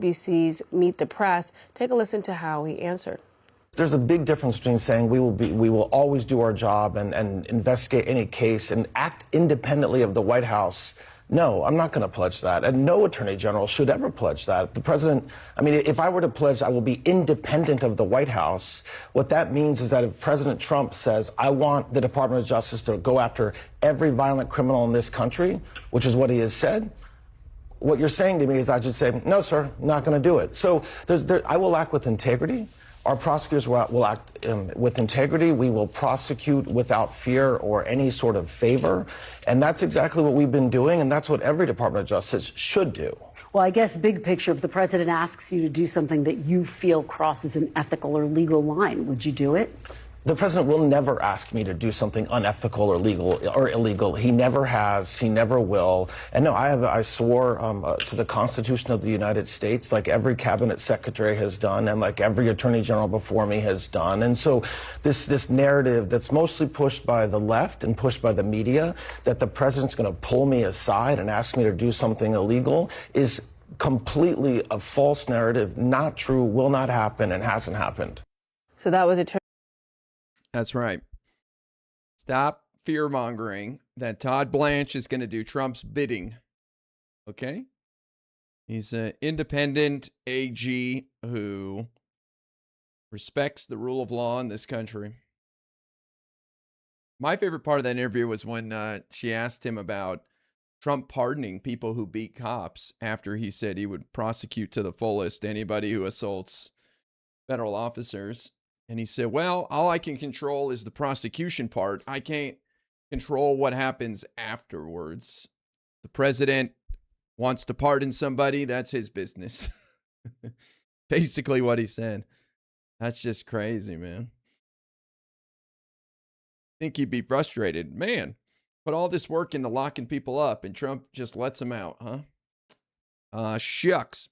MSNBC's Meet the Press. Take a listen to how he answered. There's a big difference between saying we will always do our job and investigate any case and act independently of the White House. No, I'm not going to pledge that. And no attorney general should ever pledge that. The president, I mean, if I were to pledge I will be independent of the White House, what that means is that if President Trump says, I want the Department of Justice to go after every violent criminal in this country, which is what he has said, what you're saying to me is I should say, no, sir, not going to do it. So I will act with integrity. Our prosecutors will act with integrity. We will prosecute without fear or any sort of favor. And that's exactly what we've been doing, and that's what every Department of Justice should do. Well, I guess big picture, if the president asks you to do something that you feel crosses an ethical or legal line, would you do it? The president will never ask me to do something unethical or legal or illegal. He never has. He never will. And no, I swore to the Constitution of the United States, like every cabinet secretary has done, and like every attorney general before me has done. And so, this narrative that's mostly pushed by the left and pushed by the media, that the president's going to pull me aside and ask me to do something illegal, is completely a false narrative, not true, will not happen, and hasn't happened. So that was attorney. That's right. Stop fear-mongering that Todd Blanche is going to do Trump's bidding. Okay? He's an independent AG who respects the rule of law in this country. My favorite part of that interview was when she asked him about Trump pardoning people who beat cops after he said he would prosecute to the fullest anybody who assaults federal officers. And he said, well, all I can control is the prosecution part. I can't control what happens afterwards. The president wants to pardon somebody. That's his business. Basically what he said. That's just crazy, man. I think he'd be frustrated. Man, put all this work into locking people up and Trump just lets them out, huh? Shucks.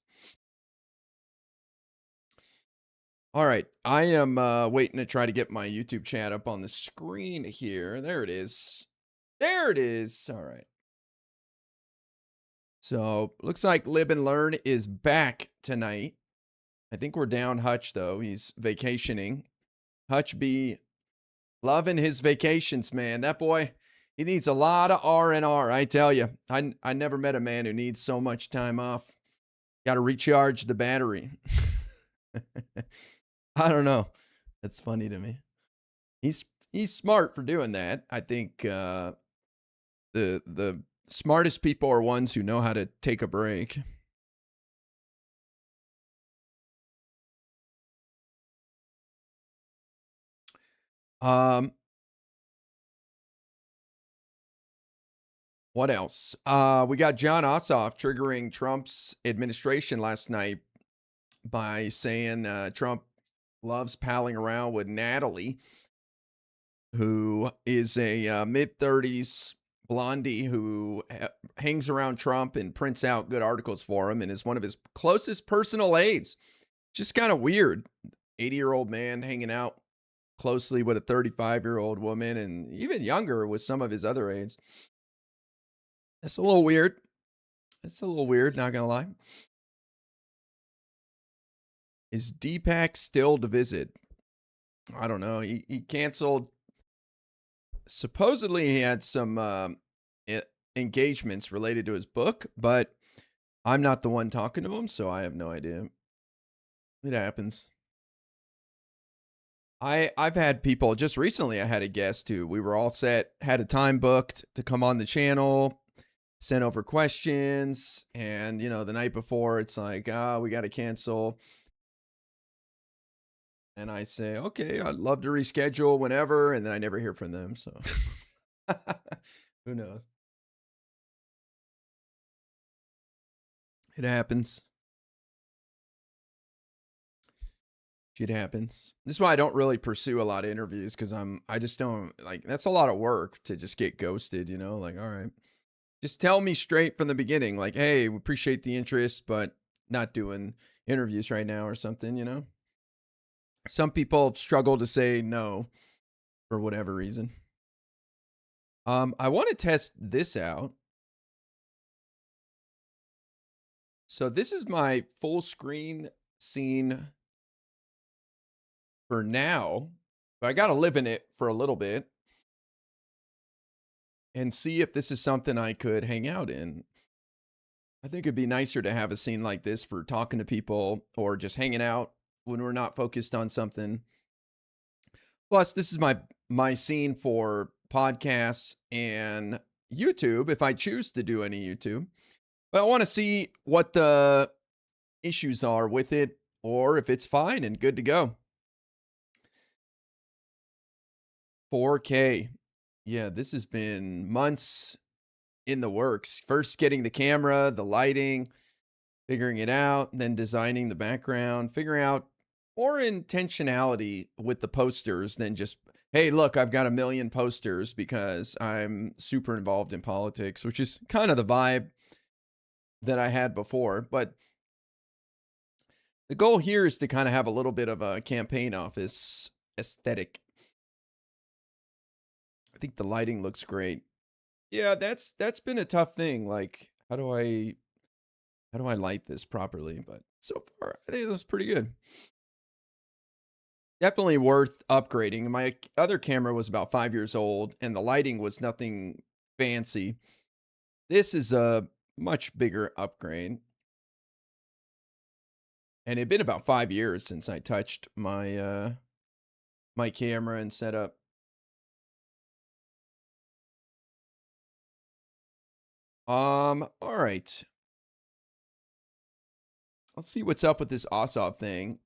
All right, I am waiting to try to get my YouTube chat up on the screen here. There it is. There it is. All right. So, looks like Live and Learn is back tonight. I think we're down Hutch, though. He's vacationing. Hutch be loving his vacations, man. That boy, he needs a lot of R&R, I tell you. I never met a man who needs so much time off. Got to recharge the battery. I don't know. That's funny to me. He's smart for doing that. I think the smartest people are ones who know how to take a break. What else? We got John Ossoff triggering Trump's administration last night by saying Trump loves palling around with Natalie, who is a mid-30s blondie who hangs around Trump and prints out good articles for him and is one of his closest personal aides. Just kind of weird. 80-year-old man hanging out closely with a 35-year-old woman and even younger with some of his other aides. It's a little weird. It's a little weird, not gonna lie. Is Deepak still to visit? I don't know. He canceled. Supposedly he had some engagements related to his book, but I'm not the one talking to him, so I have no idea. It happens. I've had people, just recently I had a guest who we were all set, had a time booked to come on the channel, sent over questions, and you know, the night before it's like, we got to cancel. And I say, okay, I'd love to reschedule whenever. And then I never hear from them. So who knows? It happens. Shit happens. This is why I don't really pursue a lot of interviews, because I just don't, like, that's a lot of work to just get ghosted, you know? Like, all right. Just tell me straight from the beginning, like, hey, we appreciate the interest, but not doing interviews right now or something, you know? Some people struggle to say no for whatever reason. I want to test this out. So this is my full screen scene for now. But I got to live in it for a little bit and see if this is something I could hang out in. I think it'd be nicer to have a scene like this for talking to people or just hanging out when we're not focused on something. Plus, this is my scene for podcasts and YouTube, if I choose to do any YouTube. But I want to see what the issues are with it or if it's fine and good to go. 4K. Yeah, this has been months in the works. First getting the camera, the lighting, figuring it out, then designing the background, figuring out more intentionality with the posters than just, hey, look, I've got 1 million posters because I'm super involved in politics, which is kind of the vibe that I had before. But the goal here is to kind of have a little bit of a campaign office aesthetic. I think the lighting looks great. Yeah, that's been a tough thing. Like, how do I light this properly? But so far, I think it looks pretty good. Definitely worth upgrading. My other camera was about 5 years old, and the lighting was nothing fancy. This is a much bigger upgrade. And it'd been about 5 years since I touched my my camera and setup. All right. Let's see what's up with this Ossoff thing.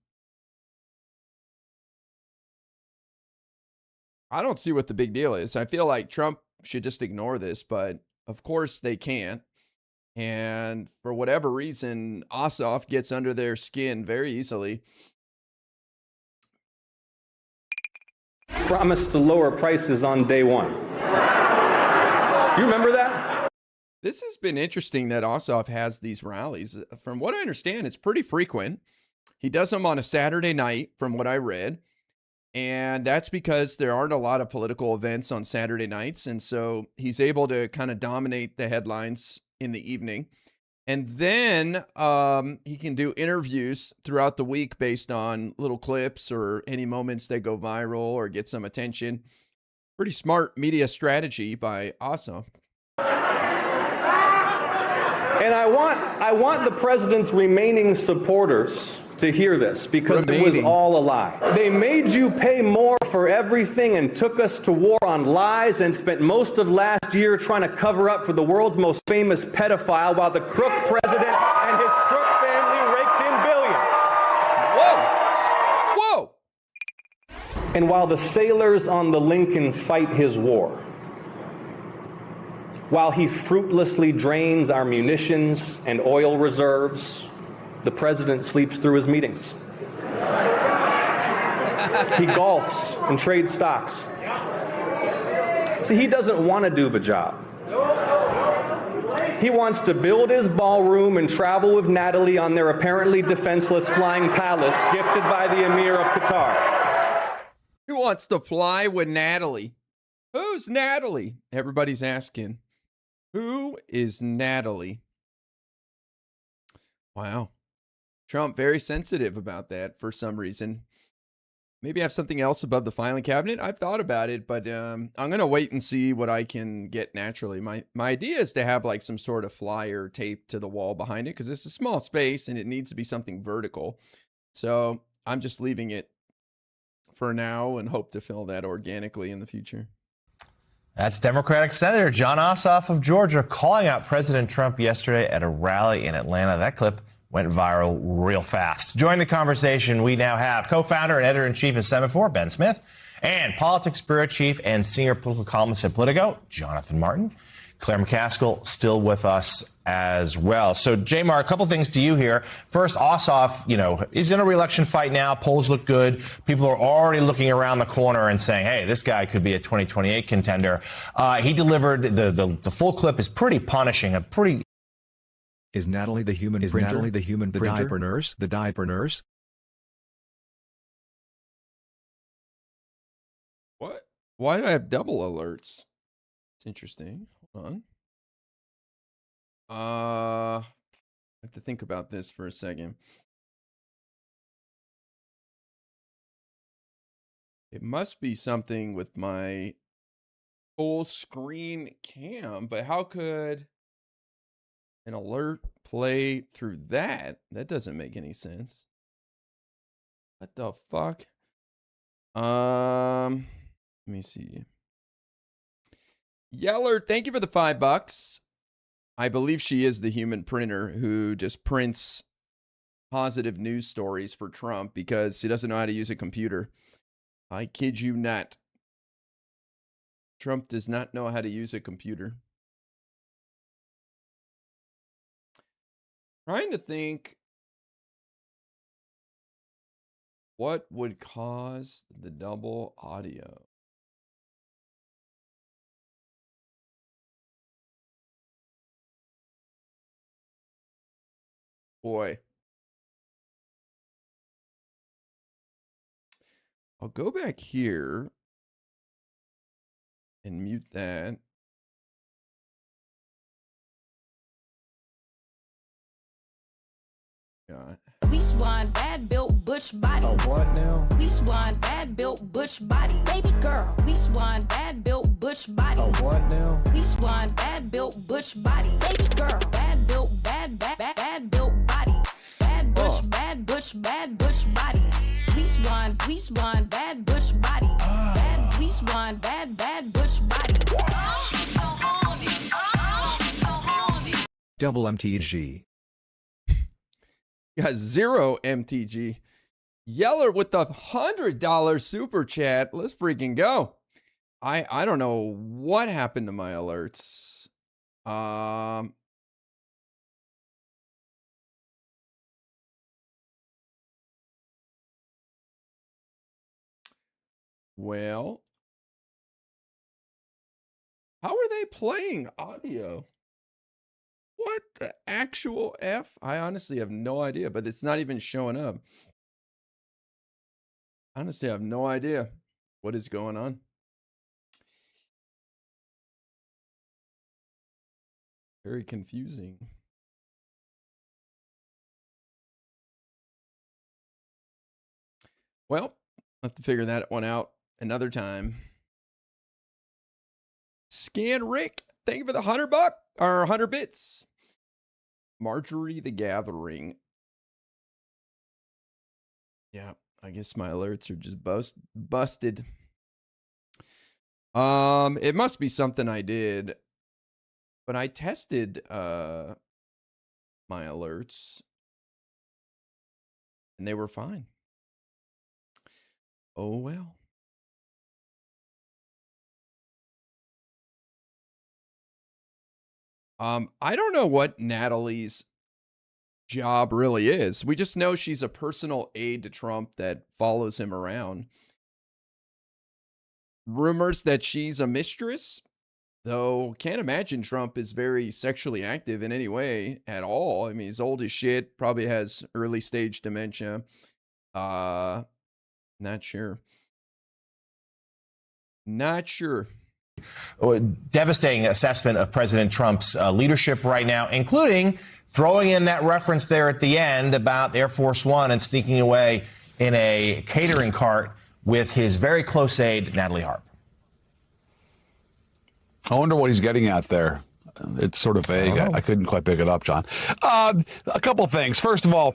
I don't see what the big deal is. I feel like Trump should just ignore this, but of course they can't. And for whatever reason, Ossoff gets under their skin very easily. Promised to lower prices on day one. You remember that? This has been interesting that Ossoff has these rallies. From what I understand, it's pretty frequent. He does them on a Saturday night, from what I read. And that's because there aren't a lot of political events on Saturday nights. And so he's able to kind of dominate the headlines in the evening. And then he can do interviews throughout the week based on little clips or any moments that go viral or get some attention. Pretty smart media strategy by Ossoff. And I want the president's remaining supporters to hear this, because it was all a lie. They made you pay more for everything and took us to war on lies and spent most of last year trying to cover up for the world's most famous pedophile while the crook president and his crook family raked in billions. Whoa! And while the sailors on the Lincoln fight his war, while he fruitlessly drains our munitions and oil reserves, the president sleeps through his meetings. He golfs and trades stocks. See, he doesn't want to do the job. He wants to build his ballroom and travel with Natalie on their apparently defenseless flying palace gifted by the Emir of Qatar. Who wants to fly with Natalie? Who's Natalie? Everybody's asking. Who is Natalie? Wow. Trump very sensitive about that for some reason. Maybe I have something else above the filing cabinet. I've thought about it, but I'm going to wait and see what I can get naturally. My idea is to have like some sort of flyer taped to the wall behind it because it's a small space and it needs to be something vertical. So I'm just leaving it for now and hope to fill that organically in the future. That's Democratic Senator Jon Ossoff of Georgia calling out President Trump yesterday at a rally in Atlanta. That clip went viral real fast. Join the conversation, we now have co-founder and editor-in-chief of Semafor, Ben Smith, and politics bureau chief and senior political columnist at Politico, Jonathan Martin. Claire McCaskill still with us as well. So, Jamar, a couple things to you here. First, Ossoff, is in a re-election fight now. Polls look good. People are already looking around the corner and saying, hey, this guy could be a 2028 contender. He delivered, the full clip is pretty punishing, Is Natalie the human printer? Is Natalie the human printer? The diaper nurse? The diaper nurse? What? Why do I have double alerts? It's interesting. Hold on. I have to think about this for a second. It must be something with my full screen cam, but how could an alert play through that? That doesn't make any sense. What the fuck? Let me see. Yeller, thank you for the $5. I believe she is the human printer who just prints positive news stories for Trump because she doesn't know how to use a computer. I kid you not. Trump does not know how to use a computer. Trying to think what would cause the double audio. Boy. I'll go back here and mute that. Yeah. Bleach blonde, bad built butch body. Oh, what now? Bleach blonde, bad built butch body. Baby girl. Bleach blonde, bad built butch body. Oh, what now? Bleach blonde, bad built butch body. Baby girl. Bad built, bad built body. Bad butch, bad butch body. Bleach blonde, bad butch body. Bad bleach blonde, bad butch body. Double MTG. Got 0 MTG. Yeller with the $100 super chat. Let's freaking go. I don't know what happened to my alerts. Well, how are they playing audio? What the actual F? I honestly have no idea, but it's not even showing up. Honestly, I have no idea what is going on. Very confusing. Well, I'll have to figure that one out another time. Scan Rick, thank you for the $100 or 100 bits. Marjorie the Gathering. Yeah, I guess my alerts are just busted. It must be something I did, but I tested my alerts and they were fine. Oh well. I don't know what Natalie's job really is. We just know she's a personal aide to Trump that follows him around. Rumors that she's a mistress, though can't imagine Trump is very sexually active in any way at all. I mean, he's old as shit, probably has early stage dementia. Not sure. Not sure. Devastating assessment of President Trump's leadership right now, including throwing in that reference there at the end about Air Force One and sneaking away in a catering cart with his very close aide, Natalie Harp. I wonder what he's getting at there. It's sort of vague. I couldn't quite pick it up, John. A couple things. First of all,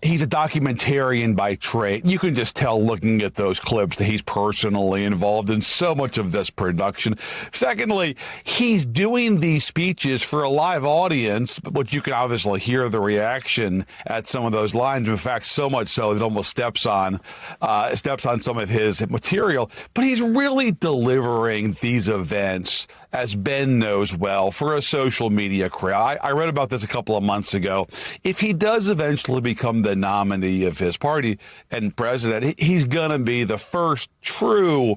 he's a documentarian by trade. You can just tell looking at those clips that he's personally involved in so much of this production. Secondly, he's doing these speeches for a live audience, but you can obviously hear the reaction at some of those lines. In fact, so much so it almost steps on some of his material. But he's really delivering these events, as Ben knows well, for a social media crowd. I read about this a couple of months ago. If he does eventually become the nominee of his party and president, he's going to be the first true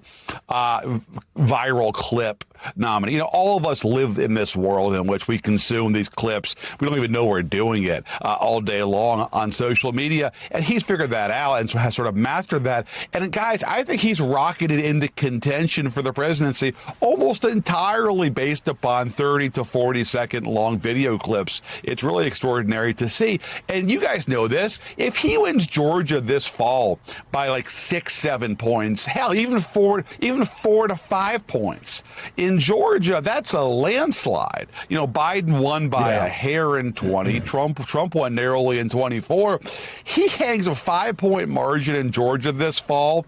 viral clip nominee. You know, all of us live in this world in which we consume these clips. We don't even know we're doing it all day long on social media. And he's figured that out and has sort of mastered that. And guys, I think he's rocketed into contention for the presidency almost entirely based upon 30 to 40 second long video clips. It's really extraordinary to see. And you guys know this. If he wins Georgia this fall by like 6-7 points, hell, even four to 5 points in Georgia, that's a landslide. You know, Biden won by a hair in 20. Trump won narrowly in 24. He hangs a 5-point margin in Georgia this fall.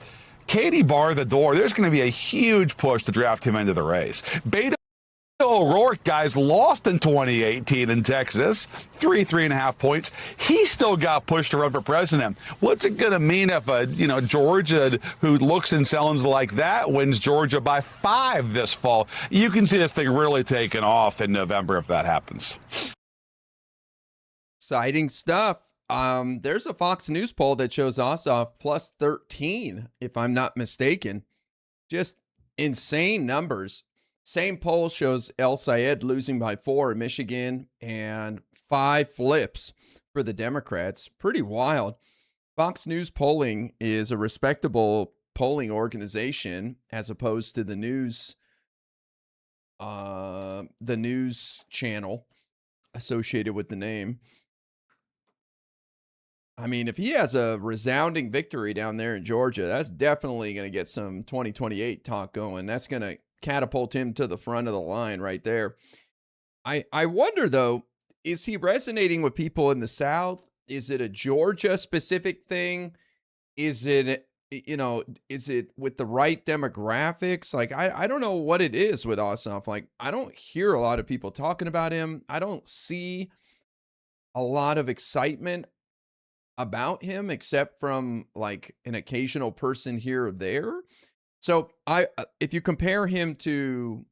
Katie bar the door. There's going to be a huge push to draft him into the race. Beto O'Rourke, guys, lost in 2018 in Texas, 3.5 points. He still got pushed to run for president. What's it going to mean if Georgia, who looks and sounds like that, wins Georgia by 5 this fall? You can see this thing really taking off in November if that happens. Exciting stuff. There's a Fox News poll that shows Ossoff plus 13, if I'm not mistaken. Just insane numbers. Same poll shows El Sayed losing by 4 in Michigan and 5 flips for the Democrats. Pretty wild. Fox News polling is a respectable polling organization as opposed to the news channel associated with the name. I mean, if he has a resounding victory down there in Georgia, that's definitely going to get some 2028 talk going. That's going to catapult him to the front of the line right there. I wonder, though, is he resonating with people in the South? Is it a Georgia specific thing? Is it, is it with the right demographics? Like, I don't know what it is with Ossoff. Like, I don't hear a lot of people talking about him. I don't see a lot of excitement about him except from like an occasional person here or there. So if you compare him to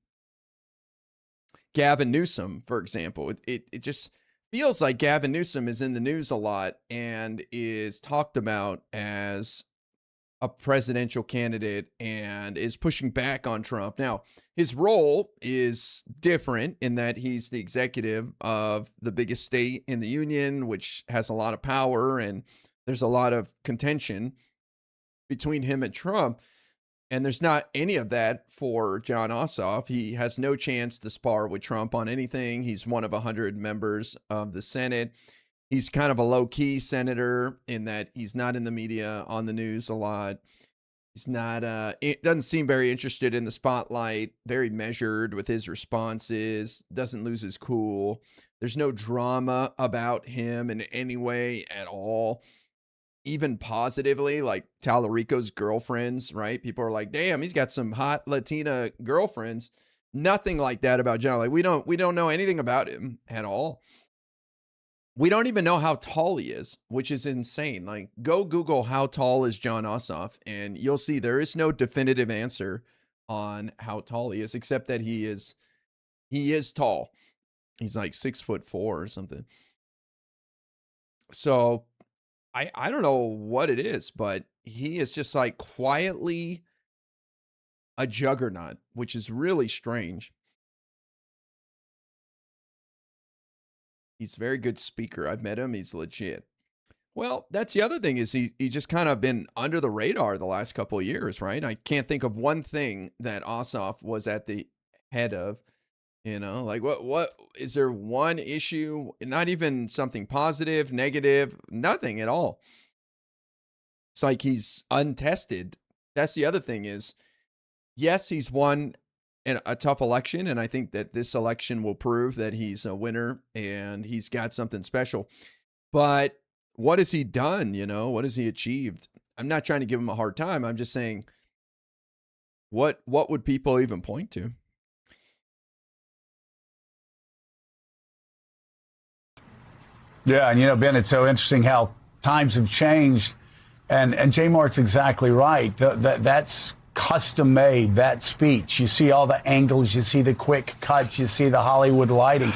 Gavin Newsom, for example, it just feels like Gavin Newsom is in the news a lot and is talked about as a presidential candidate and is pushing back on Trump. Now, his role is different in that he's the executive of the biggest state in the union, which has a lot of power, and there's a lot of contention between him and Trump. And there's not any of that for Jon Ossoff. He has no chance to spar with Trump on anything. He's one of 100 members of the Senate. He's kind of a low-key senator in that he's not in the media, on the news a lot. He's not, it doesn't seem very interested in the spotlight, very measured with his responses, doesn't lose his cool. There's no drama about him in any way at all. Even positively, like Tallarico's girlfriends, right? People are like, damn, he's got some hot Latina girlfriends. Nothing like that about Jon. Like, we don't know anything about him at all. We don't even know how tall he is, which is insane. Like, go Google how tall is Jon Ossoff, and you'll see there is no definitive answer on how tall he is, except that he is tall. He's like 6'4" or something. So I don't know what it is, but he is just like quietly a juggernaut, which is really strange. He's a very good speaker. I've met him. He's legit. Well, that's the other thing is he just kind of been under the radar the last couple of years, right? I can't think of one thing that Ossoff was at the head of, like what is there one issue? Not even something positive, negative, nothing at all. It's like he's untested. That's the other thing is, yes, he's won a tough election, and I think that this election will prove that he's a winner and he's got something special. But what has he done? What has he achieved? I'm not trying to give him a hard time. I'm just saying, what would people even point to? Yeah, and Ben, it's so interesting how times have changed, and J. Mart's exactly right. That's custom made, that speech. You see all the angles, you see the quick cuts, you see the Hollywood lighting.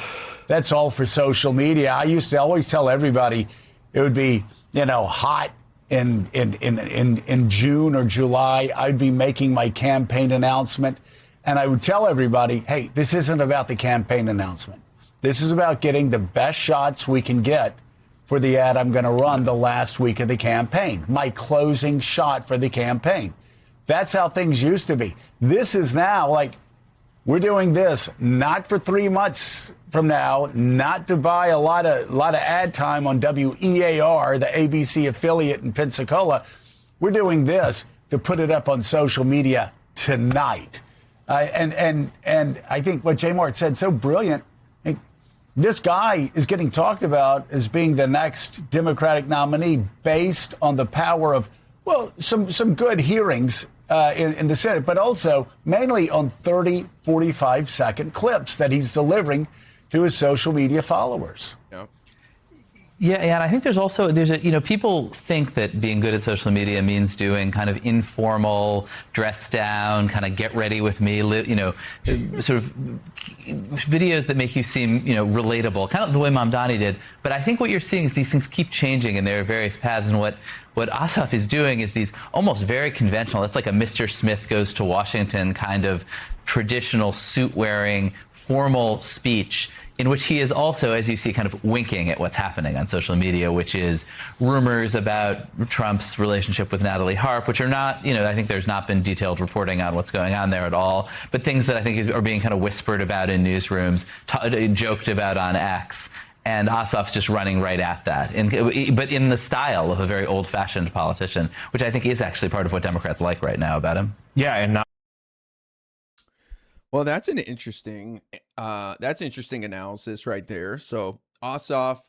That's all for social media. I used to always tell everybody, It would be, hot in June or July. I'd be making my campaign announcement, and I would tell everybody, hey, this isn't about the campaign announcement. This is about getting the best shots we can get for the ad I'm going to run the last week of the campaign, my closing shot for the campaign. That's how things used to be. This is now like, we're doing this not for 3 months from now, not to buy a lot of ad time on WEAR, the ABC affiliate in Pensacola. We're doing this to put it up on social media tonight. And I think what Jay Moore said so brilliant. This guy is getting talked about as being the next Democratic nominee based on the power of, well, some good hearings in the Senate, but also mainly on 30, 45-second clips that he's delivering to his social media followers. Yeah, and I think people think that being good at social media means doing kind of informal, dress down, kind of get ready with me, sort of videos that make you seem, relatable, kind of the way Mamdani did. But I think what you're seeing is these things keep changing and there are various paths. And what Ossoff is doing is these almost very conventional, it's like a Mr. Smith goes to Washington kind of traditional suit-wearing, formal speech, in which he is also, as you see, kind of winking at what's happening on social media, which is rumors about Trump's relationship with Natalie Harp, which are not, I think there's not been detailed reporting on what's going on there at all, but things that I think are being kind of whispered about in newsrooms, joked about on X, and Ossoff's just running right at that, but in the style of a very old-fashioned politician, which I think is actually part of what Democrats like right now about him. Yeah, and not. Well, that's an interesting analysis right there. So Ossoff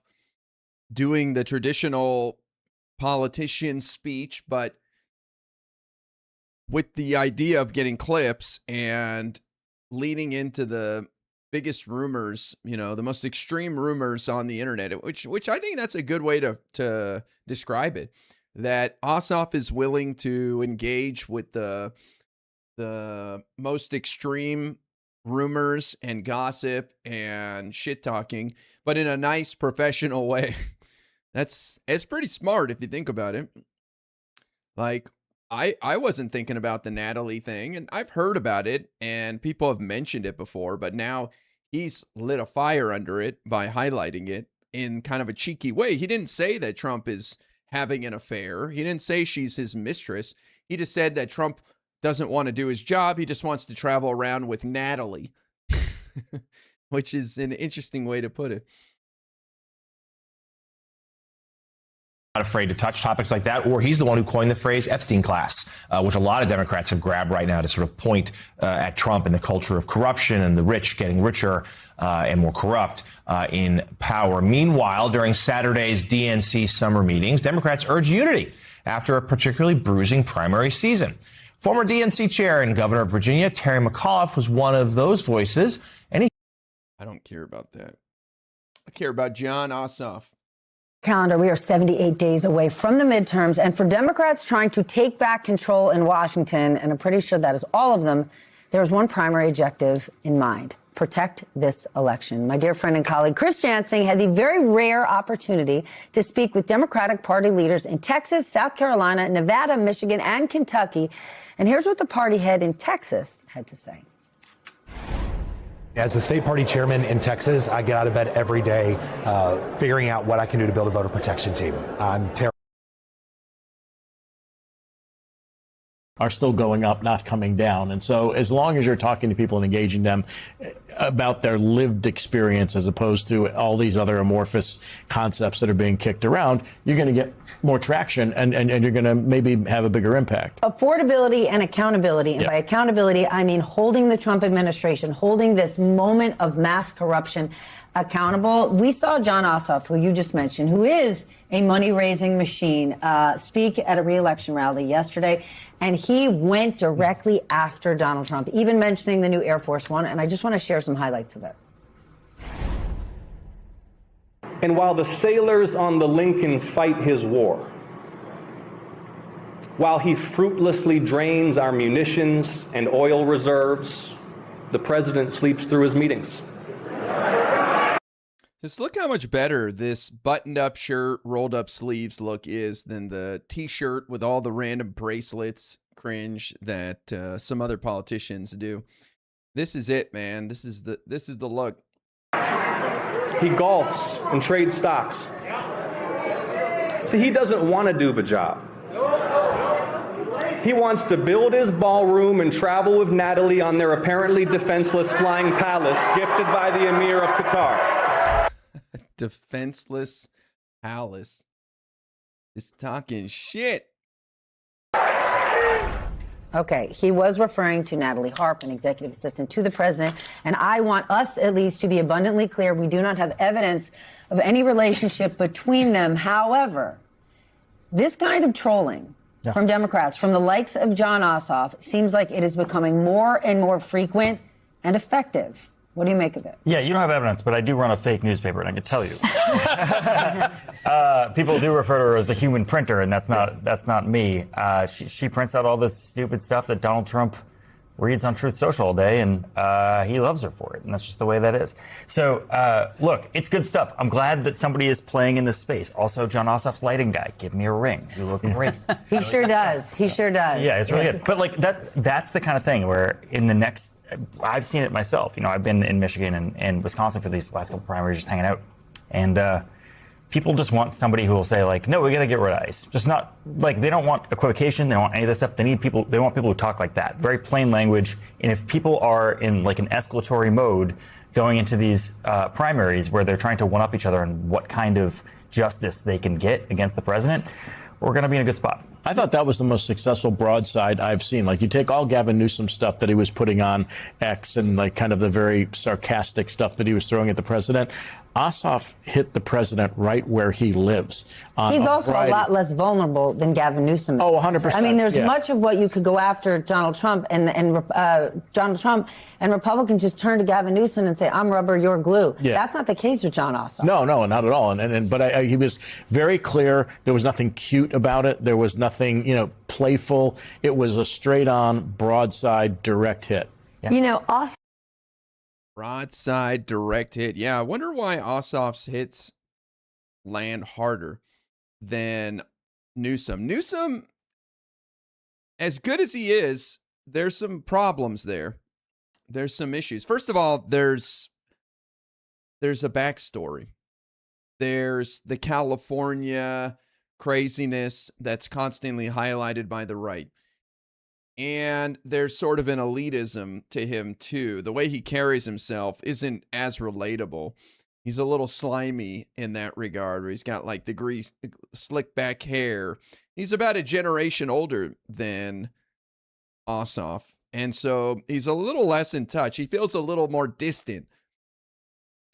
doing the traditional politician speech, but with the idea of getting clips and leading into the biggest rumors, the most extreme rumors on the internet, which I think that's a good way to describe it, that Ossoff is willing to engage with the most extreme rumors and gossip and shit talking, but in a nice professional way. It's pretty smart if you think about it. Like, I wasn't thinking about the Natalie thing, and I've heard about it and people have mentioned it before, but now he's lit a fire under it by highlighting it in kind of a cheeky way. He didn't say that Trump is having an affair. He didn't say she's his mistress. He just said that Trump doesn't want to do his job. He just wants to travel around with Natalie, which is an interesting way to put it. Not afraid to touch topics like that, or he's the one who coined the phrase Epstein class, which a lot of Democrats have grabbed right now to sort of point at Trump and the culture of corruption and the rich getting richer and more corrupt in power. Meanwhile, during Saturday's DNC summer meetings, Democrats urged unity after a particularly bruising primary season. Former DNC chair and governor of Virginia, Terry McAuliffe, was one of those voices. And I don't care about that. I care about Jon Ossoff. Calendar, we are 78 days away from the midterms, and for Democrats trying to take back control in Washington, and I'm pretty sure that is all of them, there's one primary objective in mind: protect this election. My dear friend and colleague Chris Jansing had the very rare opportunity to speak with Democratic Party leaders in Texas, South Carolina, Nevada, Michigan, and Kentucky. And here's what the party head in Texas had to say. As the state party chairman in Texas, I get out of bed every day figuring out what I can do to build a voter protection team. I'm are still going up, not coming down. And so as long as you're talking to people and engaging them about their lived experience as opposed to all these other amorphous concepts that are being kicked around, you're going to get more traction and you're going to maybe have a bigger impact. Affordability and accountability. And by accountability, I mean holding the Trump administration, holding this moment of mass corruption accountable. We saw Jon Ossoff, who you just mentioned, who is a money-raising machine, speak at a re-election rally yesterday, and he went directly after Donald Trump, even mentioning the new Air Force One, and I just want to share some highlights of it. And while the sailors on the Lincoln fight his war, while he fruitlessly drains our munitions and oil reserves, the president sleeps through his meetings. Just look how much better this buttoned up shirt, rolled up sleeves look is than the t-shirt with all the random bracelets cringe that some other politicians do. This is it, man. This is the look. He golfs and trades stocks. See, he doesn't want to do the job. He wants to build his ballroom and travel with Natalie on their apparently defenseless flying palace gifted by the Emir of Qatar. Defenseless palace. Just talking shit. Okay, he was referring to Natalie Harp, an executive assistant to the president, and I want us at least to be abundantly clear. We do not have evidence of any relationship between them. However, this kind of trolling from Democrats, from the likes of Jon Ossoff, seems like it is becoming more and more frequent and effective. What do you make of it? Yeah, you don't have evidence, but I do run a fake newspaper, and I can tell you. People do refer to her as the human printer, and that's not me. She prints out all this stupid stuff that Donald Trump reads on Truth Social all day, and he loves her for it, and that's just the way that is. So, look, it's good stuff. I'm glad that somebody is playing in this space. Also, Jon Ossoff's lighting guy, give me a ring. You look great. He sure does. He sure does. Yeah, it's really good. But like that's the kind of thing where in the next, I've seen it myself. You know, I've been in Michigan and Wisconsin for these last couple primaries, just hanging out, and people just want somebody who will say like, no, we got to get rid of ICE. Just not like they don't want equivocation. They don't want any of this stuff. They need people. They want people who talk like that, very plain language. And if people are in like an escalatory mode going into these primaries where they're trying to one up each other on what kind of justice they can get against the president, we're going to be in a good spot. I thought that was the most successful broadside I've seen. Like, you take all Gavin Newsom stuff that he was putting on X and like kind of the very sarcastic stuff that he was throwing at the president. Ossoff hit the president right where he lives. He's also a lot less vulnerable than Gavin Newsom is. Oh, 100%. I mean, there's much of what you could go after Donald Trump and Republicans just turn to Gavin Newsom and say, I'm rubber, you're glue. Yeah. That's not the case with Jon Ossoff. No, not at all. But he was very clear. There was nothing cute about it. There was nothing, playful. It was a straight-on, broadside, direct hit. Yeah. Ossoff. Broadside direct hit. Yeah, I wonder why Ossoff's hits land harder than Newsom. Newsom, as good as he is, there's some problems there. There's some issues. First of all, there's a backstory. There's the California craziness that's constantly highlighted by the right. And there's sort of an elitism to him, too. The way he carries himself isn't as relatable. He's a little slimy in that regard, where he's got like the grease, slick back hair. He's about a generation older than Ossoff. And so he's a little less in touch. He feels a little more distant.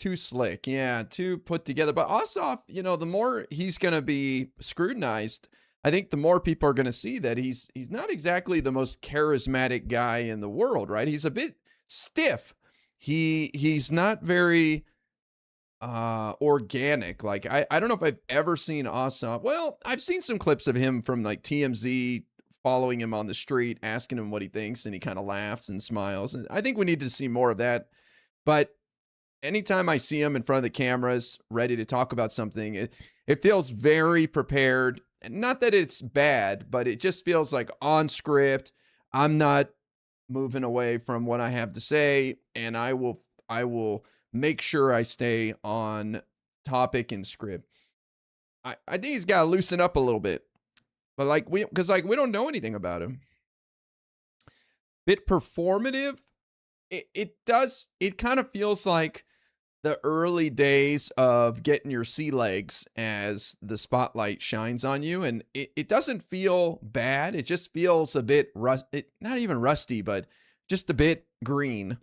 Too slick. Yeah, too put together. But Ossoff, the more he's going to be scrutinized, I think the more people are going to see that he's not exactly the most charismatic guy in the world, right? He's a bit stiff. He's not very organic. Like I don't know if I've ever seen Ossoff. Well, I've seen some clips of him from like TMZ following him on the street, asking him what he thinks, and he kind of laughs and smiles. And I think we need to see more of that. But anytime I see him in front of the cameras, ready to talk about something, it feels very prepared. Not that it's bad, but it just feels like on script. I'm not moving away from what I have to say, and I will make sure I stay on topic and script. I think he's got to loosen up a little bit, but we don't know anything about him. Bit performative. It kind of feels like the early days of getting your sea legs as the spotlight shines on you. And it doesn't feel bad. It just feels a bit not even rusty, but just a bit green.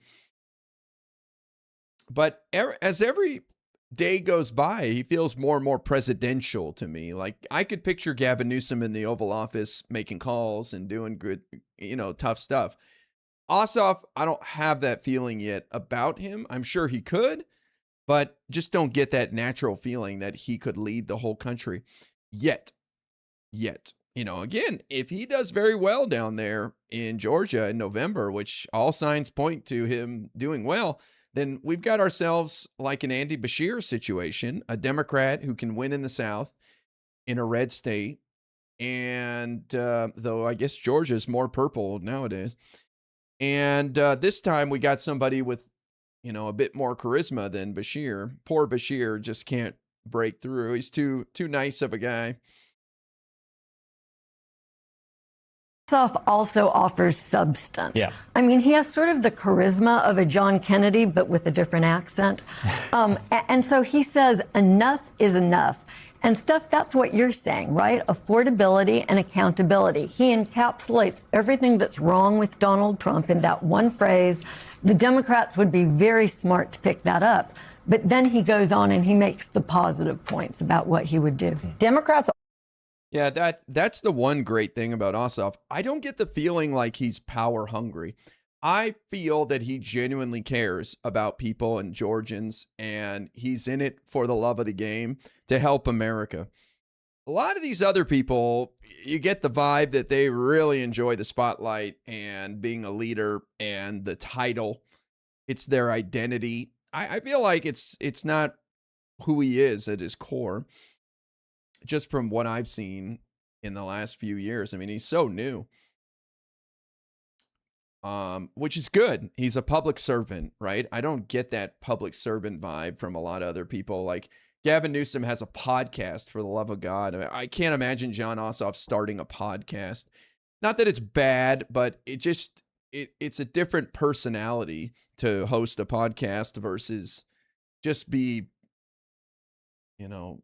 But as every day goes by, he feels more and more presidential to me. Like I could picture Gavin Newsom in the Oval Office making calls and doing good, tough stuff. Ossoff, I don't have that feeling yet about him. I'm sure he could, but just don't get that natural feeling that he could lead the whole country yet. Again, if he does very well down there in Georgia in November, which all signs point to him doing well, then we've got ourselves like an Andy Beshear situation, a Democrat who can win in the South in a red state. And though I guess Georgia's more purple nowadays. And this time we got somebody with, a bit more charisma than Beshear. Poor Beshear just can't break through. He's too nice of a guy. Ossoff also offers substance. Yeah. I mean, he has sort of the charisma of a John Kennedy, but with a different accent. And so he says enough is enough. And Steph, that's what you're saying, right? Affordability and accountability. He encapsulates everything that's wrong with Donald Trump in that one phrase. The Democrats would be very smart to pick that up. But then he goes on and he makes the positive points about what he would do. Democrats. Yeah, that's the one great thing about Ossoff. I don't get the feeling like he's power hungry. I feel that he genuinely cares about people and Georgians, and he's in it for the love of the game to help America. A lot of these other people, you get the vibe that they really enjoy the spotlight and being a leader and the title. It's their identity. I feel like it's not who he is at his core, just from what I've seen in the last few years. I mean, he's so new. Which is good. He's a public servant, right? I don't get that public servant vibe from a lot of other people. Like Gavin Newsom has a podcast, for the love of God. I mean, I can't imagine Jon Ossoff starting a podcast. Not that it's bad, but it's a different personality to host a podcast versus just be,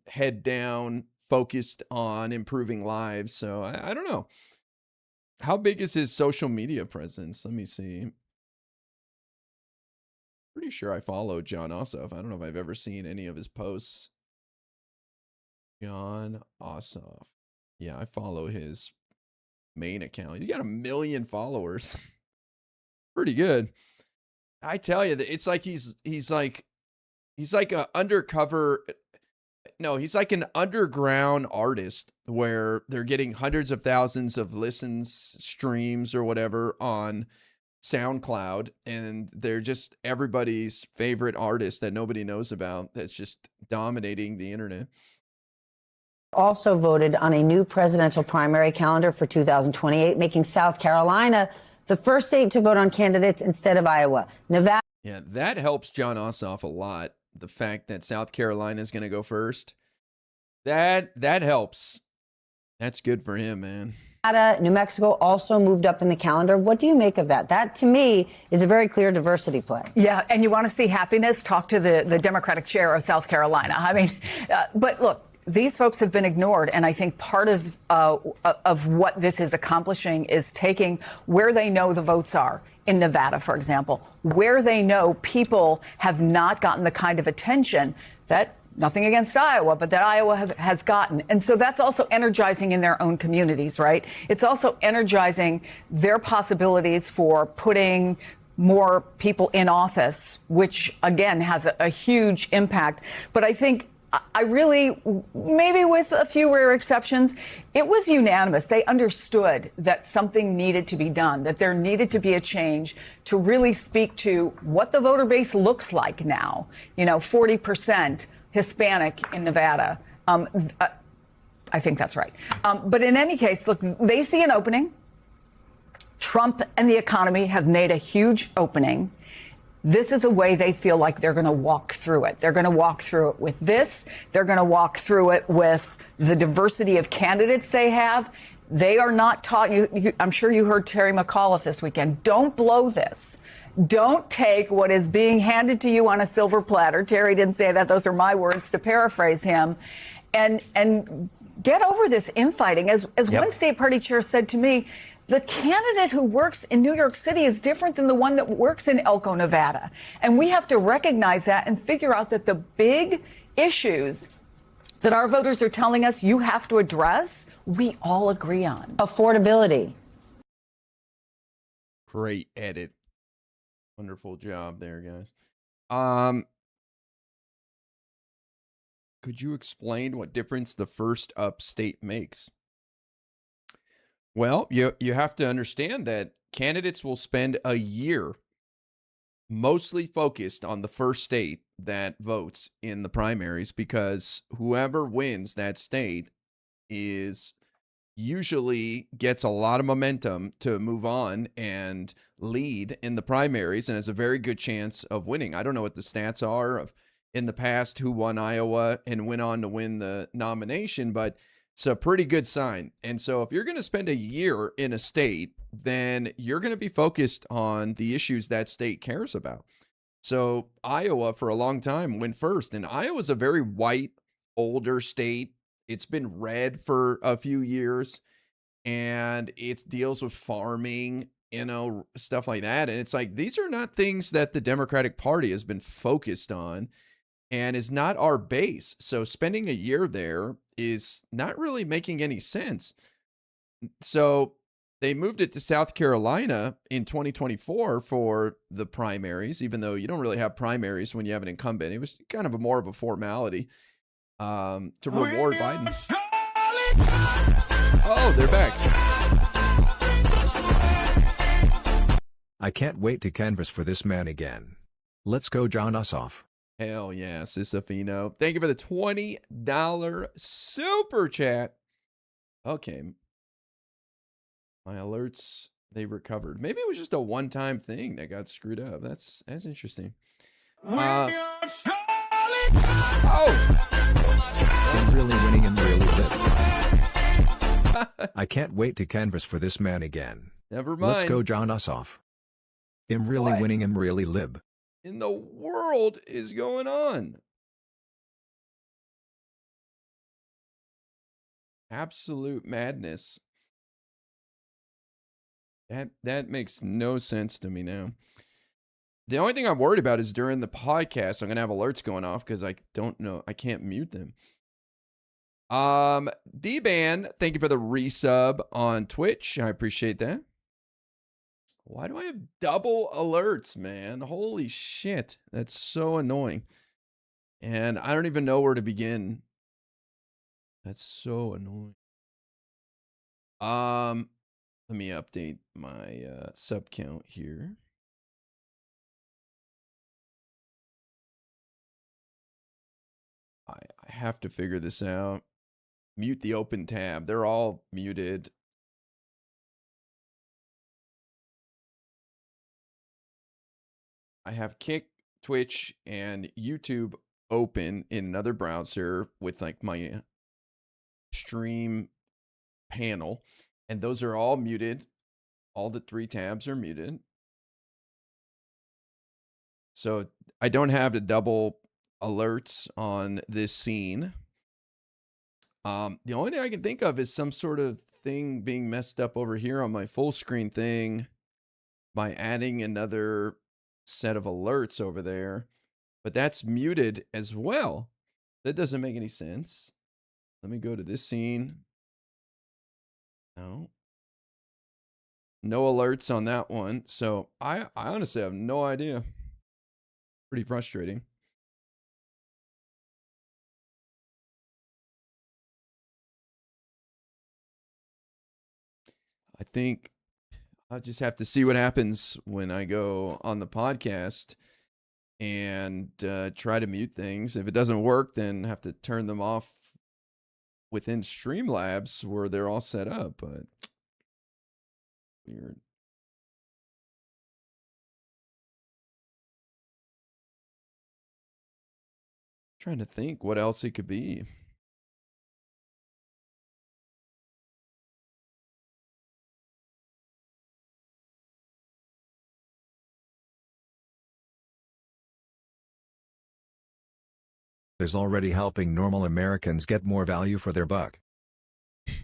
head down, focused on improving lives. So I don't know. How big is his social media presence? Let me see. Pretty sure I follow Jon Ossoff. I don't know if I've ever seen any of his posts. Jon Ossoff. Yeah, I follow his main account. He's got 1 million followers. Pretty good. I tell you, it's like he's like a undercover. No, he's like an underground artist where they're getting hundreds of thousands of listens, streams, or whatever on SoundCloud, and they're just everybody's favorite artist that nobody knows about that's just dominating the internet. Also voted on a new presidential primary calendar for 2028, making South Carolina the first state to vote on candidates instead of Iowa. Nevada. Yeah, that helps Jon Ossoff a lot. The fact that South Carolina is going to go first, that helps. That's good for him, man. New Mexico also moved up in the calendar. What do you make of that? That, to me, is a very clear diversity play. Yeah, and you want to see happiness? Talk to the Democratic chair of South Carolina. I mean, but look, these folks have been ignored, and I think part of what this is accomplishing is taking where they know the votes are, in Nevada, for example, where they know people have not gotten the kind of attention that, nothing against Iowa, but that Iowa has gotten. And so that's also energizing in their own communities, right? It's also energizing their possibilities for putting more people in office, which, again, has a huge impact. But I think I really, maybe with a few rare exceptions, it was unanimous. They understood that something needed to be done, that there needed to be a change to really speak to what the voter base looks like now. 40% Hispanic in Nevada. I think that's right. But in any case, look, they see an opening. Trump and the economy have made a huge opening. This is a way they feel like they're going to walk through it. They're going to walk through it with this. They're going to walk through it with the diversity of candidates they have. They are not talking. I'm sure you heard Terry McAuliffe this weekend. Don't blow this. Don't take what is being handed to you on a silver platter. Terry didn't say that. Those are my words, to paraphrase him. And get over this infighting. As one state party chair said to me, the candidate who works in New York City is different than the one that works in Elko, Nevada. And we have to recognize that and figure out that the big issues that our voters are telling us you have to address, we all agree on. Affordability. Great edit. Wonderful job there, guys. Could you explain what difference the first up state makes? Well, you have to understand that candidates will spend a year mostly focused on the first state that votes in the primaries, because whoever wins that state is usually gets a lot of momentum to move on and lead in the primaries and has a very good chance of winning. I don't know what the stats are of in the past who won Iowa and went on to win the nomination, but it's a pretty good sign. And so if you're going to spend a year in a state, then you're going to be focused on the issues that state cares about. So Iowa for a long time went first, and Iowa's a very white, older state. It's been red for a few years, and it deals with farming, stuff like that. And it's like, these are not things that the Democratic Party has been focused on and is not our base. So spending a year there is not really making any sense. So they moved it to South Carolina in 2024 for the primaries, even though you don't really have primaries when you have an incumbent. It was kind of more of a formality to reward Biden. Oh, they're back. I can't wait to canvass for this man again. Let's go, Jon Ossoff. Hell yeah, Sisafino. Thank you for the $20 super chat. Okay. My alerts, they recovered. Maybe it was just a one-time thing that got screwed up. That's interesting. I'm really winning and really live. I can't wait to canvass for this man again. Never mind. Let's go, Jon Ossoff. I'm really winning and really lib. In the world is going on? Absolute madness. That makes no sense to me now. The only thing I'm worried about is during the podcast, I'm going to have alerts going off because I don't know. I can't mute them. D-Ban, thank you for the resub on Twitch. I appreciate that. Why do I have double alerts, man? Holy shit. That's so annoying. And I don't even know where to begin. That's so annoying. Let me update my sub count here. I have to figure this out. Mute the open tab. They're all muted. I have Kick, Twitch, and YouTube open in another browser with like my stream panel, and those are all muted. All the 3 tabs are muted. So I don't have the double alerts on this scene. The only thing I can think of is some sort of thing being messed up over here on my full screen thing by adding another set of alerts over there, but that's muted as well. That doesn't make any sense. Let me go to this scene. No alerts on that one. So I honestly have no idea. Pretty frustrating. I think I'll just have to see what happens when I go on the podcast and try to mute things. If it doesn't work, then have to turn them off within Streamlabs where they're all set up. But weird. Trying to think what else it could be. Is already helping normal Americans get more value for their buck. All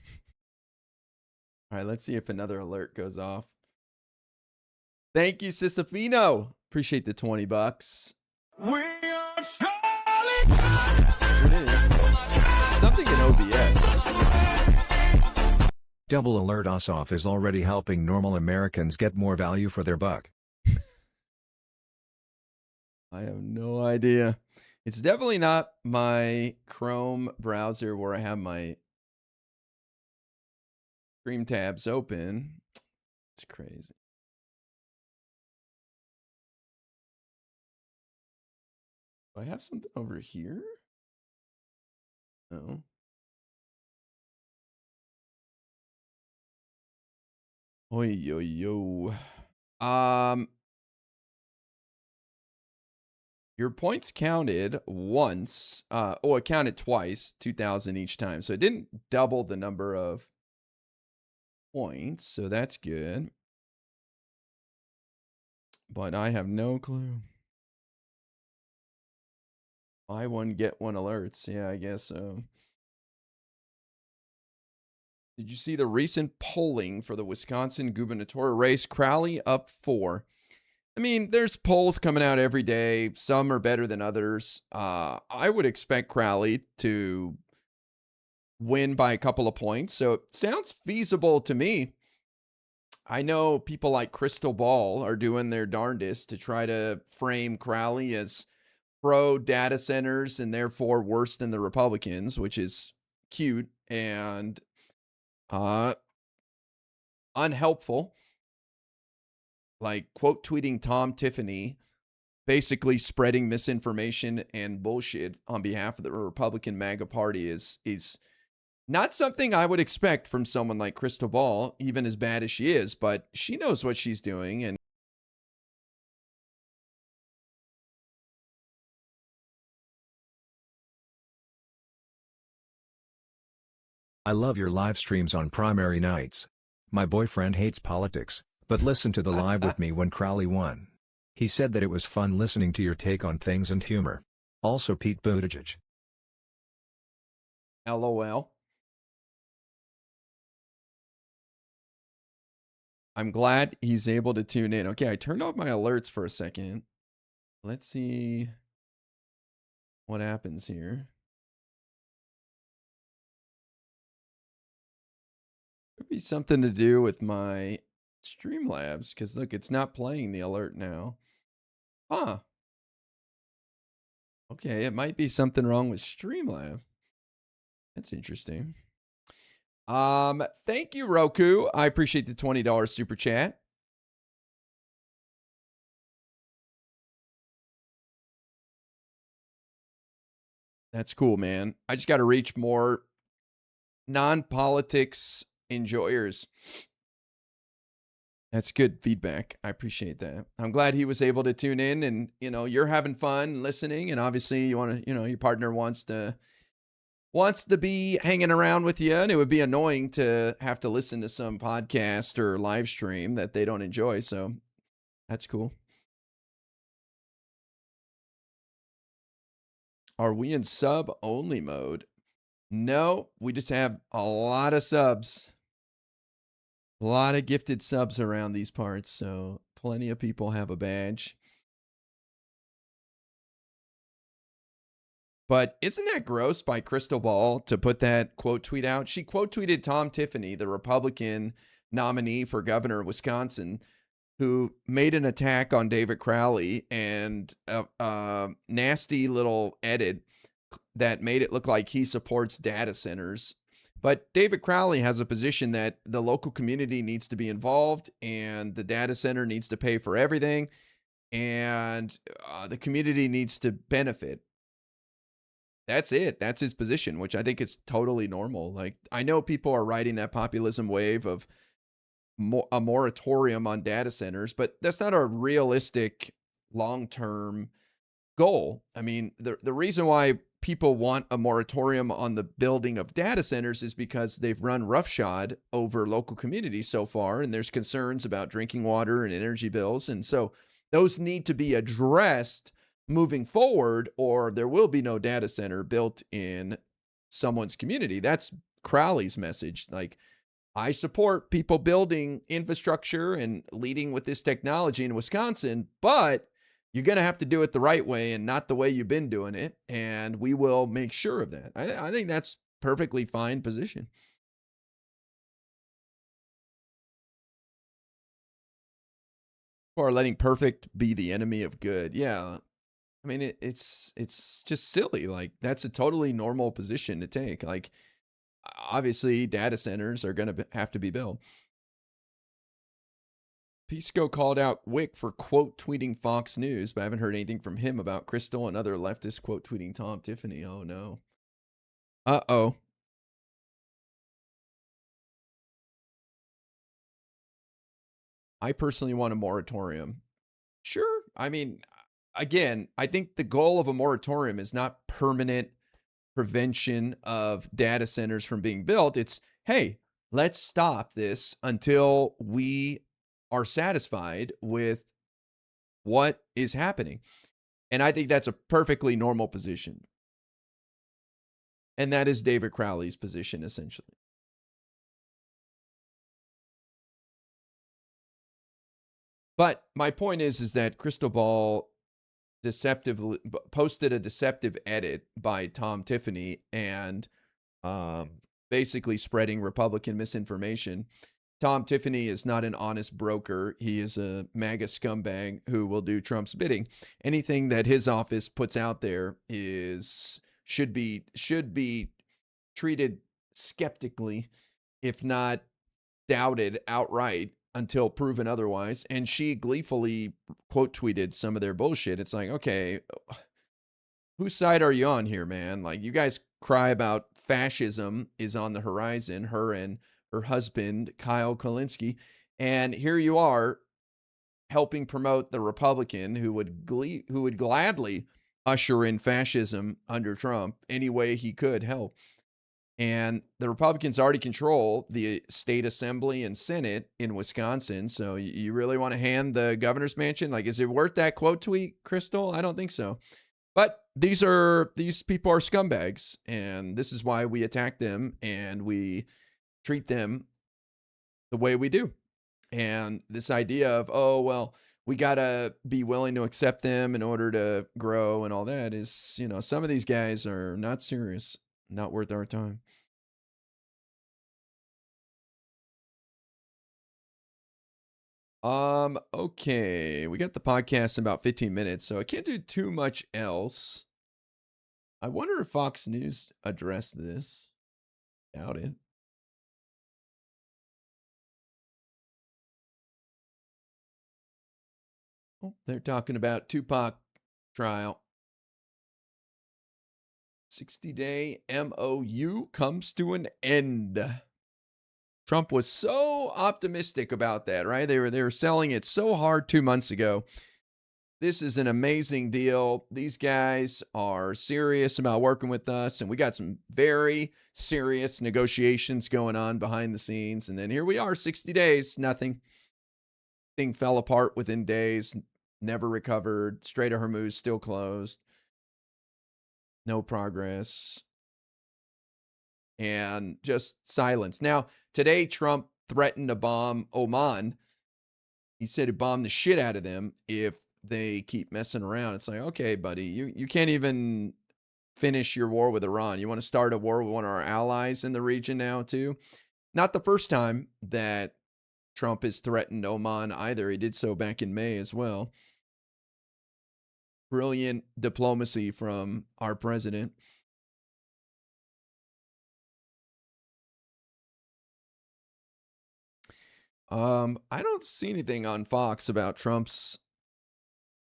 right, let's see if another alert goes off. Thank you, Sisafino. Appreciate the $20. Here it is. Something in OBS. Double alert Ossoff is already helping normal Americans get more value for their buck. I have no idea. It's definitely not my Chrome browser where I have my Stream tabs open. It's crazy. Do I have something over here? No. Oy, yo, yo. Your points counted once. It counted twice, 2,000 each time. So it didn't double the number of points. So that's good. But I have no clue. Buy one, get one alerts. Yeah, I guess so. Did you see the recent polling for the Wisconsin gubernatorial race? Crowley up 4. I mean, there's polls coming out every day. Some are better than others. I would expect Crowley to win by a couple of points. So it sounds feasible to me. I know people like Crystal Ball are doing their darndest to try to frame Crowley as pro data centers and therefore worse than the Republicans, which is cute and unhelpful. Like quote tweeting Tom Tiffany, basically spreading misinformation and bullshit on behalf of the Republican MAGA party is not something I would expect from someone like Crystal Ball, even as bad as she is, but she knows what she's doing. And I love your live streams on primary nights. My boyfriend hates politics, but listened to the live with me when Crowley won. He said that it was fun listening to your take on things and humor. Also Pete Buttigieg. LOL. I'm glad he's able to tune in. Okay, I turned off my alerts for a second. Let's see what happens here. Could be something to do with my Streamlabs, because look, it's not playing the alert now. Huh. Okay, it might be something wrong with Streamlabs. That's interesting. Thank you, Roku. I appreciate the $20 super chat. That's cool, man. I just got to reach more non-politics enjoyers. That's good feedback. I appreciate that. I'm glad he was able to tune in and, you know, you're having fun listening and obviously you want to, you know, your partner wants to be hanging around with you, and it would be annoying to have to listen to some podcast or live stream that they don't enjoy. So that's cool. Are we in sub only mode? No, we just have a lot of subs. A lot of gifted subs around these parts, so plenty of people have a badge. But isn't that gross by Crystal Ball to put that quote tweet out? She quote tweeted Tom Tiffany, the Republican nominee for governor of Wisconsin, who made an attack on David Crowley and a nasty little edit that made it look like he supports data centers. But David Crowley has a position that the local community needs to be involved and the data center needs to pay for everything and the community needs to benefit. That's it. That's his position, which I think is totally normal. Like, I know people are riding that populism wave of a moratorium on data centers, but that's not a realistic long-term goal. I mean, the reason why people want a moratorium on the building of data centers is because they've run roughshod over local communities so far, and there's concerns about drinking water and energy bills. And so those need to be addressed moving forward, or there will be no data center built in someone's community. That's Crowley's message. Like, I support people building infrastructure and leading with this technology in Wisconsin, but you're going to have to do it the right way and not the way you've been doing it. And we will make sure of that. I think that's perfectly fine position. Or letting perfect be the enemy of good. Yeah. I mean, it's just silly. Like, that's a totally normal position to take. Like, obviously data centers are going to have to be built. Pisco called out Wick for quote tweeting Fox News, but I haven't heard anything from him about Crystal and other leftists quote tweeting Tom Tiffany. Oh no. Uh-oh. I personally want a moratorium. Sure. I mean, again, I think the goal of a moratorium is not permanent prevention of data centers from being built. It's, hey, let's stop this until we are satisfied with what is happening. And I think that's a perfectly normal position. And that is David Crowley's position, essentially. But my point is that Crystal Ball deceptively posted a deceptive edit by Tom Tiffany and basically spreading Republican misinformation. Tom Tiffany is not an honest broker. He is a MAGA scumbag who will do Trump's bidding. Anything that his office puts out there should be treated skeptically, if not doubted outright, until proven otherwise. And she gleefully quote tweeted some of their bullshit. It's like, okay, whose side are you on here, man? Like, you guys cry about fascism is on the horizon, her and her husband, Kyle Kulinski. And here you are helping promote the Republican who would gladly usher in fascism under Trump any way he could help. And the Republicans already control the state assembly and Senate in Wisconsin. So you really want to hand the governor's mansion? Like, is it worth that quote tweet, Crystal? I don't think so. But these people are scumbags, and this is why we attack them and we treat them the way we do. And this idea of, oh, well, we got to be willing to accept them in order to grow and all that is, you know, some of these guys are not serious, not worth our time. Okay, we got the podcast in about 15 minutes, so I can't do too much else. I wonder if Fox News addressed this. Doubt it. Oh, they're talking about Tupac trial. 60-day MOU comes to an end. Trump was so optimistic about that, right? They were selling it so hard 2 months ago. This is an amazing deal. These guys are serious about working with us, and we got some very serious negotiations going on behind the scenes. And then here we are, 60 days, nothing. Thing fell apart within days, never recovered. Strait of Hormuz still closed. No progress. And just silence. Now, today, Trump threatened to bomb Oman. He said he'd bomb the shit out of them if they keep messing around. It's like, okay, buddy, you can't even finish your war with Iran. You want to start a war with one of our allies in the region now, too? Not the first time that Trump has threatened Oman either. He did so back in May as well. Brilliant diplomacy from our president. I don't see anything on Fox about Trump's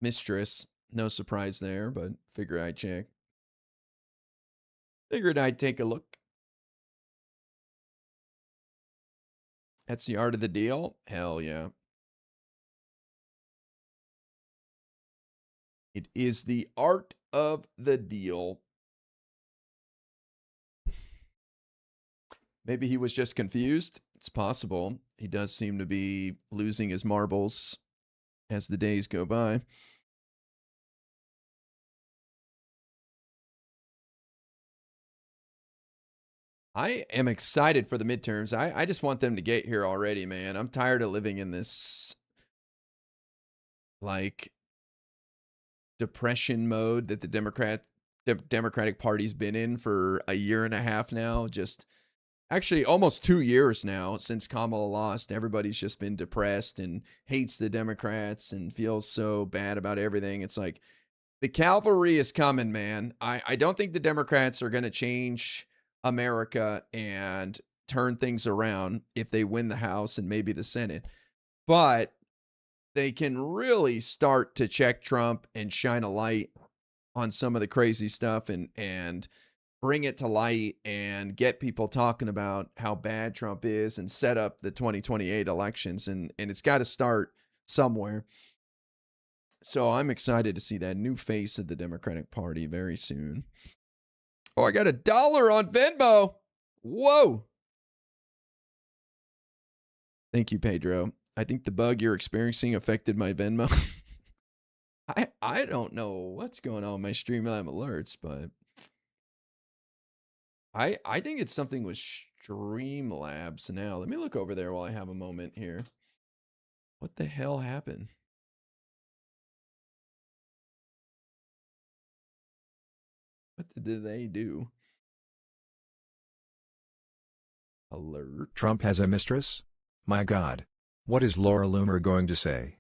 mistress. No surprise there, but figured I'd check. Figured I'd take a look. That's the art of the deal? Hell yeah. It is the art of the deal. Maybe he was just confused. It's possible. He does seem to be losing his marbles as the days go by. I am excited for the midterms. I just want them to get here already, man. I'm tired of living in this, like, depression mode that the Democratic Party's been in for a year and a half now. Just actually almost 2 years now since Kamala lost. Everybody's just been depressed and hates the Democrats and feels so bad about everything. It's like the cavalry is coming, man. I don't think the Democrats are going to change America and turn things around if they win the House and maybe the Senate. But they can really start to check Trump and shine a light on some of the crazy stuff and bring it to light and get people talking about how bad Trump is and set up the 2028 elections. And it's got to start somewhere. So I'm excited to see that new face of the Democratic Party very soon. Oh, I got $1 on Venmo. Whoa. Thank you, Pedro. I think the bug you're experiencing affected my Venmo. I don't know what's going on with my Streamlab alerts, but I think it's something with Streamlabs now. Let me look over there while I have a moment here. What the hell happened? What did they do? Alert. Trump has a mistress? My God. What is Laura Loomer going to say?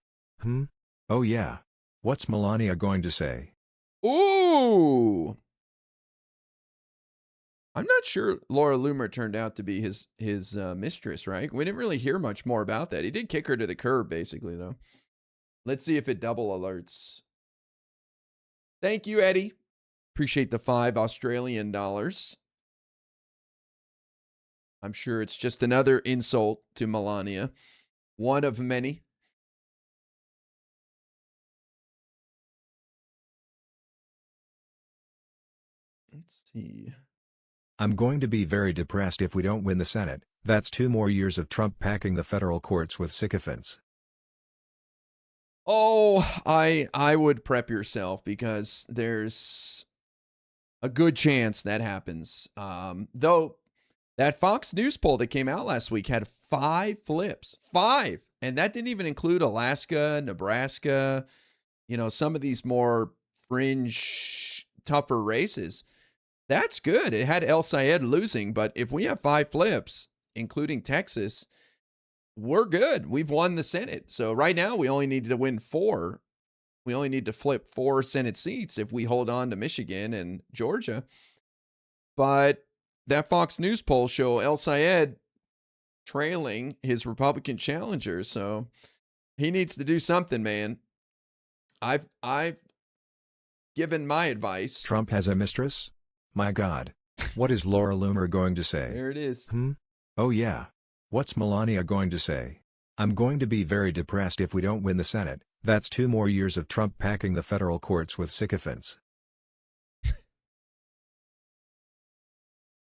Oh yeah. What's Melania going to say? Ooh. I'm not sure Laura Loomer turned out to be his mistress, right? We didn't really hear much more about that. He did kick her to the curb, basically, though. Let's see if it double alerts. Thank you, Eddie. Appreciate the $5 Australian dollars. I'm sure it's just another insult to Melania. One of many. Let's see. I'm going to be very depressed if we don't win the Senate. That's 2 more years of Trump packing the federal courts with sycophants. Oh, I would prep yourself because there's a good chance that happens. Though that Fox News poll that came out last week had 5 flips. 5. And that didn't even include Alaska, Nebraska, some of these more fringe, tougher races. That's good. It had El Sayed losing, but if we have 5 flips, including Texas, we're good. We've won the Senate. So right now we only need to win 4. We only need to flip 4 Senate seats if we hold on to Michigan and Georgia. But that Fox News poll show El Sayed trailing his Republican challenger. So he needs to do something, man. I've given my advice. Trump has a mistress? My God. What is Laura Loomer going to say? There it is. Oh yeah. What's Melania going to say? I'm going to be very depressed if we don't win the Senate. That's 2 more years of Trump packing the federal courts with sycophants.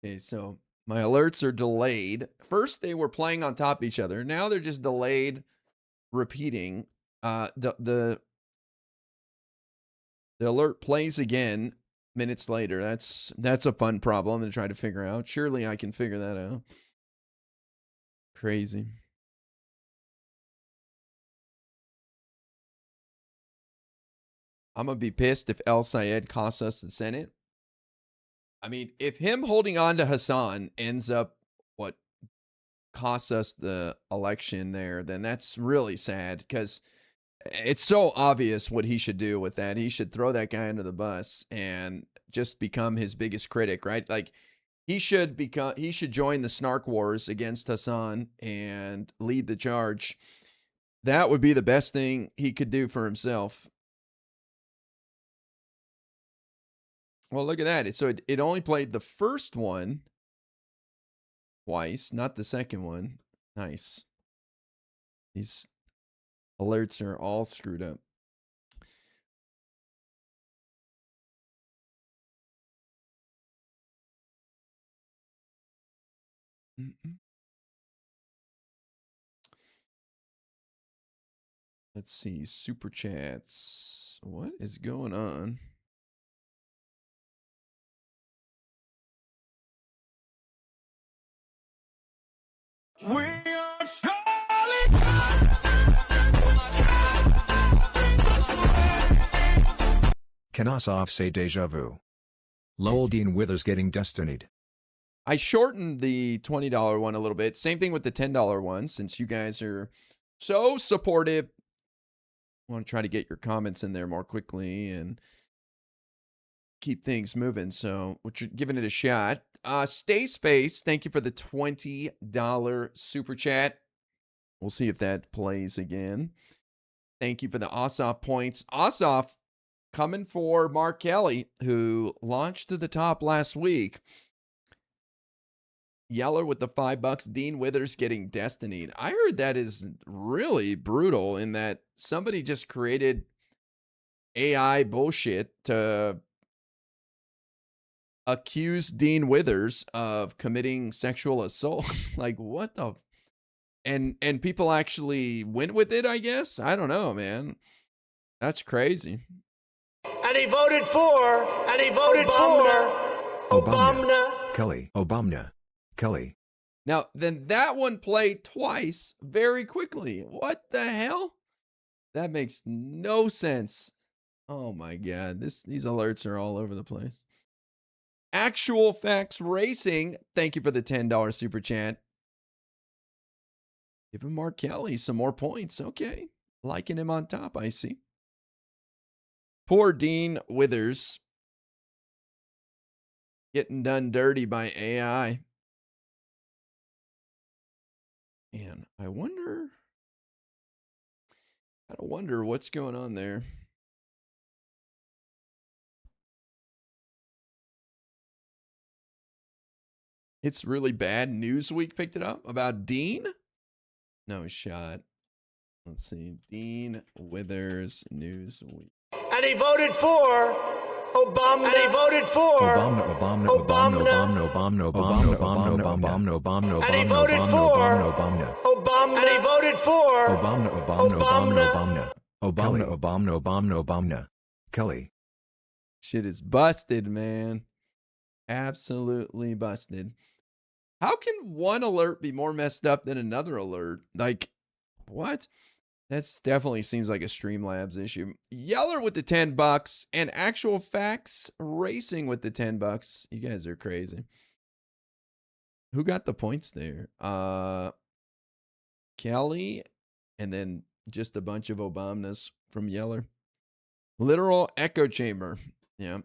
Okay, so my alerts are delayed. First, they were playing on top of each other. Now they're just delayed, repeating. The alert plays again minutes later. That's a fun problem to try to figure out. Surely I can figure that out. Crazy. I'm going to be pissed if El Sayed costs us the Senate. I mean, if him holding on to Hassan ends up what costs us the election there, then that's really sad because it's so obvious what he should do with that. He should throw that guy under the bus and just become his biggest critic, right? Like he should join the snark wars against Hassan and lead the charge. That would be the best thing he could do for himself. Well, look at that. So it only played the first one twice, not the second one. Nice. These alerts are all screwed up. Let's see. Super chats. What is going on? We are Charlie. Can Ossoff say deja vu? Lowell Dean Withers getting destinied. I shortened the $20 one a little bit. Same thing with the $10 one, since you guys are so supportive. I want to try to get your comments in there more quickly and keep things moving. So we're giving it a shot. Stay Space, thank you for the $20 super chat. We'll see if that plays again. Thank you for the Ossoff points. Ossoff coming for Mark Kelly, who launched to the top last week. Yeller with the $5. Dean Withers getting Destinied. I heard that is really brutal in that somebody just created AI bullshit to accuse Dean Withers of committing sexual assault. Like, what the? And people actually went with it, I guess. I don't know, man. That's crazy. And he voted for, Obama. Kelly. Obama. Kelly. Now, then that one played twice very quickly. What the hell? That makes no sense. Oh my God. These alerts are all over the place. Actual Facts Racing. Thank you for the $10 super chat. Giving Mark Kelly some more points. Okay. Liking him on top, I see. Poor Dean Withers. Getting done dirty by AI. And I wonder what's going on there. It's really bad. Newsweek picked it up about Dean. No shot. Let's see. Dean Withers, Newsweek. And he voted for Obama. And he voted for Obama. And he voted for Obama. And he voted for Obama. Kelly. Shit is busted, man. Absolutely busted. How can one alert be more messed up than another alert? Like, what? That's definitely seems like a Streamlabs issue. Yeller with the $10 and Actual Facts Racing with the $10. You guys are crazy. Who got the points there? Kelly, and then just a bunch of Obamas from Yeller. Literal echo chamber. Yeah.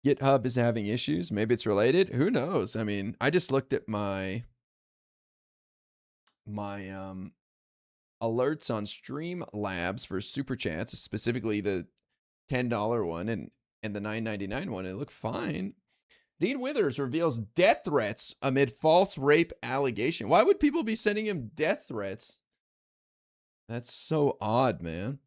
GitHub is having issues. Maybe it's related. Who knows? I mean, I just looked at my alerts on Streamlabs for super chats, specifically the $10 one and the $9.99 one. It looked fine. Dean Withers reveals death threats amid false rape allegation. Why would people be sending him death threats? That's so odd, man.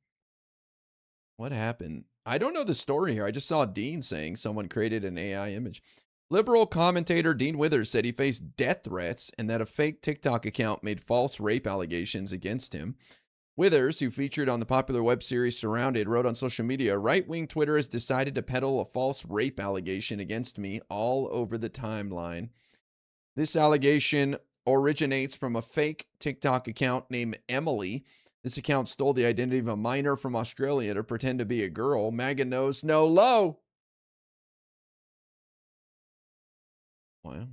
What happened? I don't know the story here. I just saw Dean saying someone created an AI image. Liberal commentator Dean Withers said he faced death threats and that a fake TikTok account made false rape allegations against him. Withers, who featured on the popular web series Surrounded, wrote on social media, right-wing Twitter has decided to peddle a false rape allegation against me all over the timeline. This allegation originates from a fake TikTok account named Emily. This account stole the identity of a minor from Australia to pretend to be a girl. MAGA knows no low. Wow.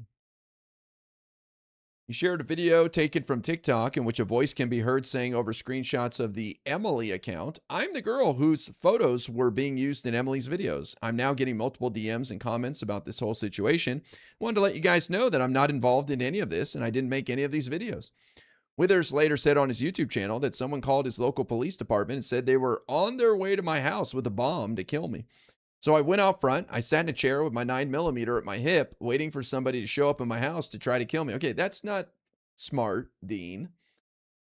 He shared a video taken from TikTok in which a voice can be heard saying over screenshots of the Emily account, I'm the girl whose photos were being used in Emily's videos. I'm now getting multiple DMs and comments about this whole situation. Wanted to let you guys know that I'm not involved in any of this and I didn't make any of these videos. Withers later said on his YouTube channel that someone called his local police department and said they were on their way to my house with a bomb to kill me. So I went out front. I sat in a chair with my 9mm at my hip, waiting for somebody to show up in my house to try to kill me. Okay, that's not smart, Dean.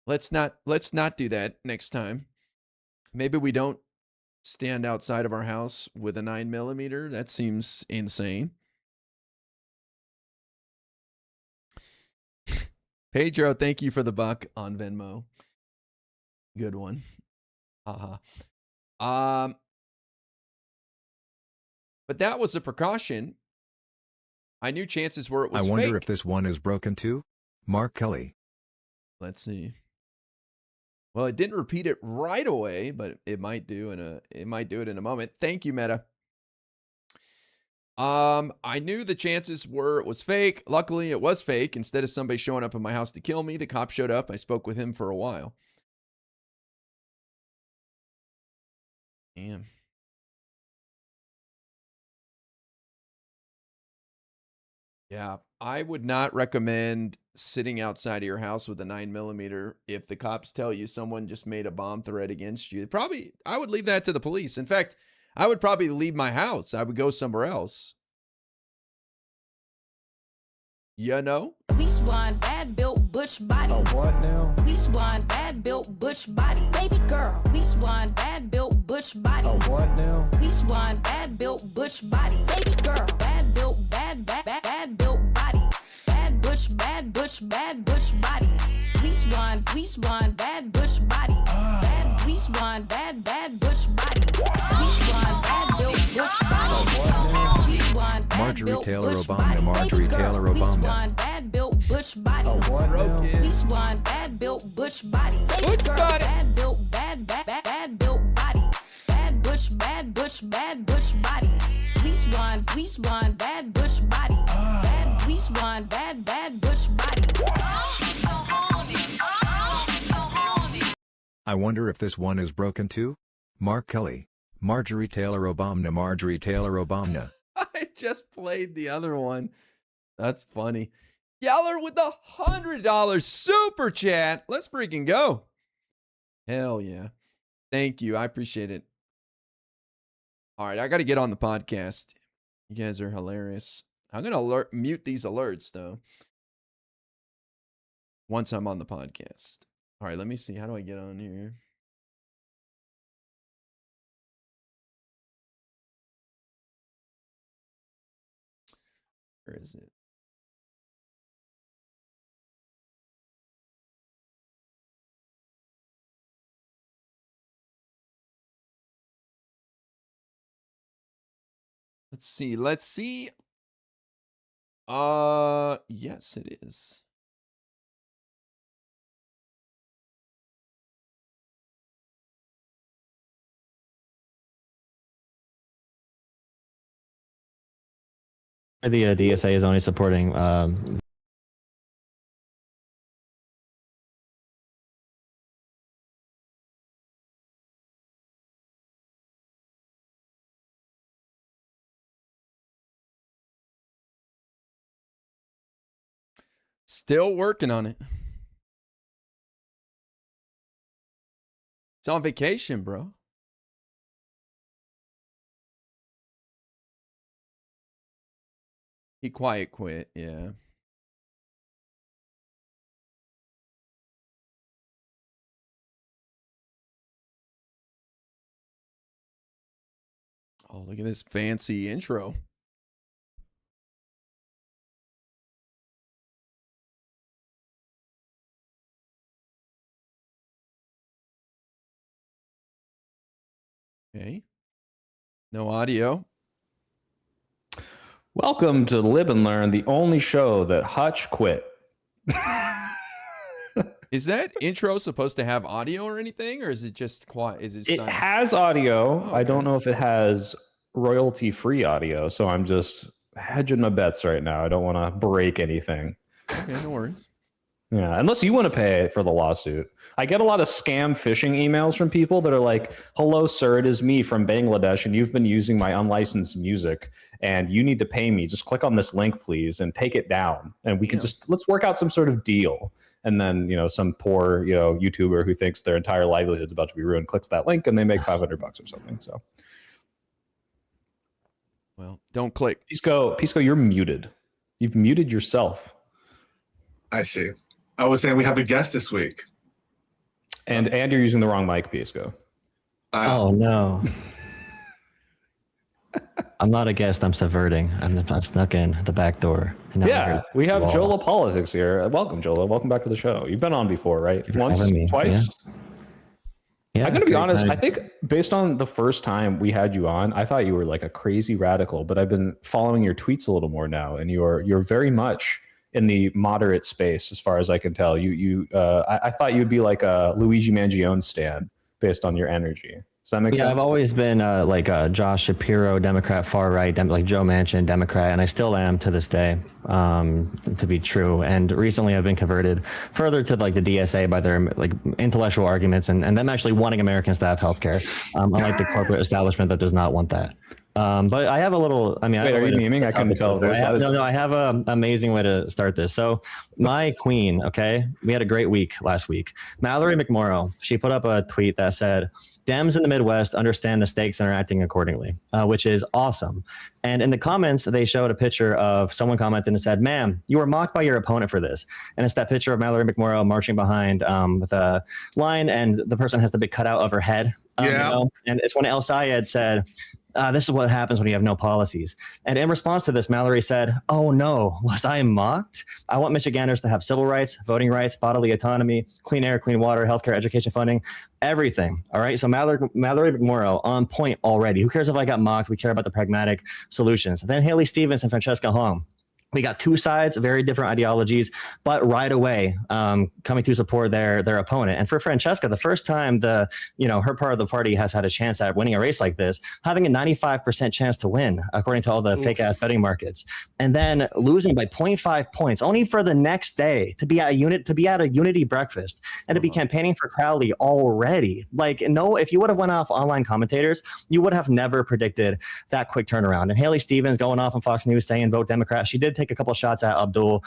Let's not do that next time. Maybe we don't stand outside of our house with a 9mm. That seems insane. Pedro, thank you for the buck on Venmo. Good one. But that was a precaution. I knew chances were it was I wonder fake. if this one is broken too. Mark Kelly. Let's see. Well, it didn't repeat it right away, but it might do it in a moment. Thank you, Meta. I knew the chances were it was fake. Luckily, it was fake. Instead of somebody showing up at my house to kill me, the cop showed up. I spoke with him for a while. Damn. Yeah, I would not recommend sitting outside of your house with a 9mm if the cops tell you someone just made a bomb threat against you. Probably, I would leave that to the police. In fact, I would probably leave my house. I would go somewhere else. You know? Leash one, bad built butch body. Oh, what now? Leash one, bad built butch body. Baby girl. Leash one, bad built butch body. Oh, what now? Leash one, bad built butch body. Baby girl. Bad built, bad built body. Bad butch body. Leash one, bad butch body. Bad leash one, bad butch body. Leash one, bad built butch body. Leash one, bad Marjorie built Taylor butch Obama, body. Marjorie Taylor Leash Obama. one, bad built butch body. Oh, what now? Leash one, bad built butch body. Baby girl, bad built, bad built body. Bad butch body. Leash one, bad butch body. Bad leash one, bad butch body. I wonder if this one is broken too? Mark Kelly. Marjorie Taylor Obama, Marjorie Taylor Obama. I just played the other one. That's funny. Yeller with the $100 super chat. Let's freaking go. Hell yeah. Thank you. I appreciate it. All right, I got to get on the podcast. You guys are hilarious. I'm going to mute these alerts, though, once I'm on the podcast. All right, let me see. How do I get on here? Where is it? Let's see. Yes, it is. The DSA is only supporting Still working on it. It's on vacation, bro. He quiet quit, yeah. Oh, look at this fancy intro. Okay. No audio. Welcome to Live and Learn, the only show that Hutch quit. Is that intro supposed to have audio or anything, or is it just quiet? Is it? It silent? has audio. Oh, okay. I don't know if it has royalty-free audio, so I'm just hedging my bets right now. I don't want to break anything. Okay, no worries. Yeah, unless you want to pay for the lawsuit. I get a lot of scam phishing emails from people that are like, hello, sir, it is me from Bangladesh, and you've been using my unlicensed music, and you need to pay me. Just click on this link, please, and take it down. And we can let's work out some sort of deal. And then, some poor, YouTuber who thinks their entire livelihood's about to be ruined clicks that link, and they make $500 or something. So, well, don't click. Pisco, you're muted. You've muted yourself. I see. I was saying we have a guest this week. And you're using the wrong mic, Pisco. Oh no. I'm not a guest, I'm subverting. I'm snuck in the back door. Yeah, we have Jola Politics here. Welcome, Jola. Welcome back to the show. You've been on before, right? Once, twice? Yeah, I'm going to be honest. I think based on the first time we had you on, I thought you were like a crazy radical, but I've been following your tweets a little more now, and you're very much in the moderate space, as far as I can tell. I thought you'd be like a Luigi Mangione stan based on your energy. Does that make sense? Yeah, I've always been like Josh Shapiro, Democrat, far right, like Joe Manchin, Democrat, and I still am to this day, to be true. And recently I've been converted further to like the DSA by their like intellectual arguments and them actually wanting Americans to have healthcare, unlike the corporate establishment that does not want that. But I have a little. I mean, Wait, are you memeing? I couldn't tell. I have an amazing way to start this. So, my queen. Okay, we had a great week last week. Mallory McMorrow. She put up a tweet that said, "Dems in the Midwest understand the stakes and are acting accordingly," which is awesome. And in the comments, they showed a picture of someone commented and said, "Ma'am, you were mocked by your opponent for this." And it's that picture of Mallory McMorrow marching behind with a line, and the person has the big cutout of her head. You know? And it's when El Sayed said, "This is what happens when you have no policies." And in response to this, Mallory said, "Oh no, was I mocked? I want Michiganders to have civil rights, voting rights, bodily autonomy, clean air, clean water, healthcare, education funding, everything." All right. So Mallory McMorrow on point already. Who cares if I got mocked? We care about the pragmatic solutions. Then Haley Stevens and Francesca Hong. We got two sides, very different ideologies, but right away coming to support their opponent. And for Francesca, the first time her part of the party has had a chance at winning a race like this, having a 95% chance to win, according to all the fake ass betting markets, and then losing by 0.5 points, only for the next day to be at a unity breakfast and to be campaigning for Crowley already. Like, no, if you would have went off online commentators, you would have never predicted that quick turnaround. And Haley Stevens going off on Fox News saying vote Democrat. She did take a couple of shots at Abdul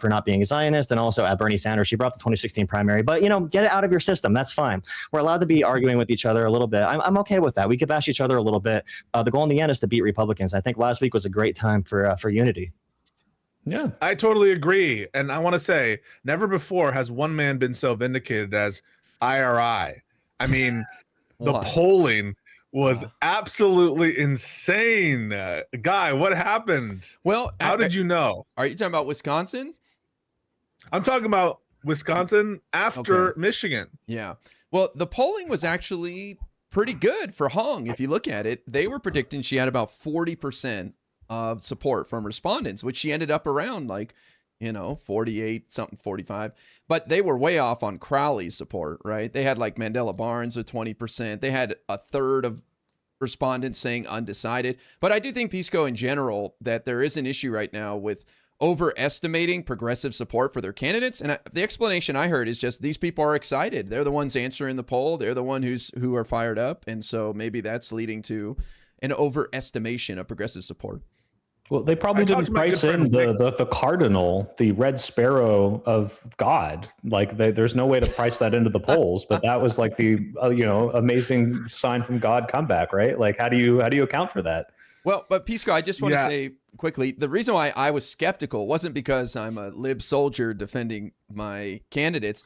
for not being a Zionist, and also at Bernie Sanders. She brought the 2016 primary, but get it out of your system. That's fine. We're allowed to be arguing with each other a little bit. I'm okay with that. We could bash each other a little bit. The goal in the end is to beat Republicans. I think last week was a great time for unity. Yeah, I totally agree. And I want to say, never before has one man been so vindicated as IRI. I mean, the polling was absolutely insane. Guy, what happened? Well, how did you know? Are you talking about Wisconsin? I'm talking about Wisconsin after Michigan. Yeah. Well, the polling was actually pretty good for Hong. If you look at it, they were predicting she had about 40% of support from respondents, which she ended up around 48 something, 45. But they were way off on Crowley's support, right? They had Mandela Barnes with 20%. They had a third of respondents saying undecided. But I do think, Pisco, in general, that there is an issue right now with overestimating progressive support for their candidates. And the explanation I heard is just these people are excited. They're the ones answering the poll. They're the one who are fired up. And so maybe that's leading to an overestimation of progressive support. Well, they probably didn't price in the cardinal, the red sparrow of God. There's no way to price that into the polls, but that was the amazing sign from God comeback, right? How do you account for that? Well, but Pisco, I just want to say quickly, the reason why I was skeptical wasn't because I'm a lib soldier defending my candidates.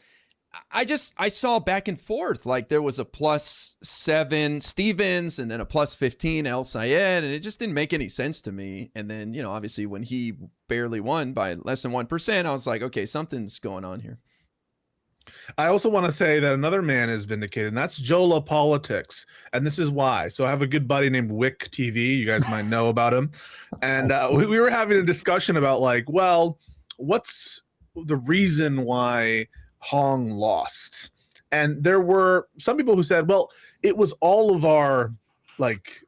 I saw back and forth, there was a +7 Stevens and then a +15 El Sayed, and it just didn't make any sense to me. And then, obviously when he barely won by less than 1%, I was like, okay, something's going on here. I also want to say that another man is vindicated, and that's Jola Politics. And this is why. So I have a good buddy named Wick TV. You guys might know about him. And we were having a discussion about what's the reason why Hong lost? And there were some people who said, well, it was all of our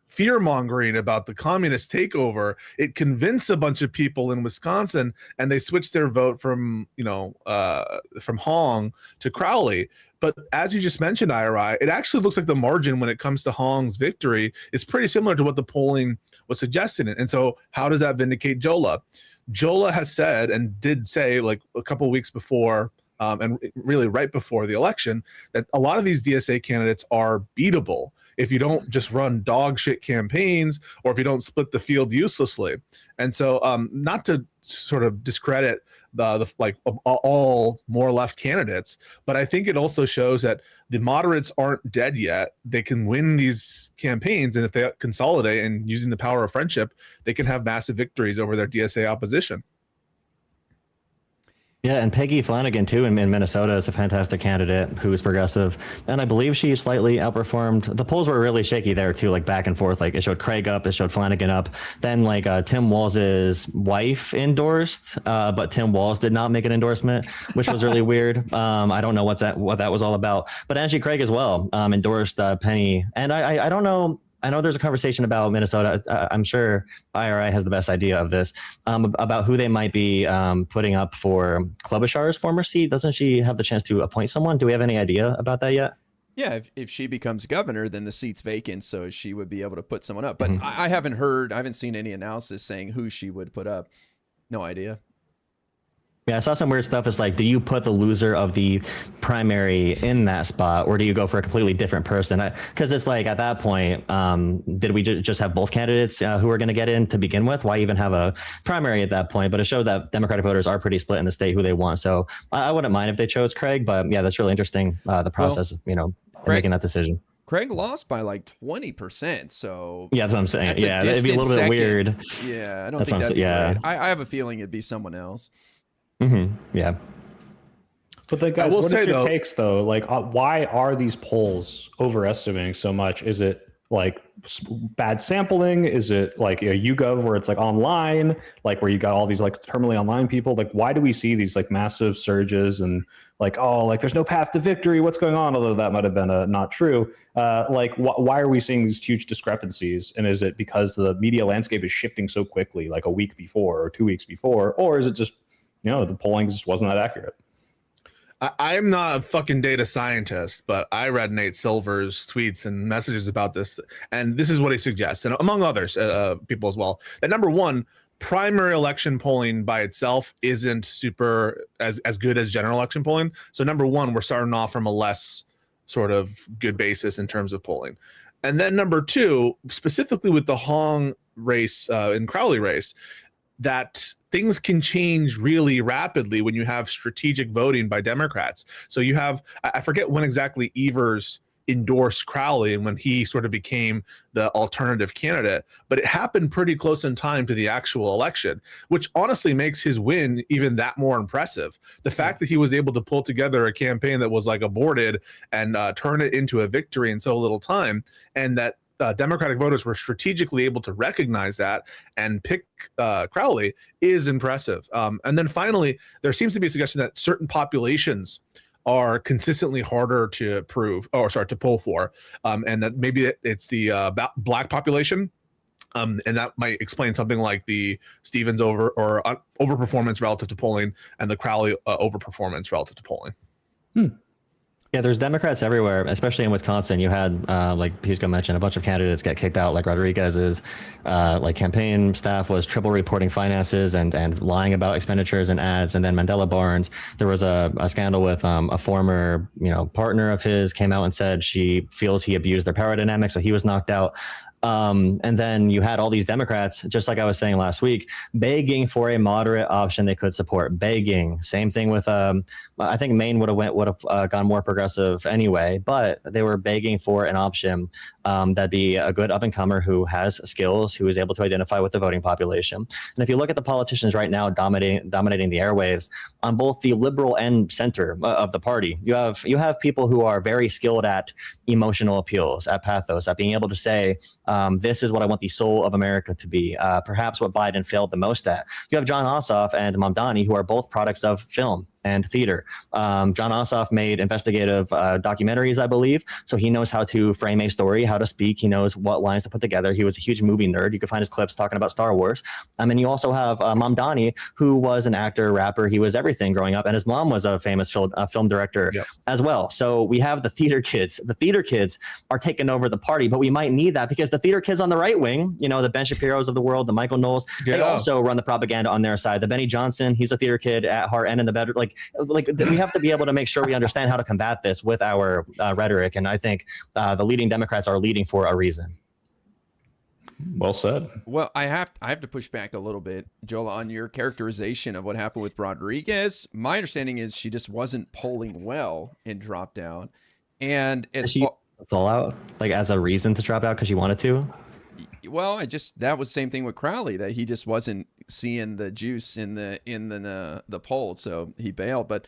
fear mongering about the communist takeover. It convinced a bunch of people in Wisconsin, and they switched their vote from Hong to Crowley. But as you just mentioned, IRI, it actually looks like the margin when it comes to Hong's victory is pretty similar to what the polling was suggesting. And so how does that vindicate Jola? Jola has said, and did say a couple of weeks before, and really right before the election, that a lot of these DSA candidates are beatable if you don't just run dog shit campaigns or if you don't split the field uselessly. And so not to sort of discredit all more left candidates, but I think it also shows that the moderates aren't dead yet. They can win these campaigns, and if they consolidate and using the power of friendship, they can have massive victories over their DSA opposition. Yeah, and Peggy Flanagan, too, in Minnesota is a fantastic candidate who is progressive. And I believe she slightly outperformed. The polls were really shaky there, too, back and forth. It showed Craig up, it showed Flanagan up. Then, Tim Walz's wife endorsed, but Tim Walz did not make an endorsement, which was really weird. I don't know what that was all about. But Angie Craig as well endorsed Penny. And I don't know. I know there's a conversation about Minnesota. I'm sure IRI has the best idea of this, about who they might be putting up for Klobuchar's former seat. Doesn't she have the chance to appoint someone? Do we have any idea about that yet? Yeah, if she becomes governor, then the seat's vacant, so she would be able to put someone up. But I haven't seen any analysis saying who she would put up. No idea. Yeah, I saw some weird stuff. It's like, do you put the loser of the primary in that spot, or do you go for a completely different person? Because it's like, at that point, did we just have both candidates who are going to get in to begin with? Why even have a primary at that point? But it showed that Democratic voters are pretty split in the state who they want. So I wouldn't mind if they chose Craig, but yeah, that's really interesting, the process, in making that decision. Craig lost by like 20%, so yeah, that's what I'm saying. Yeah, it'd be a little bit weird. Yeah, I don't think that'd be right. I have a feeling it'd be someone else. Yeah. But then, guys, what is your takes though? Like, why are these polls overestimating so much? Is it like bad sampling? Is it like YouGov where it's like online, like where you got all these like terminally online people? Like, why do we see these like massive surges and like, oh, like there's no path to victory? What's going on? Although that might have been not true. Like, why are we seeing these huge discrepancies? And is it because the media landscape is shifting so quickly, like a week before or 2 weeks before, or is it just the polling just wasn't that accurate? I'm not a fucking data scientist, but I read Nate Silver's tweets and messages about this, and this is what he suggests, and among others, people as well, that number one, primary election polling by itself isn't super as good as general election polling. So number one, we're starting off from a less sort of good basis in terms of polling. And then number two, specifically with the Hong race and Crowley race, that things can change really rapidly when you have strategic voting by Democrats. So you have, I forget when exactly Evers endorsed Crowley and when he sort of became the alternative candidate, but it happened pretty close in time to the actual election, which honestly makes his win even that more impressive. The fact that he was able to pull together a campaign that was like aborted and turn it into a victory in so little time, and that Democratic voters were strategically able to recognize that and pick Crowley is impressive. And then finally, there seems to be a suggestion that certain populations are consistently harder to poll for, and that maybe it's the Black population. And that might explain something like the Stevens overperformance relative to polling and the Crowley overperformance relative to polling. Yeah, there's Democrats everywhere, especially in Wisconsin. You had, like Pisco mentioned, a bunch of candidates get kicked out, like Rodriguez's like campaign staff was triple reporting finances and lying about expenditures and ads. And then Mandela Barnes, there was a scandal with a former partner of his came out and said she feels he abused their power dynamic, so he was knocked out. And then you had all these Democrats, just like I was saying last week, begging for a moderate option they could support. Begging. Same thing with, I think Maine would have gone more progressive anyway, but they were begging for an option that'd be a good up-and-comer who has skills, who is able to identify with the voting population. And if you look at the politicians right now dominating the airwaves on both the liberal and center of the party, you have people who are very skilled at emotional appeals, at pathos, at being able to say, this is what I want the soul of America to be. Perhaps what Biden failed the most at. You have Jon Ossoff and Mamdani, who are both products of film and theater. Jon Ossoff made investigative documentaries, I believe, so he knows how to frame a story, how to speak. He knows what lines to put together. He was a huge movie nerd. You can find his clips talking about Star Wars. And you also have Mamdani, who was an actor, rapper. He was everything growing up, and his mom was a famous film director as well. So we have the theater kids. The theater kids are taking over the party, but we might need that because the theater kids on the right wing, the Ben Shapiro's of the world, the Michael Knowles, they also run the propaganda on their side. The Benny Johnson, he's a theater kid at heart and in the bedroom. Like we have to be able to make sure we understand how to combat this with our rhetoric. And I think the leading Democrats are leading for a reason. Well said. Well, I have to push back a little bit, Joel, on your characterization of what happened with Rodriguez. My understanding is she just wasn't polling well and dropped out. And as she fall out, like as a reason to drop out because she wanted to. Well, that was the same thing with Crowley, that he just wasn't seeing the juice in the poll, so he bailed. But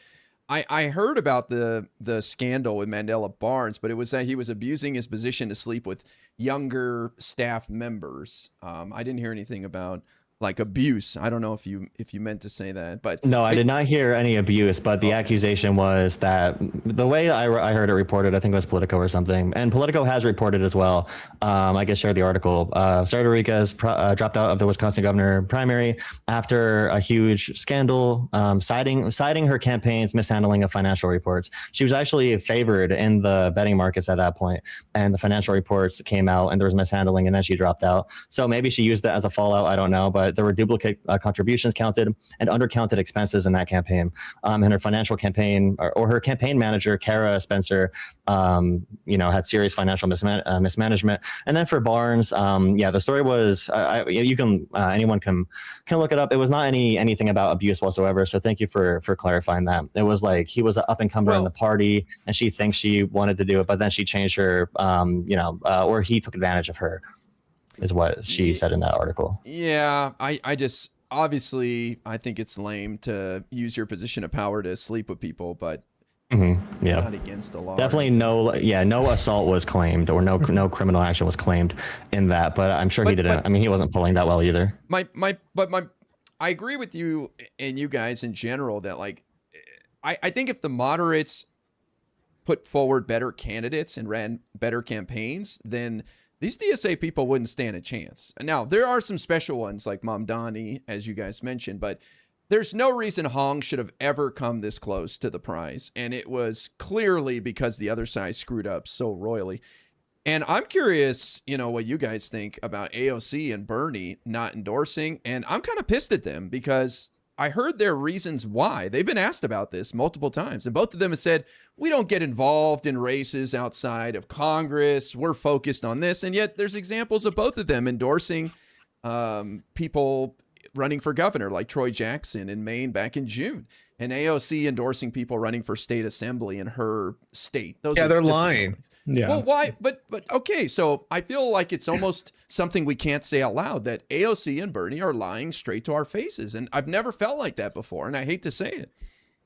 I heard about the scandal with Mandela Barnes, but it was that he was abusing his position to sleep with younger staff members. I didn't hear anything about like abuse. I don't know if you meant to say that, but No, I did not hear any abuse, but the accusation was that the way I heard it reported, I think it was Politico or something, and Politico has reported as well. I guess shared the article. Sarah Rodriguez dropped out of the Wisconsin governor primary after a huge scandal, citing her campaign's mishandling of financial reports. She was actually favored in the betting markets at that point, and the financial reports came out, and there was mishandling, and then she dropped out. So maybe she used that as a fallout. I don't know, but there were duplicate contributions counted and undercounted expenses in that campaign. And her financial campaign or her campaign manager, Kara Spencer, had serious financial mismanagement. And then for Barnes, the story was anyone can look it up. It was not anything about abuse whatsoever. So thank you for clarifying that. It was like he was an up and comer in the party, and she thinks she wanted to do it, but then she changed her, or he took advantage of her, is what she said in that article. Yeah, I just obviously I think it's lame to use your position of power to sleep with people, but not against the law. Definitely no assault was claimed, or no criminal action was claimed in that. But I'm sure he didn't. He wasn't pulling that well either. I agree with you and you guys in general that I think if the moderates put forward better candidates and ran better campaigns, then these DSA people wouldn't stand a chance. Now, there are some special ones like Mamdani, as you guys mentioned, but there's no reason Hong should have ever come this close to the prize. And it was clearly because the other side screwed up so royally. And I'm curious, what you guys think about AOC and Bernie not endorsing. And I'm kind of pissed at them because I heard their reasons why. They've been asked about this multiple times, and both of them have said, we don't get involved in races outside of Congress. We're focused on this. And yet there's examples of both of them endorsing people running for governor, like Troy Jackson in Maine back in June, and AOC endorsing people running for state assembly in her state. They're lying. Yeah. Well, why? But okay, so I feel like it's almost something we can't say out loud, that AOC and Bernie are lying straight to our faces. And I've never felt like that before, and I hate to say it.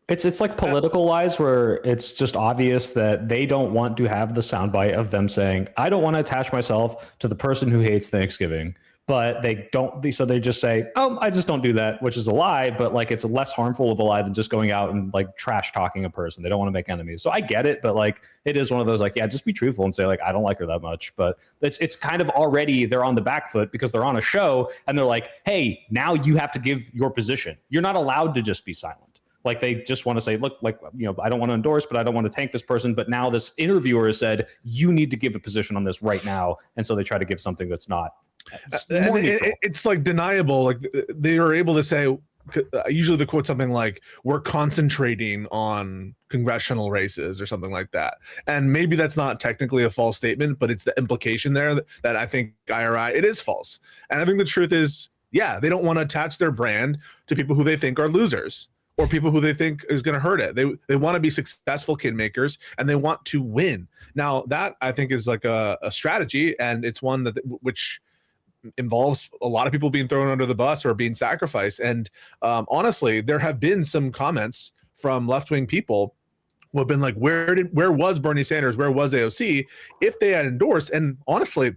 It's like political lies where it's just obvious that they don't want to have the soundbite of them saying, I don't want to attach myself to the person who hates Thanksgiving. But they don't, so they just say, oh, I just don't do that, which is a lie, but it's less harmful of a lie than just going out and trash talking a person. They don't want to make enemies. So I get it, but it is one of those just be truthful and say I don't like her that much. But it's kind of already, they're on the back foot because they're on a show and they're like, hey, now you have to give your position. You're not allowed to just be silent. They just want to say, look, I don't want to endorse, but I don't want to tank this person. But now this interviewer has said, you need to give a position on this right now. And so they try to give something that's not. It's deniable. They were able to say, usually they quote something like, we're concentrating on congressional races or something like that. And maybe that's not technically a false statement, but it's the implication there that I think IRI, it is false. And I think the truth is, they don't want to attach their brand to people who they think are losers or people who they think is going to hurt it. They want to be successful kid makers and they want to win. Now that I think is a strategy, and it's one which involves a lot of people being thrown under the bus or being sacrificed. And honestly, there have been some comments from left-wing people who have been like, where was Bernie Sanders? Where was AOC? If they had endorsed, and honestly,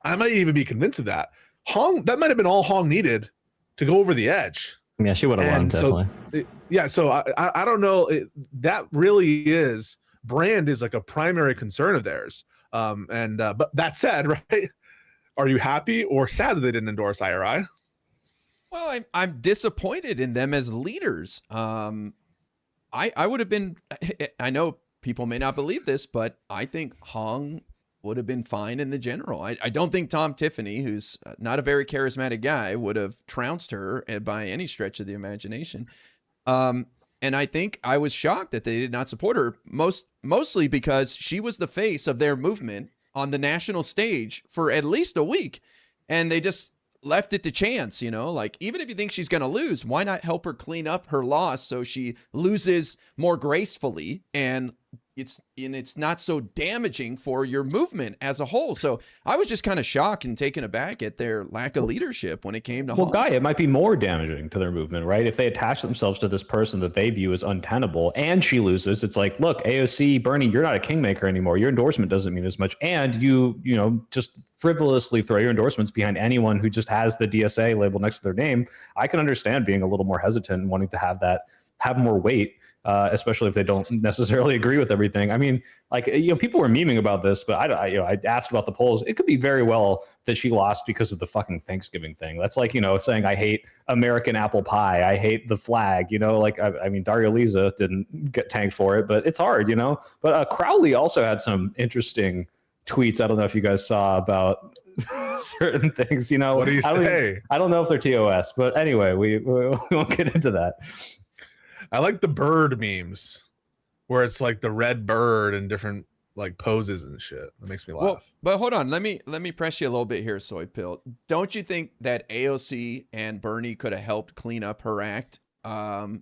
I might even be convinced of that. That might have been all Hong needed to go over the edge. Yeah, she would have won, definitely. So I don't know. That really is, brand is a primary concern of theirs. But that said, right, are you happy or sad that they didn't endorse IRI? Well, I'm disappointed in them as leaders. I would have been, I know people may not believe this, but I think Hong would have been fine in the general. I don't think Tom Tiffany, who's not a very charismatic guy, would have trounced her by any stretch of the imagination. And I think I was shocked that they did not support her, mostly because she was the face of their movement on the national stage for at least a week. And they just left it to chance, even if you think she's going to lose, why not help her clean up her loss so she loses more gracefully and it's not so damaging for your movement as a whole. So I was just kind of shocked and taken aback at their lack of leadership when it came to Well, Hong. Guy, it might be more damaging to their movement, right? If they attach themselves to this person that they view as untenable and she loses, it's like, look, AOC, Bernie, you're not a kingmaker anymore. Your endorsement doesn't mean as much. And you just frivolously throw your endorsements behind anyone who just has the DSA label next to their name. I can understand being a little more hesitant and wanting to have more weight. Especially if they don't necessarily agree with everything. I mean, like, people were memeing about this, but I asked about the polls. It could be very well that she lost because of the fucking Thanksgiving thing. That's like, saying I hate American apple pie. I hate the flag, I mean, Daria Liza didn't get tanked for it, but it's hard, But Crowley also had some interesting tweets. I don't know if you guys saw about certain things, What do you say? I don't know if they're TOS, but anyway, we won't get into that. I like the bird memes where it's like the red bird and different like poses and shit. That makes me laugh. Well, but hold on, let me press you a little bit here, Soy Pill. Don't you think that AOC and Bernie could have helped clean up her act to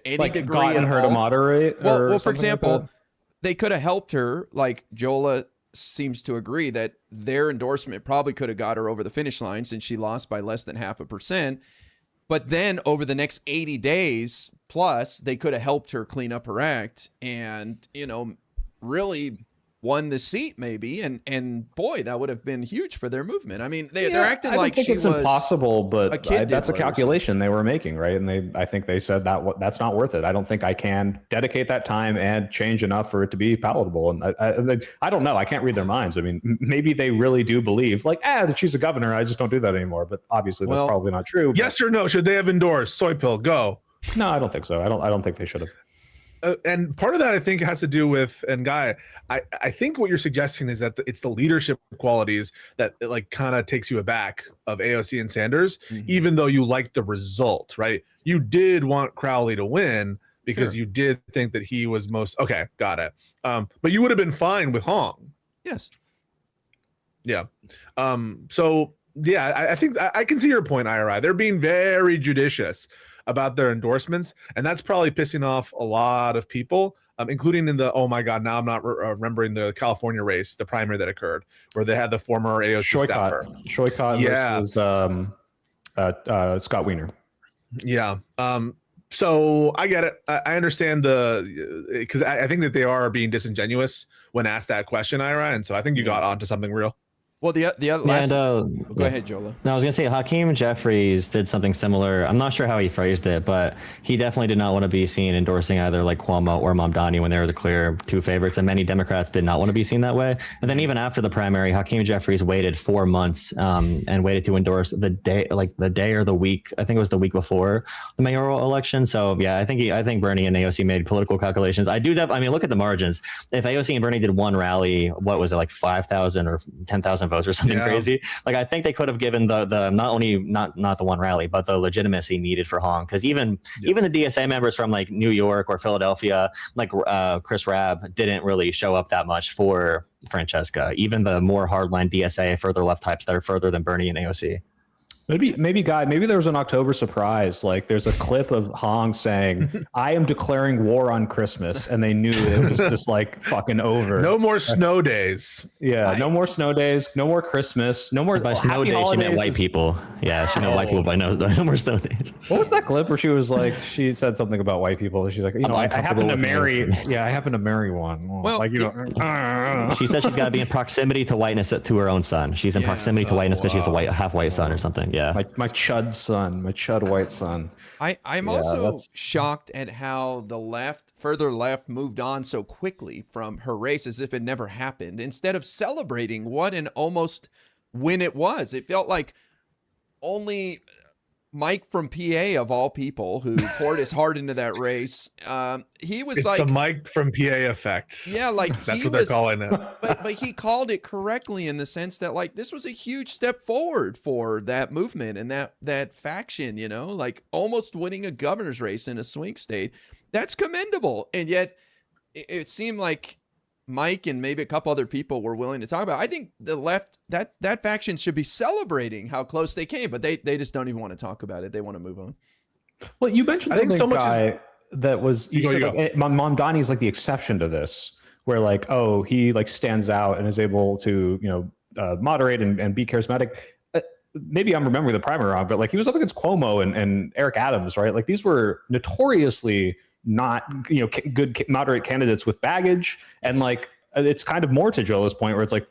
any degree? Gotten her to moderate. Well, for example, they could have helped her. Like Jola seems to agree that their endorsement probably could have got her over the finish line since she lost by less than 0.5%. But then over the next 80 days plus, they could have helped her clean up her act and, really won the seat maybe. And boy, that would have been huge for their movement. I mean, they're acting like think she it's was impossible, but that's a diddler or calculation they were making, right? And I think they said that's not worth it. I don't think I can dedicate that time and change enough for it to be palatable. And I don't know. I can't read their minds. I mean, maybe they really do believe that she's a governor. I just don't do that anymore. But obviously, that's probably not true. Yes or no? Should they have endorsed Soy Pill? Go. No, I don't think so. I don't think they should have. And part of that, I think, has to do with, and Guy, I think what you're suggesting is that it's the leadership qualities that like kind of takes you aback of AOC and Sanders, even though you like the result, right? You did want Crowley to win because you did think that he was okay, got it. But you would have been fine with Hong. Yes. Yeah. So yeah, I think I can see your point, IRI. They're being very judicious about their endorsements, and that's probably pissing off a lot of people, including in the, oh my God, now I'm not remembering the California race, the primary that occurred, where they had the former AOC staffer. Shoykot versus Scott Wiener. Yeah. So I get it. I understand because I think that they are being disingenuous when asked that question, Ira, and so I think you got onto something real. Well, the other last. Go ahead, Jola. No, I was gonna say Hakeem Jeffries did something similar. I'm not sure how he phrased it, but he definitely did not want to be seen endorsing either like Cuomo or Mamdani when they were the clear two favorites, and many Democrats did not want to be seen that way. And then even after the primary, Hakeem Jeffries waited 4 months and waited to endorse the day or the week. I think it was the week before the mayoral election. So yeah, I think Bernie and AOC made political calculations. I mean, look at the margins. If AOC and Bernie did one rally, what was it, like 5,000 or 10,000 votes or something crazy? Like, I think they could have given the not only not the one rally, but the legitimacy needed for Hong, because even the DSA members from like New York or Philadelphia, like Chris Rabb, didn't really show up that much for Francesca. Even the more hardline DSA, further left types that are further than Bernie and AOC. Maybe Guy, maybe there was an October surprise. Like, there's a clip of Hong saying, I am declaring war on Christmas. And they knew it was just like fucking over. No more snow days. Yeah. No more snow days. No more Christmas. No more by snow days. She meant white people. Yeah. She meant white people by no more snow days. What was that clip where she was like, she said something about white people? She's like, I happen to marry. Yeah. I happen to marry one. Well, like, she said she's got to be in proximity to whiteness to her own son. She's in proximity to whiteness because she has a half white son or something. Yeah. My chud son, my chud white son. I'm also shocked at how the further left moved on so quickly from her race as if it never happened, instead of celebrating what an almost win it was. It felt like only Mike from PA, of all people, who poured his heart into that race, he was it's the Mike from PA effect. Yeah, like that's what they're calling it. But he called it correctly in the sense that like this was a huge step forward for that movement and that faction, like almost winning a governor's race in a swing state. That's commendable. And yet it seemed like Mike and maybe a couple other people were willing to talk about it. I think the left, that faction should be celebrating how close they came, but they just don't even want to talk about it. They want to move on. Well, you mentioned something, Guy. that was you said, like, Mamdani's like the exception to this, where like, oh, he like stands out and is able to, moderate and be charismatic. Maybe I'm remembering the primary wrong, but like he was up against Cuomo and Eric Adams, right? Like these were notoriously not, good moderate candidates with baggage. And like, it's kind of more to Joe's point where it's like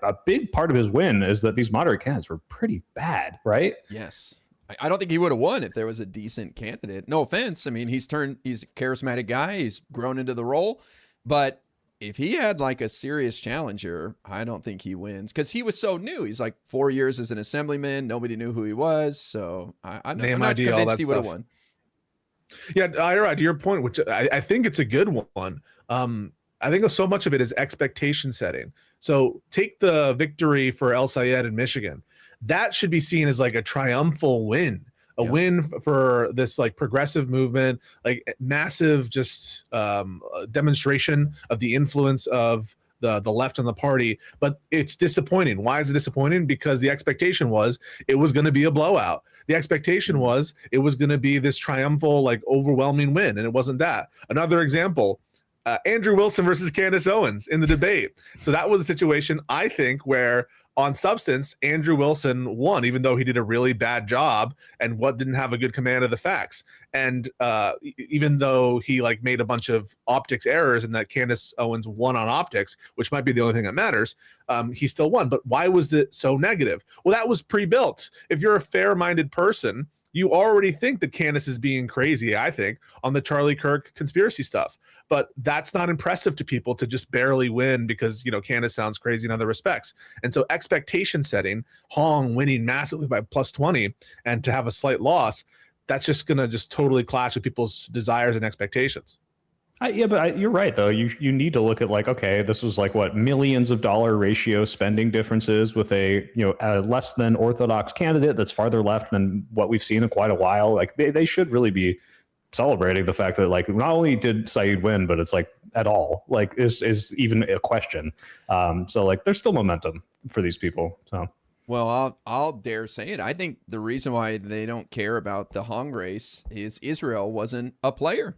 a big part of his win is that these moderate candidates were pretty bad, right? Yes. I don't think he would have won if there was a decent candidate. No offense. I mean, he's a charismatic guy. He's grown into the role, but if he had like a serious challenger, I don't think he wins because he was so new. He's like 4 years as an assemblyman. Nobody knew who he was. So I'm not convinced he would have won. Yeah, Ira, to your point, which I think it's a good one. I think so much of it is expectation setting. So take the victory for El Sayed in Michigan. That should be seen as like a triumphal win. A win for this like progressive movement, like massive just demonstration of the influence of the left on the party. But it's disappointing. Why is it disappointing? Because the expectation was it was going to be a blowout. The expectation was it was going to be this triumphal, like overwhelming win, and it wasn't that. Another example, Andrew Wilson versus Candace Owens in the debate. So that was a situation, I think, where on substance, Andrew Wilson won, even though he did a really bad job and didn't have a good command of the facts. And even though he like made a bunch of optics errors and that Candace Owens won on optics, which might be the only thing that matters, he still won. But why was it so negative? Well, that was pre-built. If you're a fair-minded person, you already think that Candace is being crazy, I think, on the Charlie Kirk conspiracy stuff. But that's not impressive to people to just barely win because, Candace sounds crazy in other respects. And so expectation setting, Hong winning massively by +20 and to have a slight loss, that's just going to just totally clash with people's desires and expectations. You're right, though. You need to look at like, okay, this was like what millions of dollar ratio spending differences with a less than orthodox candidate that's farther left than what we've seen in quite a while. Like they should really be celebrating the fact that like not only did Saeed win, but it's like at all like is even a question. So like there's still momentum for these people. So. Well, I'll dare say it. I think the reason why they don't care about the Hong race is Israel wasn't a player.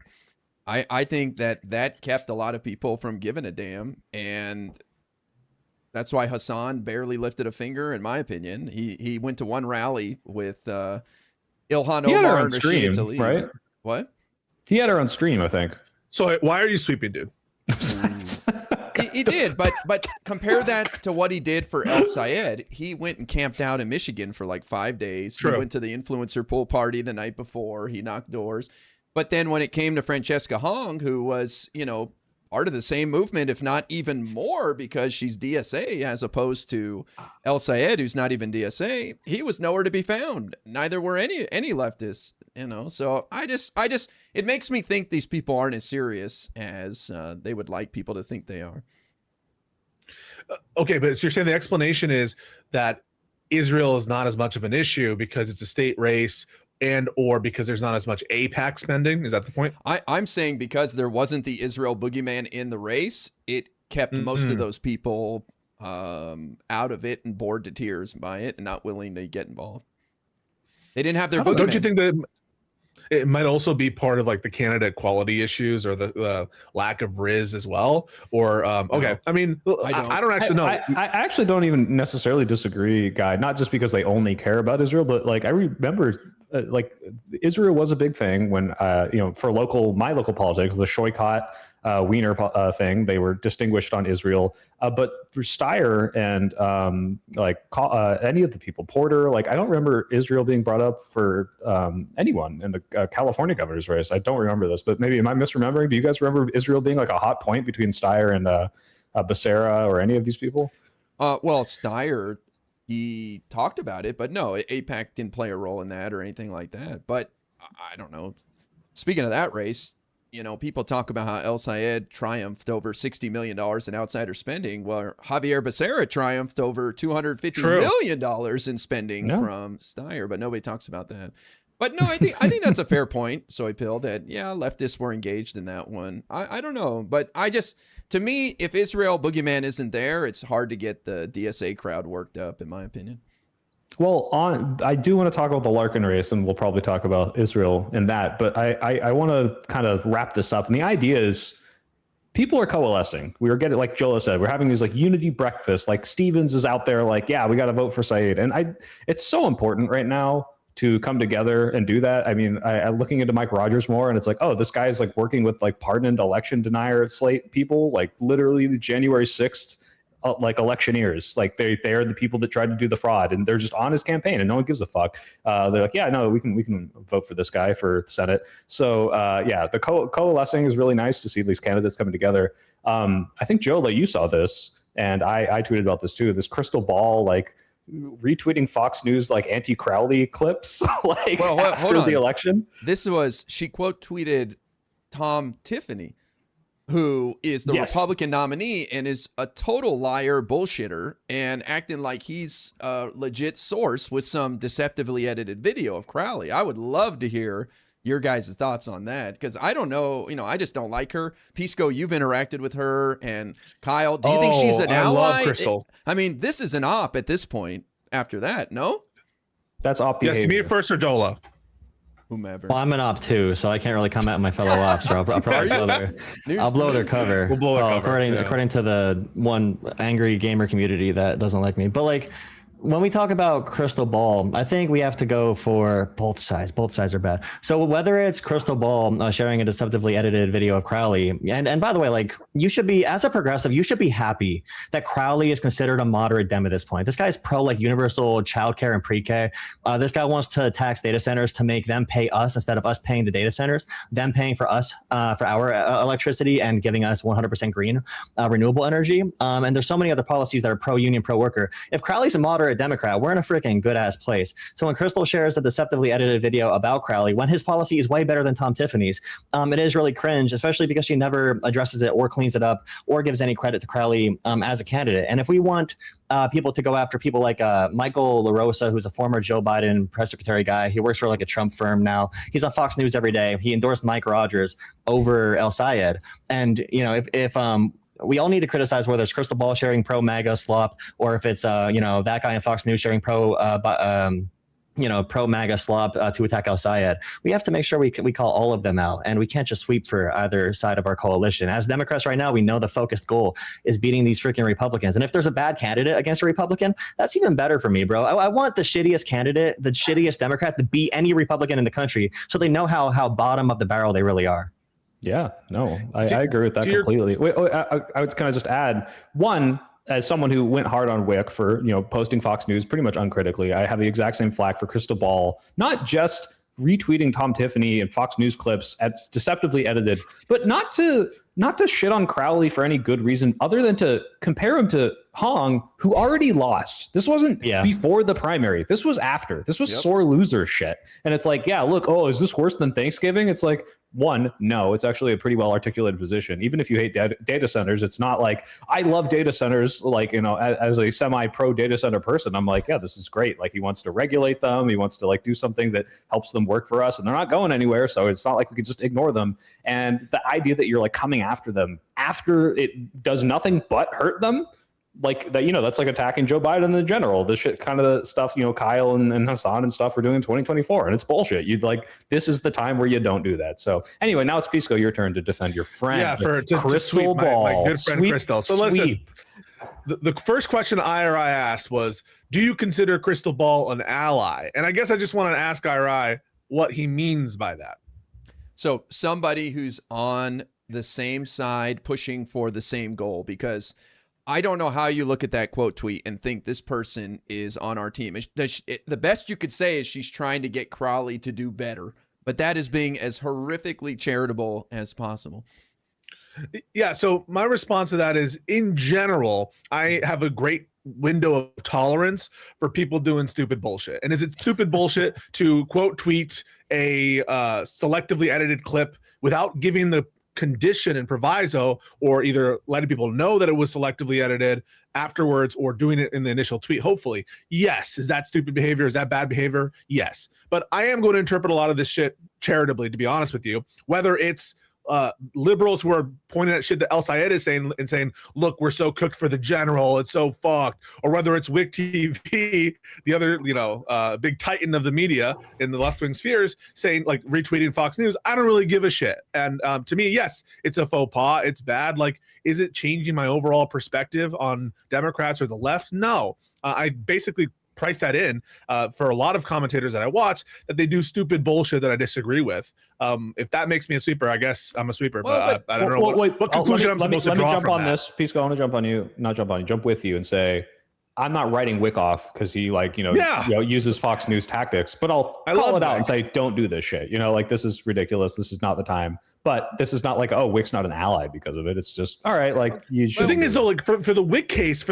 I think that kept a lot of people from giving a damn, and that's why Hassan barely lifted a finger, in my opinion. He went to one rally with Ilhan Omar and Rashida Tlaib. Right? What? He had her on stream, I think. So why are you sweeping, dude? He did, but compare that to what he did for El Sayed. He went and camped out in Michigan for like 5 days. True. He went to the influencer pool party the night before. He knocked doors. But then when it came to Francesca Hong, who was, part of the same movement, if not even more, because she's DSA as opposed to El Sayed, who's not even DSA, he was nowhere to be found. Neither were any leftists, So I just, it makes me think these people aren't as serious as they would like people to think they are. Okay, but so you're saying the explanation is that Israel is not as much of an issue because it's a state race, or because there's not as much AIPAC spending? Is that the point? I'm saying because there wasn't the Israel boogeyman in the race, it kept most of those people out of it and bored to tears by it and not willing to get involved. They didn't have their boogeyman. Don't you think that it might also be part of like the candidate quality issues or the lack of Riz as well? Or, okay, I mean, I don't actually know. I actually don't even necessarily disagree, Guy, not just because they only care about Israel, but like I remember like Israel was a big thing when, for my local politics, the Shoykot Wiener thing, they were distinguished on Israel. But for Steyer and any of the people, Porter, like I don't remember Israel being brought up for anyone in the California governor's race. I don't remember this, but maybe am I misremembering? Do you guys remember Israel being like a hot point between Steyer and Becerra or any of these people? Well, Steyer, he talked about it, but no, AIPAC didn't play a role in that or anything like that. But I don't know. Speaking of that race, people talk about how El Sayed triumphed over $60 million in outsider spending. Well, Javier Becerra triumphed over $250 million in spending from Steyer, but nobody talks about that. But no, I think that's a fair point, Soy Pill, that, leftists were engaged in that one. I don't know, but to me, if Israel boogeyman isn't there, it's hard to get the DSA crowd worked up, in my opinion. Well, I do want to talk about the Larkin race, and we'll probably talk about Israel in that. But I want to kind of wrap this up. And the idea is people are coalescing. We are getting, like Jola said, we're having these like unity breakfasts. Like Stevens is out there like, yeah, we got to vote for Saeed. And it's so important right now to come together and do that. I mean, I'm looking into Mike Rogers more, and it's like, oh, this guy's like working with like pardoned election denier Slate people, like literally the January 6th. Like electioneers, like they're the people that tried to do the fraud, and they're just on his campaign, and no one gives a fuck. They're like, yeah, no, we can vote for this guy for the Senate. So yeah, the coalescing is really nice to see these candidates coming together. I think Joe, like you saw this, and I tweeted about this too. This crystal ball, like retweeting Fox News like anti-Crowley clips, like after the election. This was, she quote tweeted Tom Tiffany, who is the Republican nominee and is a total liar, bullshitter, and acting like he's a legit source with some deceptively edited video of Crowley. I would love to hear your guys' thoughts on that, because I don't know, I just don't like her. Pisco, you've interacted with her, and Kyle, do you think she's an ally? I love Crystal. I mean, this is an op at this point after that, no? That's op behavior. Yes, me first or Jola? Whomever. Well, I'm an op too, so I can't really come at my fellow ops. Or I'll probably blow their cover. We'll blow their cover. According to the one angry gamer community that doesn't like me. But like, when we talk about Crystal Ball, I think we have to go for both sides. Both sides are bad. So whether it's Crystal Ball sharing a deceptively edited video of Crowley, and by the way, like, you should be, as a progressive, you should be happy that Crowley is considered a moderate Dem at this point. This guy's pro like universal childcare and pre-K. This guy wants to tax data centers to make them pay us instead of us paying the data centers, them paying for us for our electricity and giving us 100% green renewable energy. And there's so many other policies that are pro-union, pro-worker. If Crowley's a moderate Democrat, we're in a freaking good ass place. So when Crystal shares a deceptively edited video about Crowley, when his policy is way better than Tom Tiffany's, it is really cringe, especially because she never addresses it or cleans it up or gives any credit to Crowley as a candidate. And if we want people to go after people like Michael LaRosa, who's a former Joe Biden press secretary guy, he works for like a Trump firm now. He's on Fox News every day. He endorsed Mike Rogers over El Sayed. And if we all need to criticize whether it's Crystal Ball sharing pro MAGA slop, or if it's that guy on Fox News sharing pro MAGA slop to attack El Sayed. We have to make sure we call all of them out, and we can't just sweep for either side of our coalition. As Democrats right now, we know the focused goal is beating these freaking Republicans. And if there's a bad candidate against a Republican, that's even better for me, bro. I want the shittiest candidate, the shittiest Democrat, to beat any Republican in the country, so they know how bottom of the barrel they really are. Yeah, no, I agree with that completely. Wait, I would kind of just add one, as someone who went hard on Wick for posting Fox News pretty much uncritically, I have the exact same flack for Crystal Ball, not just retweeting Tom Tiffany and Fox News clips as deceptively edited, but not to shit on Crowley for any good reason other than to compare him to Hong, who already lost. This wasn't before the primary. This was after. This was sore loser shit. And it's like, yeah, look, is this worse than Thanksgiving? It's like, one, no, it's actually a pretty well articulated position. Even if you hate data centers, it's not like I love data centers. Like, as a semi-pro data center person, I'm like, yeah, this is great. Like, he wants to regulate them. He wants to like do something that helps them work for us, and they're not going anywhere. So it's not like we could just ignore them. And the idea that you're like coming after them after it does nothing but hurt them, like that, that's like attacking Joe Biden in general. This shit, kind of the stuff, Kyle and Hassan and stuff are doing in 2024, and it's bullshit. You'd like, this is the time where you don't do that. So anyway, now it's Pisco, your turn to defend your friend. Yeah, Crystal Ball, my good friend Crystal. So listen, the first question IRI asked was, do you consider Crystal Ball an ally? And I guess I just want to ask IRI what he means by that. So somebody who's on the same side pushing for the same goal, because I don't know how you look at that quote tweet and think this person is on our team. The best you could say is she's trying to get Crowley to do better, but that is being as horrifically charitable as possible. Yeah, so my response to that is, in general, I have a great window of tolerance for people doing stupid bullshit. And is it stupid bullshit to quote tweet a selectively edited clip without giving the condition and proviso, or either letting people know that it was selectively edited afterwards, or doing it in the initial tweet? Hopefully, yes. Is that stupid behavior? Is that bad behavior? Yes. But I am going to interpret a lot of this shit charitably, to be honest with you, whether it's liberals who are pointing at shit that El Sayed is saying and saying, look, we're so cooked for the general, it's so fucked, or whether it's Wick TV, the other, big titan of the media in the left-wing spheres, saying, like, retweeting Fox News, I don't really give a shit. And to me, yes, it's a faux pas, it's bad. Like, is it changing my overall perspective on Democrats or the left? No. I basically price that in for a lot of commentators that I watch, that they do stupid bullshit that I disagree with. If that makes me a sweeper, I guess I'm a sweeper. But I don't know what conclusion I'm supposed to draw from that. Let me jump on this. Pisco, I want to jump with you and say, I'm not writing Wick off because he uses Fox News tactics, but I'll call it out and say, don't do this shit. Like, this is ridiculous. This is not the time. But this is not like, oh, Wick's not an ally because of it. It's just, all right, like, you should. The thing is, though, like, for the Wick case,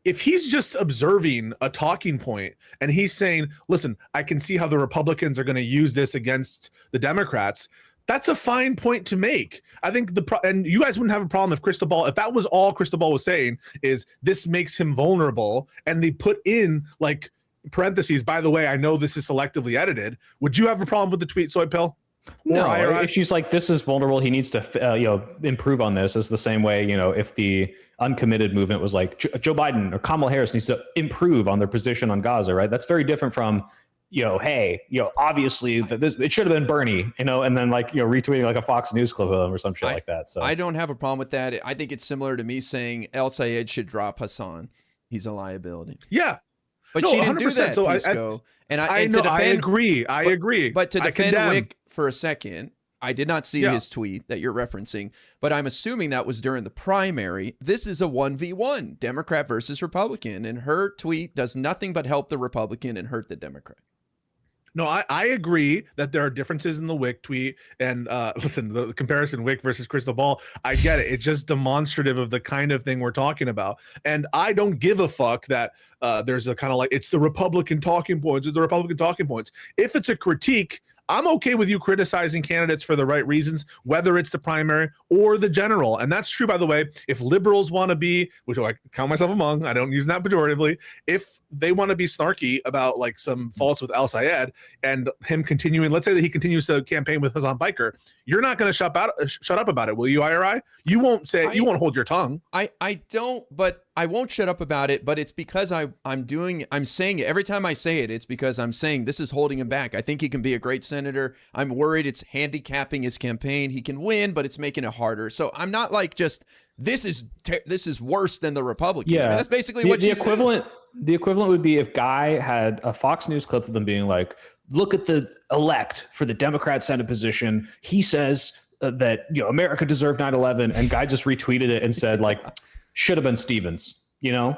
if he's just observing a talking point and he's saying, listen, I can see how the Republicans are going to use this against the Democrats, that's a fine point to make. I think and you guys wouldn't have a problem if if that was all Cristobal was saying is this makes him vulnerable, and they put in like parentheses, by the way, I know this is selectively edited. Would you have a problem with the tweet, Soy Pill? No, if she's like, this is vulnerable, he needs to improve on this. It's the same way, if the uncommitted movement was like Joe Biden or Kamala Harris needs to improve on their position on Gaza, right? That's very different from, hey, obviously it should have been Bernie, and then like, retweeting like a Fox News clip of him or some shit like that. So I don't have a problem with that. I think it's similar to me saying El Sayed should drop Hassan. He's a liability. Yeah. But she didn't do that, so Pisco. I agree. But to defend Wick for a second, I did not see his tweet that you're referencing, but I'm assuming that was during the primary. This is a 1v1, Democrat versus Republican, and her tweet does nothing but help the Republican and hurt the Democrat. No, I agree that there are differences in the Wick tweet. And listen, the comparison Wick versus Cristobal, I get it. It's just demonstrative of the kind of thing we're talking about. And I don't give a fuck that there's a kind of like, it's the Republican talking points. It's the Republican talking points. If it's a critique, I'm okay with you criticizing candidates for the right reasons, whether it's the primary or the general. And that's true, by the way. If liberals want to be, which I count myself among, I don't use that pejoratively, if they want to be snarky about like some faults with El Sayed and him continuing, let's say that he continues to campaign with Hassan Biker, you're not going to shut up about it, will you, IRI? You won't say, you won't hold your tongue. I don't, but I won't shut up about it, but it's because I'm saying it. Every time I say it, it's because I'm saying this is holding him back. I think he can be a great senator. I'm worried it's handicapping his campaign. He can win, but it's making it harder. So I'm not like just, this is worse than the Republican. Yeah. I mean, that's basically what she's saying. The equivalent would be if Guy had a Fox News clip of them being like, look at the elect for the Democrat Senate position. He says that America deserved 9/11, and Guy just retweeted it and said like, should have been Stevens, yeah,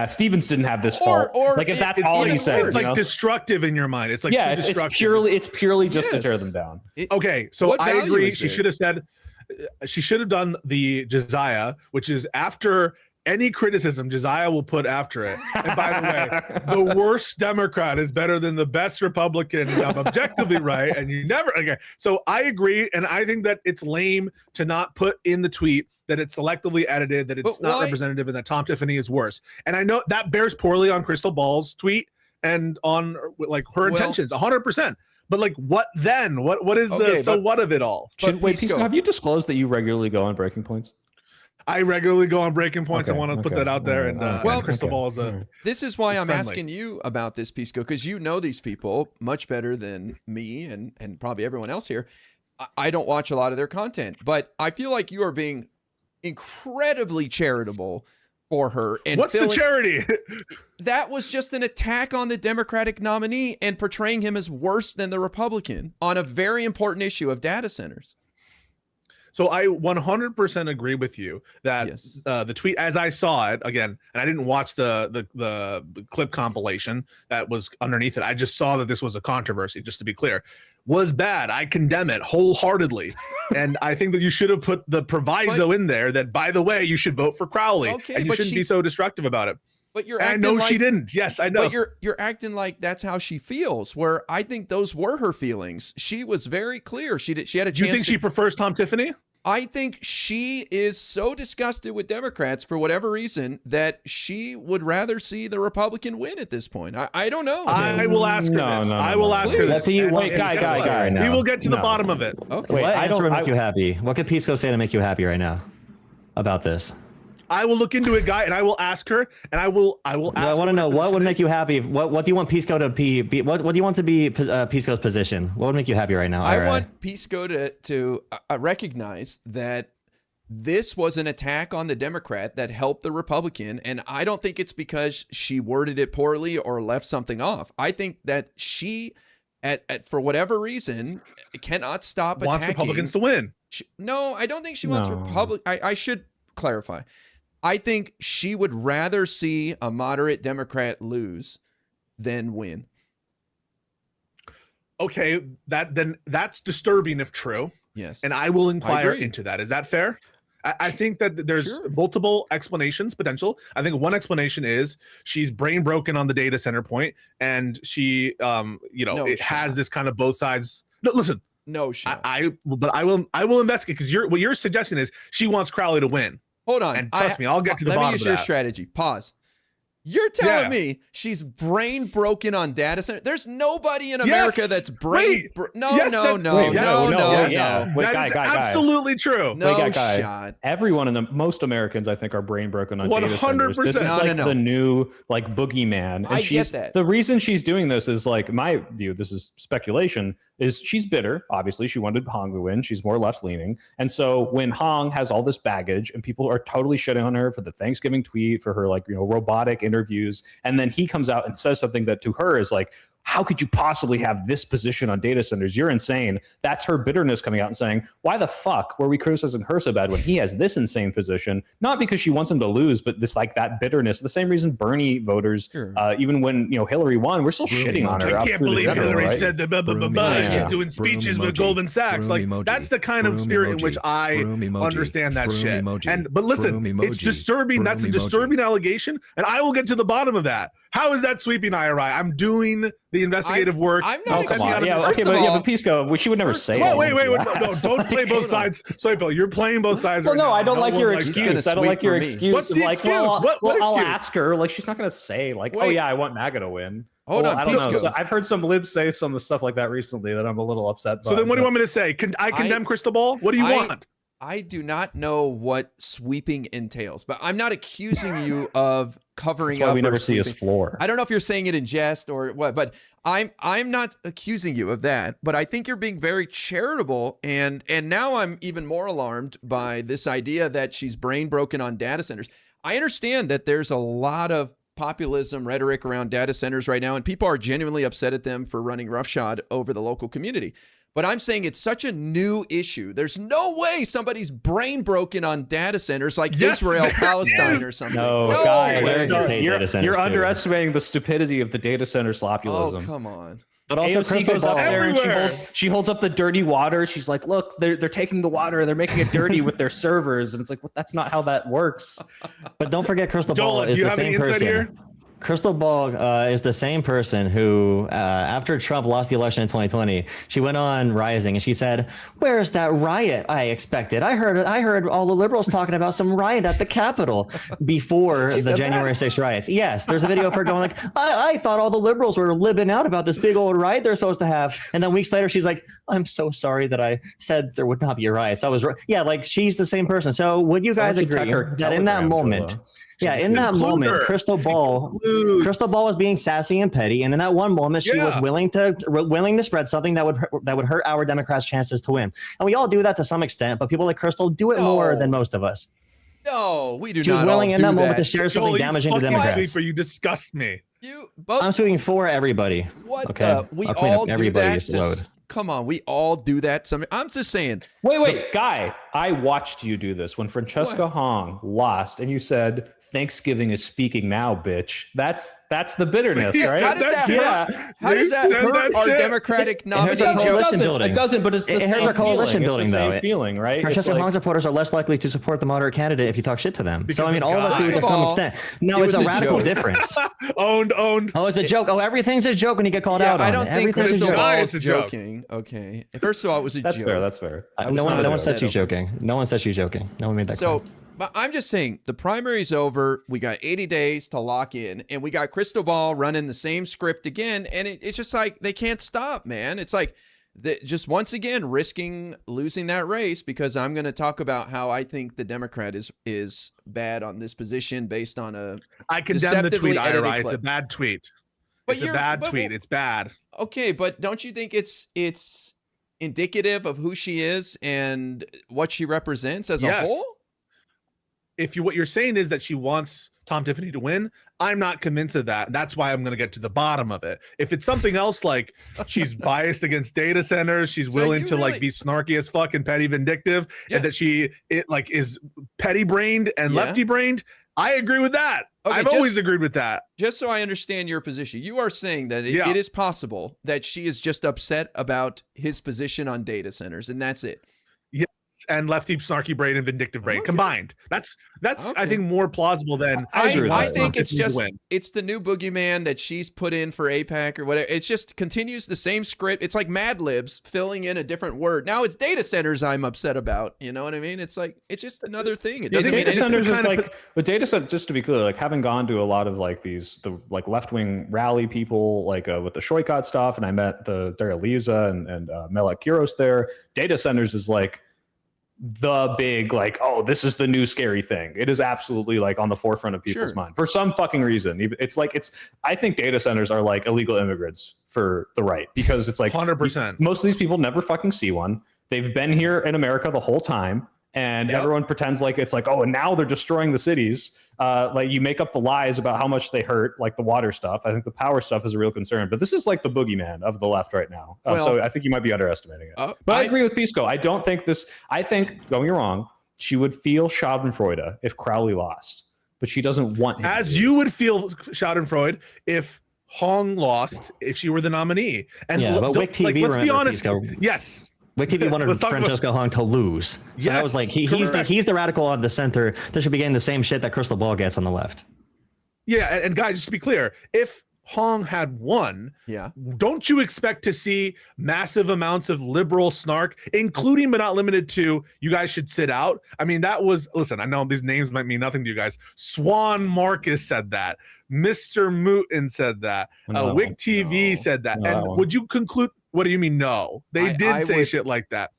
Stevens didn't have this fault. Or like if that's all he said, it's like destructive in your mind. It's like it's purely just to tear them down. Okay, so I agree. She should have done the Josiah, which is after any criticism, Josiah will put after it. And by the way, the worst Democrat is better than the best Republican. I'm objectively right, and you never. Okay, so I agree, and I think that it's lame to not put in the tweet that it's selectively edited, that it's not representative, and that Tom Tiffany is worse. And I know that bears poorly on Cristobal tweet and on like her intentions, 100%. But like, what then? What is what of it all? Wait, Pisco, have you disclosed that you regularly go on Breaking Points? I regularly go on Breaking Points. I want to put that out there. And Cristobal is a. This is why I'm asking you about this, Pisco, because you know these people much better than me and probably everyone else here. I don't watch a lot of their content, but I feel like you are being incredibly charitable for her. And what's the charity? That was just an attack on the Democratic nominee and portraying him as worse than the Republican on a very important issue of data centers. So I 100% agree with you that the tweet, as I saw it again, and I didn't watch the clip compilation that was underneath it. I just saw that this was a controversy, just to be clear, was bad. I condemn it wholeheartedly. And I think that you should have put the proviso in there that, by the way, you should vote for Crowley, and you shouldn't be so destructive about it. But you're acting like she didn't. Yes, I know. But you're acting like that's how she feels, where I think those were her feelings. She was very clear. She had a chance. You think she prefers Tom Tiffany? I think she is so disgusted with Democrats for whatever reason that she would rather see the Republican win at this point. I don't know. I will ask her this. I will ask her this. Wait, guy. We will get to the bottom of it. Okay. What answer would make you happy? What could Pisco say to make you happy right now about this? I will look into it, Guy, and I will ask her, and I will ask I want to know what would make you happy. What do you want Pisco to be? What do you want to be Pisco's position? What would make you happy right now? I want Pisco to recognize that this was an attack on the Democrat that helped the Republican, and I don't think it's because she worded it poorly or left something off. I think that she, for whatever reason, cannot stop wants attacking. Republicans to win. No, I don't think she wants I should clarify. I think she would rather see a moderate Democrat lose than win. Okay, that's disturbing if true. Yes. And I will inquire into that. Is that fair? I think that there's multiple explanations potential. I think one explanation is she's brain broken on the data center point, and she, has this kind of both sides. No, listen. No, I will investigate, because what you're suggesting is she wants Crowley to win. Hold on. And trust me, I'll get to the bottom of that. Let me use your strategy. Pause. You're telling me she's brain broken on data center? There's nobody in America that's brain No. Absolutely true. No shot. Everyone most Americans, I think, are brain broken on data centers. 100%. This is the new boogeyman. And get that. The reason she's doing this is my view. This is speculation. Is she's bitter. Obviously, she wanted Hong to win. She's more left-leaning. And so when Hong has all this baggage and people are totally shitting on her for the Thanksgiving tweet, for her robotic interviews, and then he comes out and says something that to her is how could you possibly have this position on data centers? You're insane. That's her bitterness coming out and saying, why the fuck were we criticizing her so bad when he has this insane position? Not because she wants him to lose, but this that bitterness. The same reason Bernie voters, even when Hillary won, we're still shitting on her. I can't believe Hillary said that she's doing speeches with Goldman Sachs. That's the kind of spirit in which I understand that shit. But listen, it's disturbing. That's a disturbing allegation, and I will get to the bottom of that. How is that sweeping IRI? I'm doing the investigative work. I'm not. But Pisco, she would never say. Wait, no, don't play both sides. Sorry, Bill, you're playing both sides. Well, right no, now. I don't like your excuse. I don't like your excuse. What's the excuse? I'll ask her. She's not going to say oh yeah, I want MAGA to win. Hold on, I don't know. So I've heard some libs say some stuff like that recently that I'm a little upset by. So then, what do you want me to say? I condemn Crystal Ball? What do you want? I do not know what sweeping entails, but I'm not accusing you of covering That's why up. We never see his floor. I don't know if you're saying it in jest or what, but I'm not accusing you of that. But I think you're being very charitable, and now I'm even more alarmed by this idea that she's brain broken on data centers. I understand that there's a lot of populism rhetoric around data centers right now, and people are genuinely upset at them for running roughshod over the local community. But I'm saying it's such a new issue. There's no way somebody's brain broken on data centers like Israel, Palestine, or something. You're underestimating the stupidity of the data center slopulism. Oh, come on. But also, AOC goes up there and she holds up the dirty water. She's like, look, they're taking the water and they're making it dirty with their servers. And it's well, that's not how that works. But don't forget, Crystal Ball is the same person. Crystal Ball is the same person who, after Trump lost the election in 2020, she went on Rising and she said, "Where's that riot I expected? I heard all the liberals talking about some riot at the Capitol before the January 6th riots." Yes, there's a video of her going I thought all the liberals were libbing out about this big old riot they're supposed to have. And then weeks later, she's like, "I'm so sorry that I said there would not be a riot. So I was right." Yeah, she's the same person. So would you guys agree that in that moment? Yeah, in that moment, Crystal Ball was being sassy and petty, and in that one moment, she was willing to spread something that would hurt our Democrats' chances to win. And we all do that to some extent, but people like Crystal do it more than most of us. No, we do not. She was willing in that moment to share something damaging to Democrats. You disgust me. I'm speaking for everybody. What? Okay, we all do that. Come on, we all do that. I'm just saying. Wait, Guy. I watched you do this when Francesca Hong lost, and you said Thanksgiving is speaking now, bitch. That's the bitterness, right? How does that hurt? How does that hurt our Democratic nominee? It doesn't, but it's the same Here's our coalition feeling. building, It's the same though. feeling, right? Francesca Hong supporters are less likely to support the moderate candidate if you talk shit to them. So, I mean, all of us do it to some extent. No, it's a radical difference. Owned. Oh, it's a joke. Oh, everything's a joke when you get called out on I don't it. think Everything's Crystal a joke. Ball is joking. Okay. First of all, it was a joke. That's fair. No one said she's joking. No one said she's joking. No one made that claim. But I'm just saying, the primary's over. We got 80 days to lock in, and we got Crystal Ball running the same script again, and it's just like they can't stop, man. It's like just once again risking losing that race because I'm going to talk about how I think the Democrat is bad on this position based on a I condemn the tweet, edited Ira. It's clip. a bad tweet. But It's a bad tweet. It's bad. Okay, but don't you think it's indicative of who she is and what she represents as a whole? If what you're saying is that she wants Tom Tiffany to win, I'm not convinced of that. That's why I'm going to get to the bottom of it. If it's something else like she's biased against data centers, she's willing to like be snarky as fuck and petty vindictive, and that is petty brained and lefty brained, I agree with that. Okay, I've always agreed with that. Just so I understand your position, you are saying that it is possible that she is just upset about his position on data centers, and that's it. Yes, and lefty snarky brain and vindictive brain combined. That's I think more plausible than I think it's just it's the new boogeyman that she's put in for AIPAC or whatever. It just continues the same script. It's like Mad Libs filling in a different word. Now it's data centers I'm upset about. You know what I mean? It's like it's just another thing. It doesn't mean data centers is like with data centers. Just to be clear, like having gone to a lot of like the left wing rally people, like with the Shoykot stuff, and I met the Daria Liza and Melek Kiros there. Data centers is like the big like, oh, this is the new scary thing. It is absolutely like on the forefront of people's mind for some fucking reason. It's like I think data centers are like illegal immigrants for the right, because it's like 100%. Most of these people never fucking see one. They've been here in America the whole time, and everyone pretends like it's like, oh, and now they're destroying the cities. Like you make up the lies about how much they hurt, like the water stuff. I think the power stuff is a real concern, but this is like the boogeyman of the left right now. So I think you might be underestimating it. But I agree with Pisco. I don't think this. I think, don't get me wrong, she would feel Schadenfreude if Crowley lost, but she doesn't want him. As you would feel Schadenfreude if Hong lost, if she were the nominee. And but Wick TV, let's be honest. Pisco. Yes. Wick TV wanted Francesca Hong to lose. So that was like he's the radical of the center that should be getting the same shit that Crystal Ball gets on the left. Yeah, and guys, just to be clear, if Hong had won, don't you expect to see massive amounts of liberal snark, including but not limited to, you guys should sit out? I mean, that was, listen, I know these names might mean nothing to you guys. Swan Marcus said that. Mr. Mooten said that. Wick TV said that. And would you conclude? What do you mean? No, they did say shit like that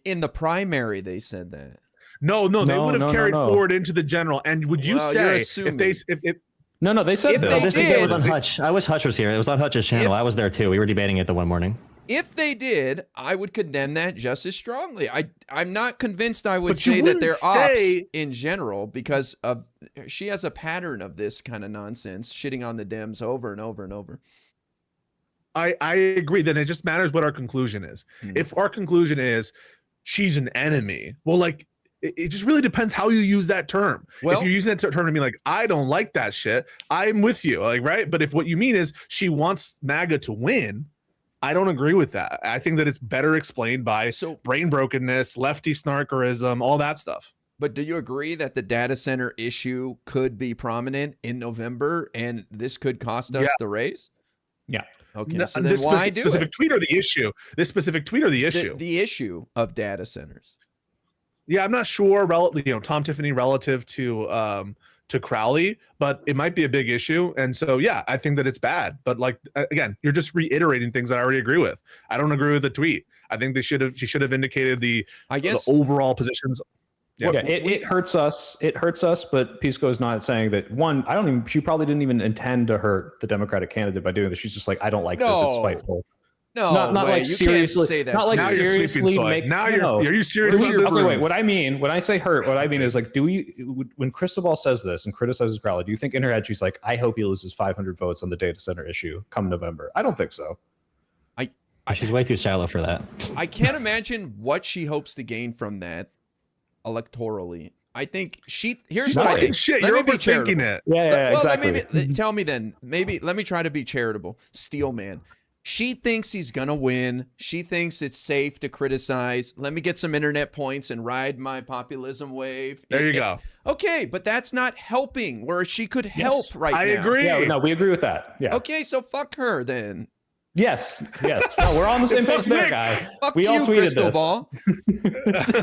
in the primary. They said that. No, they would have carried forward into the general. And would you say if they No, they said this was on Hutch. I wish Hutch was here. It was on Hutch's channel. I was there too. We were debating it the one morning. If they did, I would condemn that just as strongly. I'm not convinced I would say that they're ops in general, because she has a pattern of this kind of nonsense, shitting on the Dems over and over and over. I agree. Then it just matters what our conclusion is. If our conclusion is she's an enemy, well, like it just really depends how you use that term. Well, if you're using that term to mean like, I don't like that shit, I'm with you, like, right? But if what you mean is she wants MAGA to win, I don't agree with that. I think that it's better explained by brain brokenness, lefty snarkerism, all that stuff. But do you agree that the data center issue could be prominent in November and this could cost us the race? Yeah. Okay, so then why do specific tweet or the issue? This specific tweet or the issue? The issue of data centers. Yeah, I'm not sure. Tom Tiffany relative to Crowley, but it might be a big issue. And so, yeah, I think that it's bad. But like, again, you're just reiterating things that I already agree with. I don't agree with the tweet. I think she should have indicated the overall positions. Yeah, it hurts us. It hurts us, but Pisco is not saying that. One, she probably didn't even intend to hurt the Democratic candidate by doing this. She's just like, I don't like this. It's spiteful. No, not like you seriously. Can't say that. Not like now seriously. Are you serious about this? Okay, wait. What I mean when I say hurt, what I mean is like, when Crystal Ball says this and criticizes Crowley, do you think in her head she's like, I hope he loses 500 votes on the data center issue come November? I don't think so. She's way too shallow for that. I can't imagine what she hopes to gain from that electorally. I think here's She's what I talking think. shit. Let You're me be charitable. overthinking it. Yeah, Well, exactly. tell me then. Maybe let me try to be charitable. Steel man. She thinks he's gonna win. She thinks it's safe to criticize. Let me get some internet points and ride my populism wave. There you go. Okay, but that's not helping. Where she could help right now. I agree. Yeah, no, we agree with that. Yeah. Okay, so fuck her then. Yes. No, we're on the same page there, guy. Fuck We all you, tweeted Crystal this. Ball.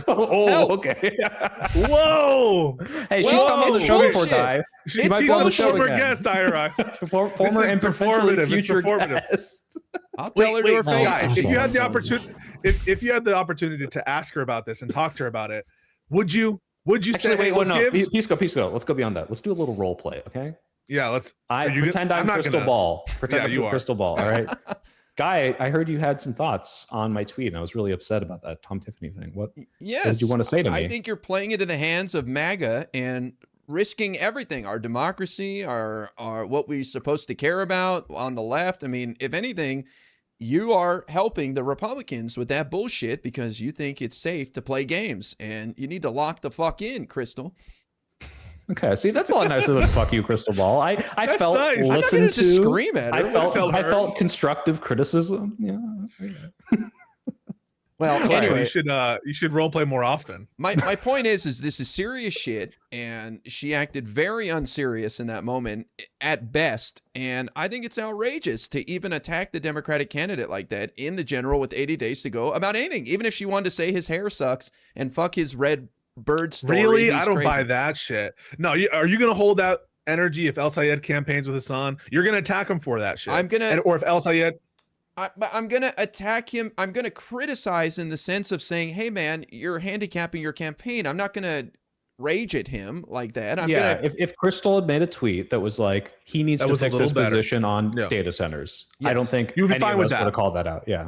Oh, okay. Whoa. Hey, she's Well, come on the it's show before, bullshit. Guy. She She's might be on the a show former again. guest, Ira. Former This is and potentially performative. future It's performative. guest. I'll tell her to her face. Guys, if you had the opportunity, if you had the opportunity to ask her about this and talk to her about it, would you Actually, say, wait, hey, well, no. Gibbs? Pisco. Let's go beyond that. Let's do a little role play, okay? Yeah, let's. I are you pretend gonna- I'm not Crystal gonna- Ball. Pretend Yeah, I'm you are. Crystal Ball. All right. Guy, I heard you had some thoughts on my tweet, and I was really upset about that Tom Tiffany thing. What Yes. did you want to say to me? I think you're playing into the hands of MAGA and risking everything, our democracy, our what we're supposed to care about on the left. I mean, if anything, you are helping the Republicans with that bullshit because you think it's safe to play games, and you need to lock the fuck in, Crystal. Okay, see, that's a lot nicer than "fuck you, Crystal Ball." I That's felt nice. I'm not gonna listened to. just scream at her. I felt constructive criticism. Yeah. Well, Well, anyway, you should role play more often. my point is this is serious shit, and she acted very unserious in that moment at best, and I think it's outrageous to even attack the Democratic candidate like that in the general with 80 days to go about anything, even if she wanted to say his hair sucks and fuck his red bird story. Really, he's I don't crazy. buy that shit. No, are you gonna hold that energy if El Sayed campaigns with Hassan? You're gonna attack him for that shit. I'm gonna- or if El Sayed. But I'm going to attack him. I'm going to criticize in the sense of saying, hey, man, you're handicapping your campaign. I'm not going to rage at him like that. I'm yeah, gonna if Crystal had made a tweet that was like, he needs That to was a fix little his better. position on Yeah. data centers, I Yes. don't think You'd be any fine of with us would that. have called that out. Yeah.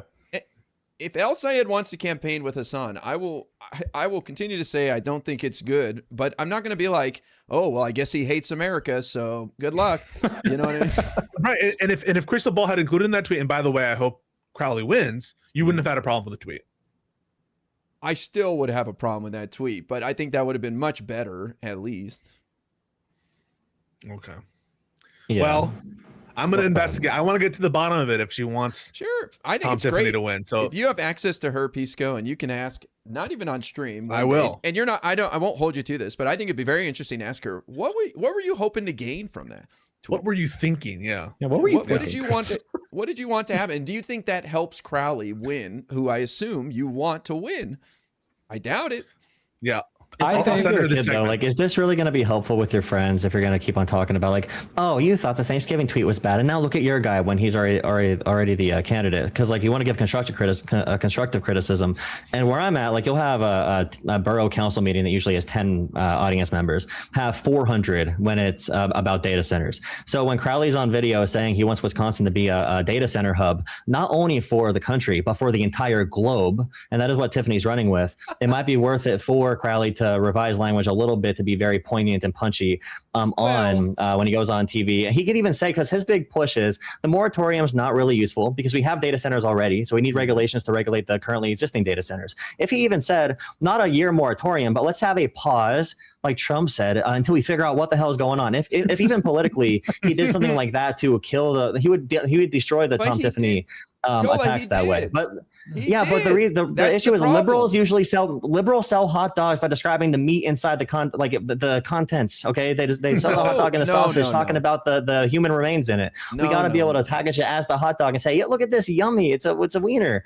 if El Sayed wants to campaign with Hassan, I will continue to say I don't think it's good, but I'm not going to be like, oh, well, I guess he hates America, so good luck. You know what I mean? Right, and if Crystal Ball had included in that tweet, and by the way, I hope Crowley wins, you wouldn't have had a problem with the tweet. I still would have a problem with that tweet, but I think that would have been much better, at least. Okay. Yeah. Well, I'm going to investigate. I want to get to the bottom of it if she wants Sure. I think Tom it's Tiffany great to win. So if you have access to her, Pisco, and you can ask, not even on stream. I will. And you're not, I won't hold you to this, but I think it'd be very interesting to ask her, what were you hoping to gain from that? what were you thinking? Yeah. Yeah. What were you What thinking? did you want to, what did you want to happen? And do you think that helps Crowley win, who I assume you want to win? I doubt it. Yeah. I I'll think send her kid, this though, segment. like, is this really going to be helpful with your friends if you're going to keep on talking about like, oh, you thought the Thanksgiving tweet was bad, and now look at your guy when he's already the candidate? Because like you want to give constructive criticism, and where I'm at, like you'll have a borough council meeting that usually has 10 audience members, have 400 when it's about data centers. So when Crowley's on video saying he wants Wisconsin to be a data center hub, not only for the country but for the entire globe, and that is what Tiffany's running with, it might be worth it for Crowley to revise language a little bit to be very poignant and punchy when he goes on TV. He could even say, because his big push is the moratorium is not really useful because we have data centers already, so we need regulations to regulate the currently existing data centers. If he even said not a year moratorium, but let's have a pause, like Trump said, until we figure out what the hell is going on. If even politically he did something like that to kill he would destroy the But Tom he Tiffany Joel, attacks he that way. did. But He yeah, but did. the That's issue the is problem. liberals sell hot dogs by describing the meat inside the contents. Okay, they sell the hot dog and the sausage, talking about the human remains in it. We got to be able to package it as the hot dog and say, yeah, look at this, yummy. It's a wiener.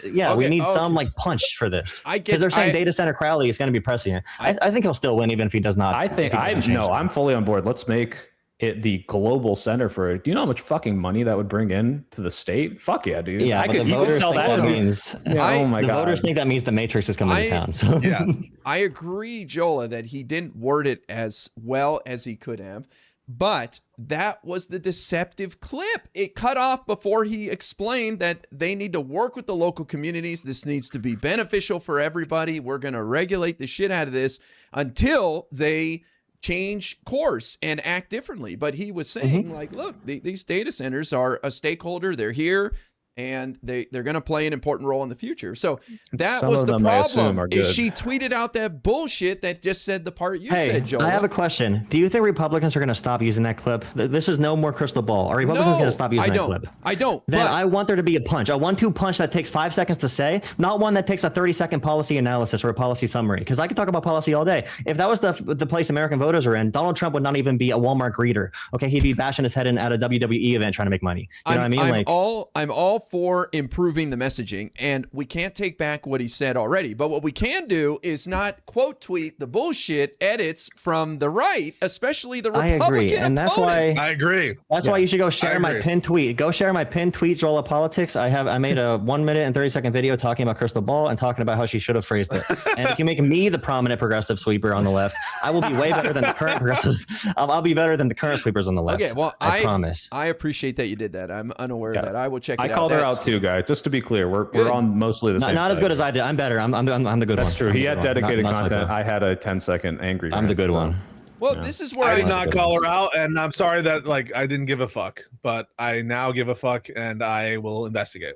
We need some like punch for this. Because they're saying data center Crowley is going to be prescient. I think he'll still win even if he does not. I'm fully on board. Let's make it the global center for it. Do you know how much fucking money that would bring in to the state? Fuck yeah, dude. Yeah, but the voters think that means oh my the god. voters think that means the Matrix is coming to town. So yeah, I agree, Jola, that he didn't word it as well as he could have, but that was the deceptive clip. It cut off before he explained that they need to work with the local communities. This needs to be beneficial for everybody. We're going to regulate the shit out of this until they change course and act differently. But he was saying, like, look, these data centers are a stakeholder. They're here. and they're going to play an important role in the future. So that Some was of the them, I assume, problem. are Is good. she tweeted out that bullshit that just said the part you Hey, said, Joel. I have a question. Do you think Republicans are going to stop using that clip? This is no more crystal ball. Are Republicans going to stop using that clip? I don't. Then but I want there to be a punch, a 1-2 punch that takes 5 seconds to say, not one that takes a 30-second policy analysis or a policy summary. Because I could talk about policy all day. If that was the place American voters are in, Donald Trump would not even be a Walmart greeter. Okay, he'd be bashing his head in at a WWE event trying to make money. You know what I mean? I'm all for improving the messaging, and we can't take back what he said already. But what we can do is not quote tweet the bullshit edits from the right, especially the Republican I agree, and that's why I agree. That's why you should go share my pinned tweet. Go share my pinned tweet, Joel of Politics. I made a 1 minute and 30-second video talking about Crystal Ball and talking about how she should have phrased it. And if you make me the prominent progressive sweeper on the left, I will be way better than the current progressive. I'll be better than the current sweepers on the left. Okay, well, I promise. I appreciate that you did that. I'm unaware of that. I will check it out. I called her out too, guys. Just to be clear, we're on mostly the same. Not as good as I did. I'm better. I'm the good one. That's true. He had dedicated Not content. sweeper. I had a 10-second angry. I'm the good one. Well, this is where I did not call her out, and I'm sorry that I didn't give a fuck, but I now give a fuck, and I will investigate.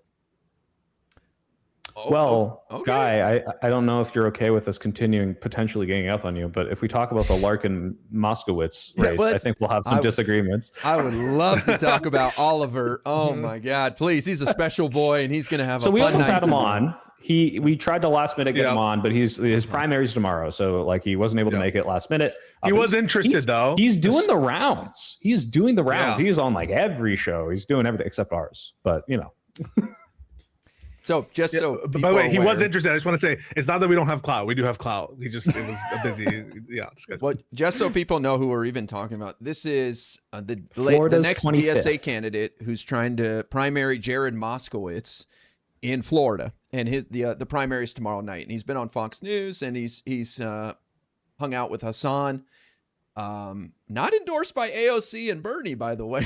Well, Guy, I don't know if you're okay with us continuing potentially ganging up on you, but if we talk about the Larkin Moskowitz race, I think we'll have some disagreements. I would love to talk about Oliver. Oh my God, please! He's a special boy, and he's going to have. So we almost night had him tomorrow. on. We tried to last minute get him on, but his primary's tomorrow, so he wasn't able to make it last minute. He was interested though. He's doing the rounds. He's doing the rounds. Yeah. He's on every show. He's doing everything except ours. But So just so by the people way, he are was aware- interested. I just want to say it's not that we don't have clout. We do have clout. It was a busy. Yeah. Well, just so people know who we're even talking about, this is the Florida's next 25th. DSA candidate who's trying to primary Jared Moskowitz in Florida, and the primary is tomorrow night. And he's been on Fox News, and he's hung out with Hassan. Not endorsed by AOC and Bernie, by the way.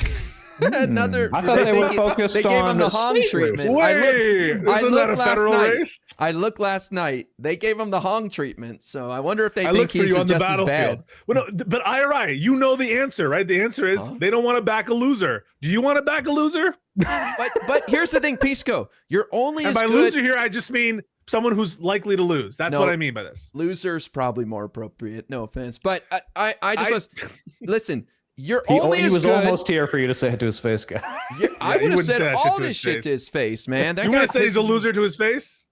Another. I thought they were focused They gave on him the the Hong state treatment. race. I Isn't that a last federal night. race? I looked last night. They gave him the Hong treatment. So I wonder if they I think looked for he's you on the just as battlefield. bad. Well, no, but IRI, you know the answer, right? The answer is they don't want to back a loser. Do you want to back a loser? But here's the thing, Pisco. You're only And as by good. loser here, I just mean someone who's likely to lose. That's No, what I mean by this. Loser's probably more appropriate. No offense, but I just was listen. You're he only as was good. almost here for you to say it to his face, guy. I would have said all this shit to his face, man. That You guy want to say he's a pisses me- loser to his face?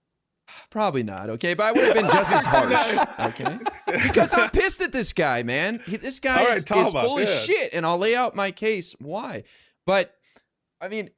Probably not. Okay, but I would have been just as harsh. Okay, because I'm pissed at this guy, man. This guy All right, is Talbot, full of yeah. shit, and I'll lay out my case why. But I mean,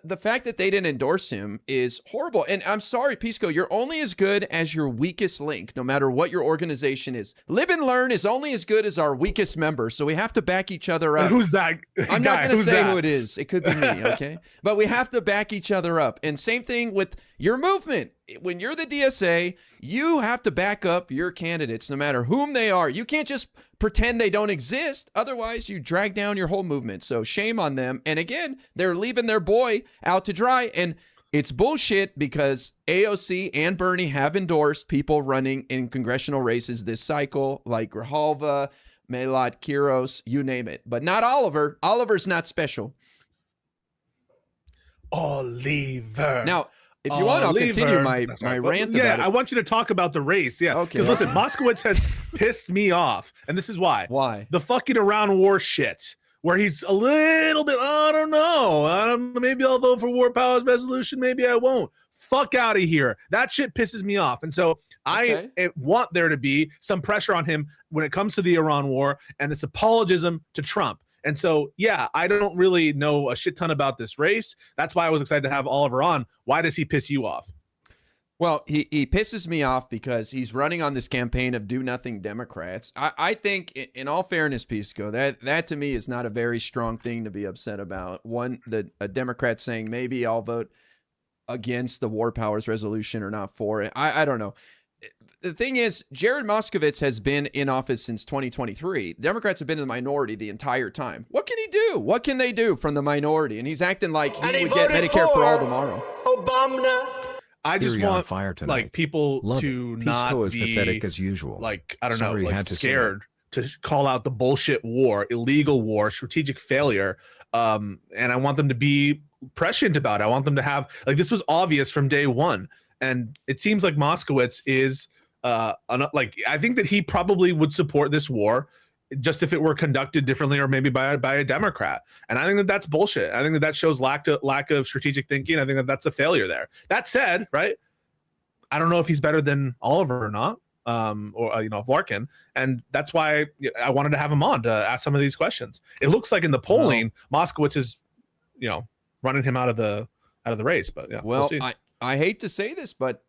the fact that they didn't endorse him is horrible. And I'm sorry, Pisco, you're only as good as your weakest link, no matter what your organization is. Live and Learn is only as good as our weakest member, so we have to back each other up. And who's that? I'm not guy? going to Who's say that? who it is. It could be me, okay? But we have to back each other up. And same thing with your movement. When you're the DSA, you have to back up your candidates no matter whom they are. You can't just pretend they don't exist. Otherwise, you drag down your whole movement. So shame on them. And again, they're leaving their boy out to dry. And it's bullshit because AOC and Bernie have endorsed people running in congressional races this cycle, like Grijalva, Melot, Kiros, you name it. But not Oliver. Oliver's not special. Oliver. Now, if you want, I'll continue my rant Yeah, about it. I want you to talk about the race. Yeah. Okay. Because listen, Moskowitz has pissed me off. And this is why. Why? The fucking around war shit. Where he's a little bit, I don't know. Maybe I'll vote for war powers resolution. Maybe I won't. Fuck out of here. That shit pisses me off. And so I want there to be some pressure on him when it comes to the Iran war and this apologism to Trump. And so, yeah, I don't really know a shit ton about this race. That's why I was excited to have Oliver on. Why does he piss you off? Well, he pisses me off because he's running on this campaign of do nothing Democrats. I think, in all fairness, Pisco, that to me is not a very strong thing to be upset about. One, a Democrat saying maybe I'll vote against the war powers resolution or not for it. I don't know. The thing is, Jared Moskowitz has been in office since 2023. Democrats have been in the minority the entire time. What can he do? What can they do from the minority? And he's acting like he would get Medicare for all tomorrow. Obama. I just Syria on want fire tonight. like people Love to it. not Pisco is be pathetic as usual. like I don't Sorry know, you like had to say scared to call out the bullshit war, illegal war, strategic failure. And I want them to be prescient about it. I want them to have, like, this was obvious from day one. And it seems like Moskowitz is like, I think that he probably would support this war just if it were conducted differently or maybe by a Democrat. And I think that that's bullshit. I think that shows lack of strategic thinking. I think that that's a failure there. That said, right, I don't know if he's better than Oliver or not, or Larkin, and that's why I wanted to have him on to ask some of these questions. It looks like in the polling, Moskowitz is, running him out of the race. But yeah, well, we'll see. I hate to say this, but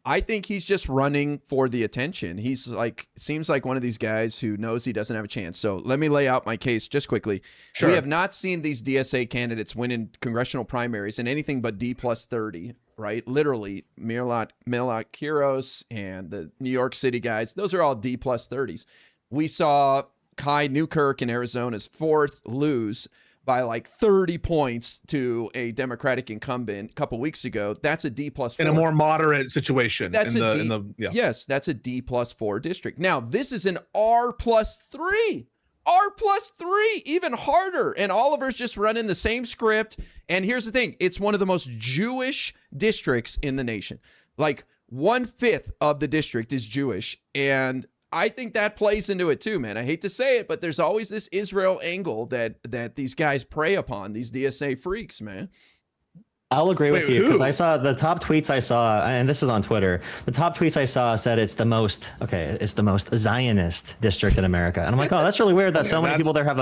I think he's just running for the attention. He's like, seems like one of these guys who knows he doesn't have a chance. So let me lay out my case just quickly. Sure. We have not seen these DSA candidates win in congressional primaries in anything but D+30, right? Literally, Milot Kiros and the New York City guys, those are all D+30s. We saw Kai Newkirk in Arizona's 4th lose by like 30 points to a Democratic incumbent a couple weeks ago. That's a D+4. In a more moderate situation. Yes, that's a D+4 district. Now, this is an R+3. R+3, even harder. And Oliver's just running the same script. And here's the thing. It's one of the most Jewish districts in the nation. Like 1/5 of the district is Jewish. And I think that plays into it too, man. I hate to say it, but there's always this Israel angle that these guys prey upon, these DSA freaks, man. I'll agree with you because I saw the top tweets I saw, and this is on Twitter. The top tweets I saw said it's the most Zionist district in America, and I'm like, oh, that's really weird that so many people there have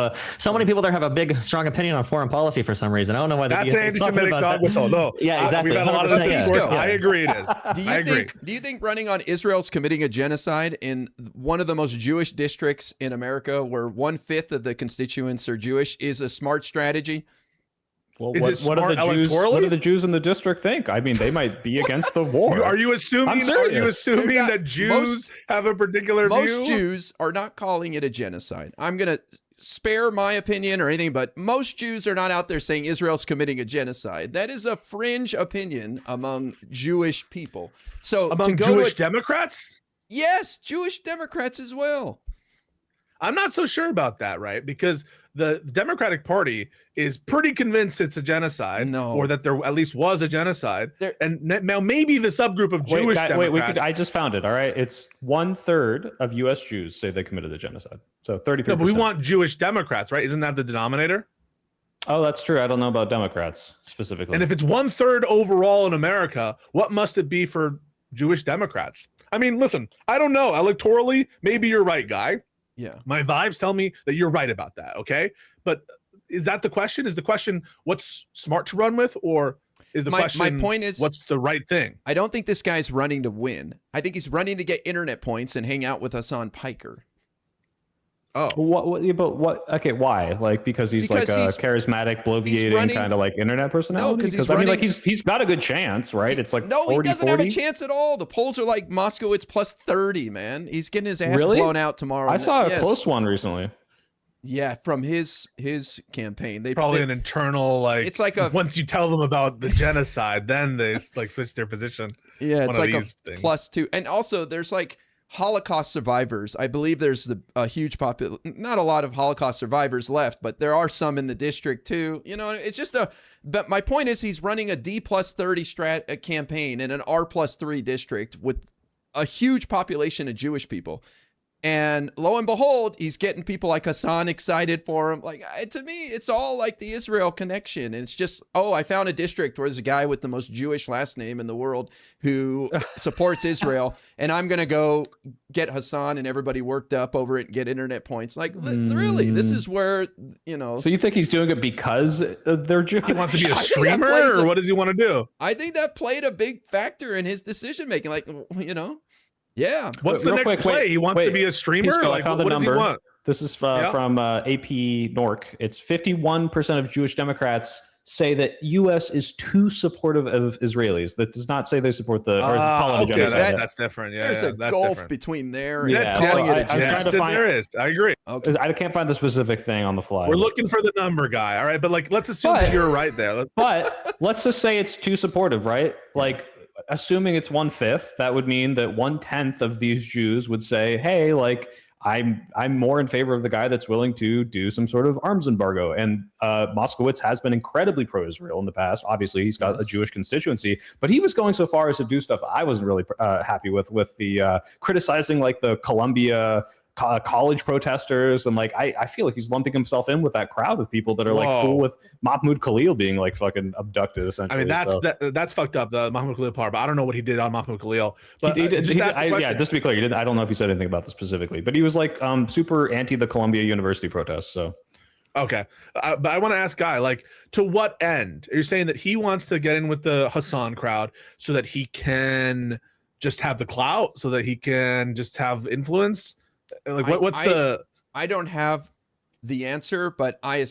a big, strong opinion on foreign policy for some reason. I don't know why. That's anti-Semitic dog whistle. No, yeah, exactly. We've had a lot of this discourse. Yeah. I agree. It is. Do you think running on Israel's committing a genocide in one of the most Jewish districts in America, where 1/5 of the constituents are Jewish, is a smart strategy? Well, what do the Jews in the district think? I mean, they might be against the war. Are you assuming that Jews have a particular view? Most Jews are not calling it a genocide. I'm going to spare my opinion or anything, but most Jews are not out there saying Israel's committing a genocide. That is a fringe opinion among Jewish people. So among Jewish Democrats? Yes, Jewish Democrats as well. I'm not so sure about that, right? Because the Democratic Party is pretty convinced it's a genocide, or that there at least was a genocide. And now maybe the subgroup of Jewish Democrats. I just found it. All right, it's 1/3 of U.S. Jews say they committed a genocide. So 33%. No, but we want Jewish Democrats, right? Isn't that the denominator? Oh, that's true. I don't know about Democrats specifically. And if it's 1/3 overall in America, what must it be for Jewish Democrats? I mean, listen, I don't know. Electorally, maybe you're right, Guy. Yeah. My vibes tell me that you're right about that. Okay. But is that the question? Is the question what's smart to run with, or is the question my point is what's the right thing? I don't think this guy's running to win. I think he's running to get internet points and hang out with Hassan Piker. Oh, what? Okay, why? Like because he's like a charismatic, bloviating kind of like internet personality. No, because I mean, like he's got a good chance, right? It's like 40, he doesn't 40. have a chance at all. The polls are like Moskowitz +30, man. He's getting his ass blown out tomorrow. I saw a close one recently. Yeah, from his campaign. They probably an internal like. It's like a once you tell them about the genocide, then they like switch their position. Yeah, it's like a +2, and also there's like Holocaust survivors. I believe there's a huge not a lot of Holocaust survivors left, but there are some in the district too. You know, it's just but my point is he's running a D+30 campaign in an R+3 district with a huge population of Jewish people. And lo and behold, he's getting people like Hassan excited for him. Like, to me, it's all like the Israel connection. And it's just, I found a district where there's a guy with the most Jewish last name in the world who supports Israel. And I'm going to go get Hassan and everybody worked up over it and get internet points. Like, really, this is where, So you think he's doing it because they're Jewish? He wants to be a streamer, or what does he want to do? I think that played a big factor in his decision making. Like, yeah. What's the next play? He wants to be a streamer? I found the number. Does he want? This is from AP Nork. It's 51% of Jewish Democrats say that U.S. is too supportive of Israelis. That does not say they support the genocide. That's different. Yeah, there's a that's gulf different. between there and calling it a genocide. There is. I agree. Okay. I can't find the specific thing on the fly. We're looking for the number, Guy. All right, but like, let's assume you're right there. But let's just say it's too supportive, right? Like, assuming it's 1/5, that would mean that 1/10 of these Jews would say, hey, like, I'm more in favor of the guy that's willing to do some sort of arms embargo. And Moskowitz has been incredibly pro-Israel in the past. Obviously, he's got a Jewish constituency, but he was going so far as to do stuff I wasn't really happy with the criticizing like the Columbia college protesters, and like I feel like he's lumping himself in with that crowd of people that are like cool with Mahmoud Khalil being like fucking abducted. Essentially, I mean that's fucked up, the Mahmoud Khalil part. But I don't know what he did on Mahmoud Khalil. But just to be clear, I don't know if he said anything about this specifically, but he was like super anti the Columbia University protests. So okay, but I want to ask Guy, like, to what end? Are you saying that he wants to get in with the Hassan crowd so that he can just have the clout, so that he can just have influence? Like, I don't have the answer, but I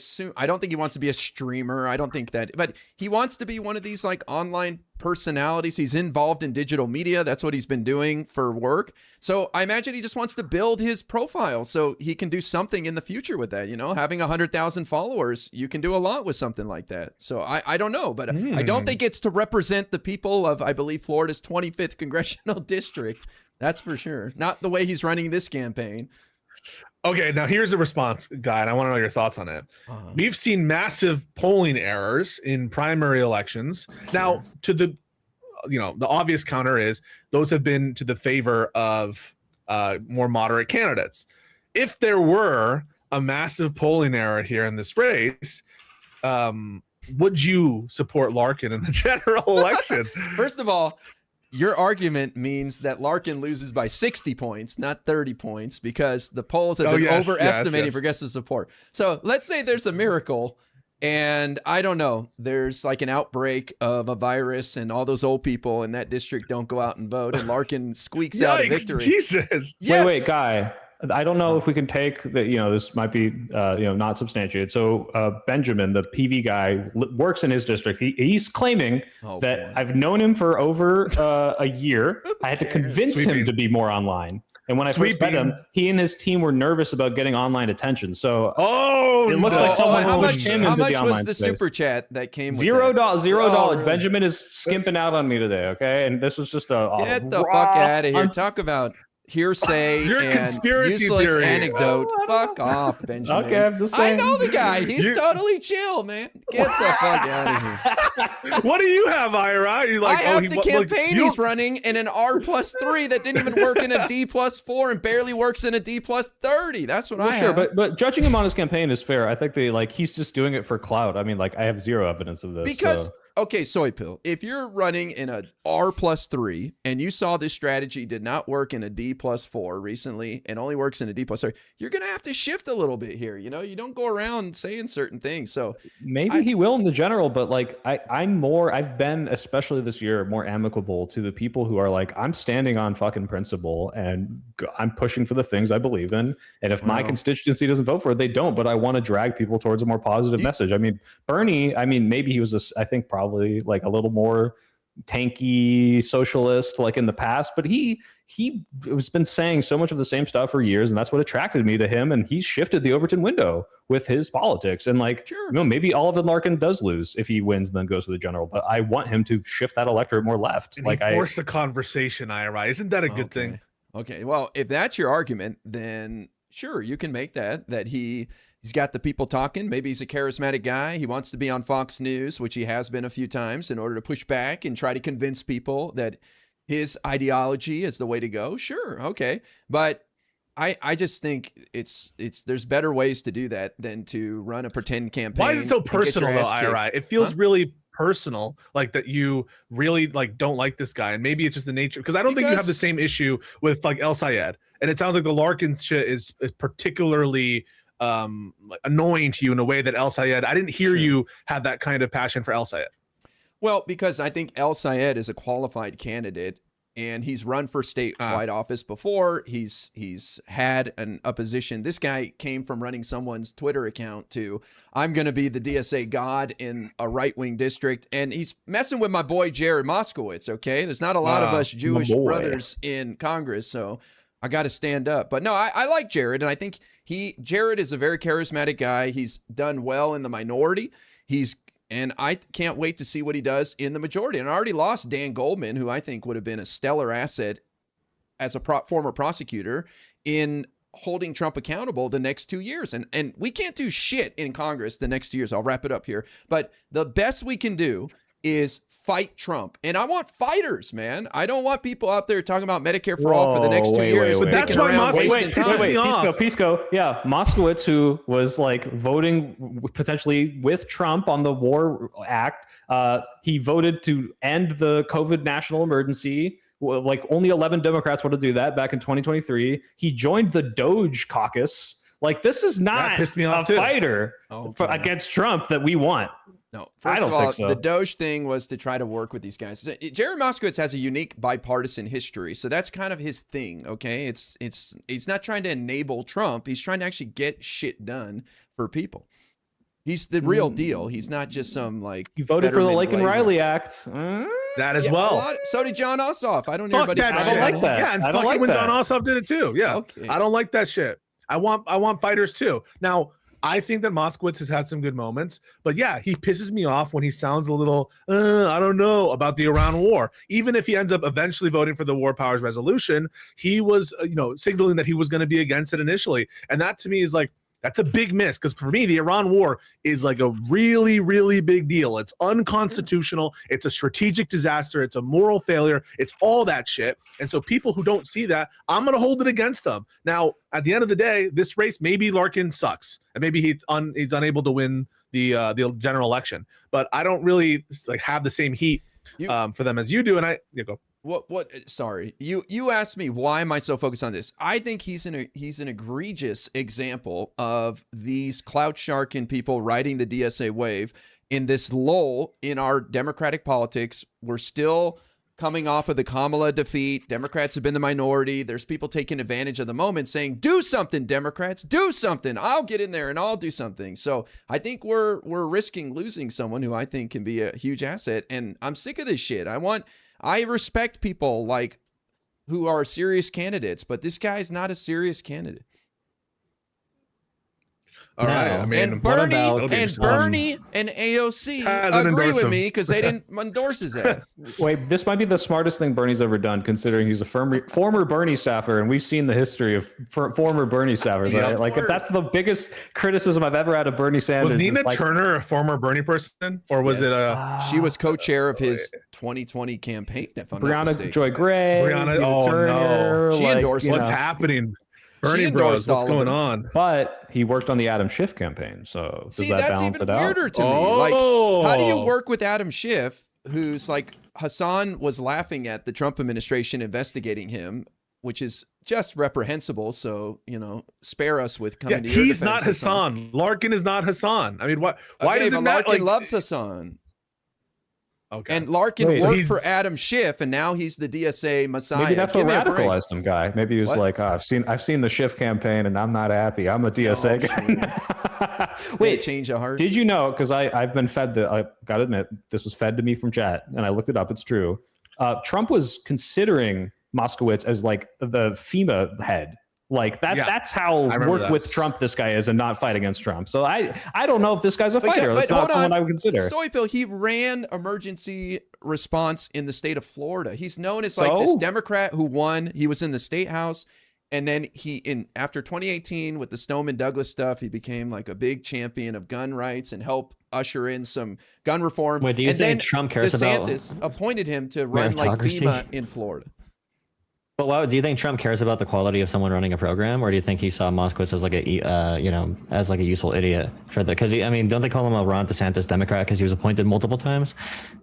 don't think he wants to be a streamer. I don't think that, but he wants to be one of these like online personalities. He's involved in digital media. That's what he's been doing for work. So I imagine he just wants to build his profile so he can do something in the future with that. You know, having 100,000 followers, you can do a lot with something like that. So I don't know, but I don't think it's to represent the people of, I believe, Florida's 25th congressional district. That's for sure. Not the way he's running this campaign. Okay, now here's a response, Guy, and I want to know your thoughts on it. We've seen massive polling errors in primary elections. Now, to the obvious counter is those have been to the favor of more moderate candidates. If there were a massive polling error here in this race, would you support Larkin in the general election? First of all, your argument means that Larkin loses by 60 points, not 30 points, because the polls have been overestimating progressive support. So let's say there's a miracle and I don't know, there's like an outbreak of a virus and all those old people in that district don't go out and vote and Larkin squeaks out a victory. Jesus. Yes. Wait, Guy. I don't know if we can take that, this might be, not substantiated. So Benjamin, the PV guy, works in his district. He's claiming that I've known him for over a year. I had to convince him to be more online. And when I first met him, he and his team were nervous about getting online attention. So it looks like someone pushed him into the online space. How much was the super chat that came with $0? Benjamin is skimping out on me today, okay? And this was just get the fuck out of here. Talk about hearsay and useless anecdote. Fuck off, Benjamin. Okay, I'm just saying. I know the guy. He's totally chill, man. Get the fuck out of here. What do you have, Ira? You're like, I have the campaign he's running in an R+3 that didn't even work in a D+4 and barely works in a D+30. That's what I have. Sure, but judging him on his campaign is fair. I think he's just doing it for clout. I mean, like, I have zero evidence of this. Because okay, Soy Pill, if you're running in a R+3 and you saw this strategy did not work in a D+4 recently and only works in a D+3, you're going to have to shift a little bit here. You don't go around saying certain things. So maybe he will in the general, but like I've been, especially this year, more amicable to the people who are like, I'm standing on fucking principle and I'm pushing for the things I believe in. And if my constituency doesn't vote for it, they don't, but I want to drag people towards a more positive message. I mean, Bernie, maybe he was I think probably like a little more tanky socialist like in the past, but he has been saying so much of the same stuff for years, and that's what attracted me to him. And he's shifted the Overton window with his politics, and like, maybe Alvin Larkin does lose if he wins and then goes to the general, but I want him to shift that electorate more left. And force the conversation, Ira. Isn't that a good thing? Okay, well, if that's your argument, then sure, you can make that he's got the people talking. Maybe he's a charismatic guy. He wants to be on Fox News, which he has been a few times, in order to push back and try to convince people that his ideology is the way to go. Sure, okay. But I just think there's better ways to do that than to run a pretend campaign. Why is it so personal though, Ira? It feels really personal, like that you really like don't like this guy, and maybe it's just the nature, because I don't think you have the same issue with like El Sayed, and it sounds like the Larkin shit is particularly annoying to you in a way that El Sayed, I didn't hear you have that kind of passion for El Sayed. Well, because I think El Sayed is a qualified candidate, and he's run for statewide office before. He's had a position. This guy came from running someone's Twitter account to, I'm going to be the DSA god in a right-wing district, and he's messing with my boy Jared Moskowitz, okay? There's not a lot of us Jewish brothers in Congress, so I got to stand up. But no, I like Jared, and I think Jared is a very charismatic guy. He's done well in the minority. And I can't wait to see what he does in the majority. And I already lost Dan Goldman, who I think would have been a stellar asset as a former prosecutor in holding Trump accountable the next 2 years. And we can't do shit in Congress the next 2 years. I'll wrap it up here. But the best we can do is fight Trump. And I want fighters, man. I don't want people out there talking about Medicare for all for the next 2 years. But that's why Pisco. Yeah, Moskowitz, who was like voting potentially with Trump on the War Act, he voted to end the COVID national emergency. Like only 11 Democrats want to do that back in 2023. He joined the Doge caucus. Like this is not a fighter against Trump that we want. No, first of all, the Doge thing was to try to work with these guys. Jerry Moskowitz has a unique bipartisan history, so that's kind of his thing. Okay, he's not trying to enable Trump. He's trying to actually get shit done for people. He's the real deal. He's not just some like. He voted for the Lincoln Riley Act. That as well. So did John Ossoff. I don't Fuck everybody. that I don't like that. Yeah, and I don't fucking like when that. John Ossoff did it too. Yeah, Okay. I don't like that shit. I want fighters too. Now, I think that Moskowitz has had some good moments, but yeah, he pisses me off when he sounds a little, I don't know, about the Iran war. Even if he ends up eventually voting for the War Powers Resolution, he was, signaling that he was going to be against it initially. And that to me is like, that's a big miss, because for me, the Iran war is like a really, really big deal. It's unconstitutional. It's a strategic disaster. It's a moral failure. It's all that shit. And so people who don't see that, I'm going to hold it against them. Now, at the end of the day, this race, maybe Larkin sucks, and maybe he's unable to win the general election. But I don't really like have the same heat for them as you do. And go. What sorry, you asked me why am I so focused on this. I think he's an egregious example of these clout sharking people riding the DSA wave in this lull in our Democratic politics. We're still coming off of the Kamala defeat. Democrats have been the minority. There's people taking advantage of the moment saying, do something, Democrats, do something. I'll get in there and I'll do something. So I think we're risking losing someone who I think can be a huge asset. And I'm sick of this shit. I respect people like who are serious candidates, but this guy's not a serious candidate. All right. I mean, and Bernie and AOC agree with me because they didn't endorse his ass. Wait, this might be the smartest thing Bernie's ever done, considering he's a former Bernie staffer, and we've seen the history of former Bernie staffers. Right? Like, if that's the biggest criticism I've ever had of Bernie Sanders. Was Nina Turner a former Bernie person, or was it a? She was co-chair of his 2020 campaign. If I'm not Brianna mistaken. Joy Gray. Brianna, Turner, She endorsed. What's happening? Bernie Bros, what's going on? But he worked on the Adam Schiff campaign, so does that that's balance even it out? weirder to me. Like, how do you work with Adam Schiff, who's like Hassan was laughing at the Trump administration investigating him, which is just reprehensible. So spare us with coming to your he's defense, not Hassan. Larkin is not Hassan. I mean, why does it not? Larkin loves Hassan. Okay. And Larkin worked for Adam Schiff, and now he's the DSA messiah. Maybe that's what radicalized him, guy. Maybe he was like, I've seen the Schiff campaign, and I'm not happy. I'm a DSA guy. Wait, change of heart. Did you know? Because I've been fed I gotta admit, this was fed to me from chat, and I looked it up. It's true. Trump was considering Moskowitz as like the FEMA head. Like that. Yeah, that's how work with Trump this guy is, and not fight against Trump. So I don't know if this guy's a fighter. That's not someone I would consider. Soyfield, he ran emergency response in the state of Florida. He's known as like this Democrat who won. He was in the state house, and then after 2018 with the Stoneman Douglas stuff, he became like a big champion of gun rights and helped usher in some gun reform. Wait, do you think Trump cares about DeSantis appointed him to run like FEMA in Florida? But do you think Trump cares about the quality of someone running a program, or do you think he saw Moskowitz as like as like a useful idiot for the? Because don't they call him a Ron DeSantis Democrat because he was appointed multiple times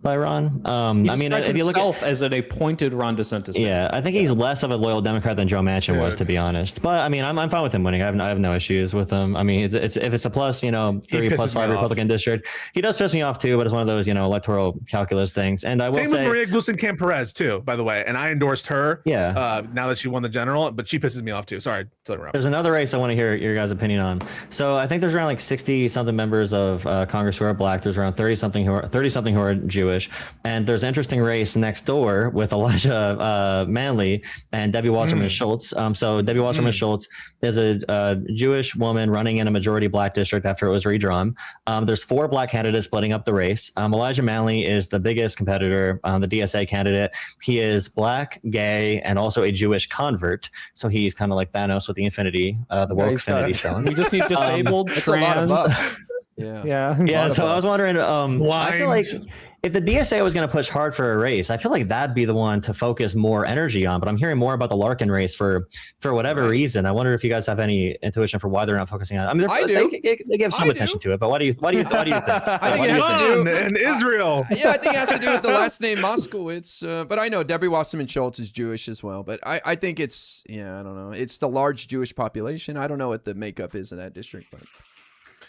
by Ron? If you look at as an appointed Ron DeSantis. Yeah, I think he's less of a loyal Democrat than Joe Manchin was, to be honest. But I mean, I'm fine with him winning. I have no issues with him. I mean, it's if it's a plus, 3+5 Republican district, he does piss me off too. But it's one of those electoral calculus things. And I will say, same with Maria Gluesenkamp-Perez too, by the way. And I endorsed her. Yeah. Now that she won the general, but she pisses me off too. Sorry. There's another race I want to hear your guys' opinion on. So I think there's around like 60 something members of Congress who are black. There's around 30 something who are Jewish, and there's an interesting race next door with Elijah Manley and Debbie Wasserman Schultz. So Debbie Wasserman Schultz is a Jewish woman running in a majority black district after it was redrawn. There's 4 black candidates splitting up the race. Elijah Manley is the biggest competitor, the DSA candidate. He is black, gay, and also also a Jewish convert, so he's kind of like Thanos with the Infinity, the woke Infinity Stone. We just need disabled, That's a lot of trans. buffs. Yeah. Yeah, so I was wondering, I feel like Blind. if the DSA was going to push hard for a race, I feel like that'd be the one to focus more energy on. But I'm hearing more about the Larkin race for whatever reason. I wonder if you guys have any intuition for why they're not focusing on it. I mean, I do. They give some attention to it, but why do you think? I think it has to do in Israel. Yeah, I think it has to do with the last name Moskowitz. But I know Debbie Wasserman Schultz is Jewish as well. But I think it's, I don't know. It's the large Jewish population. I don't know what the makeup is in that district, but.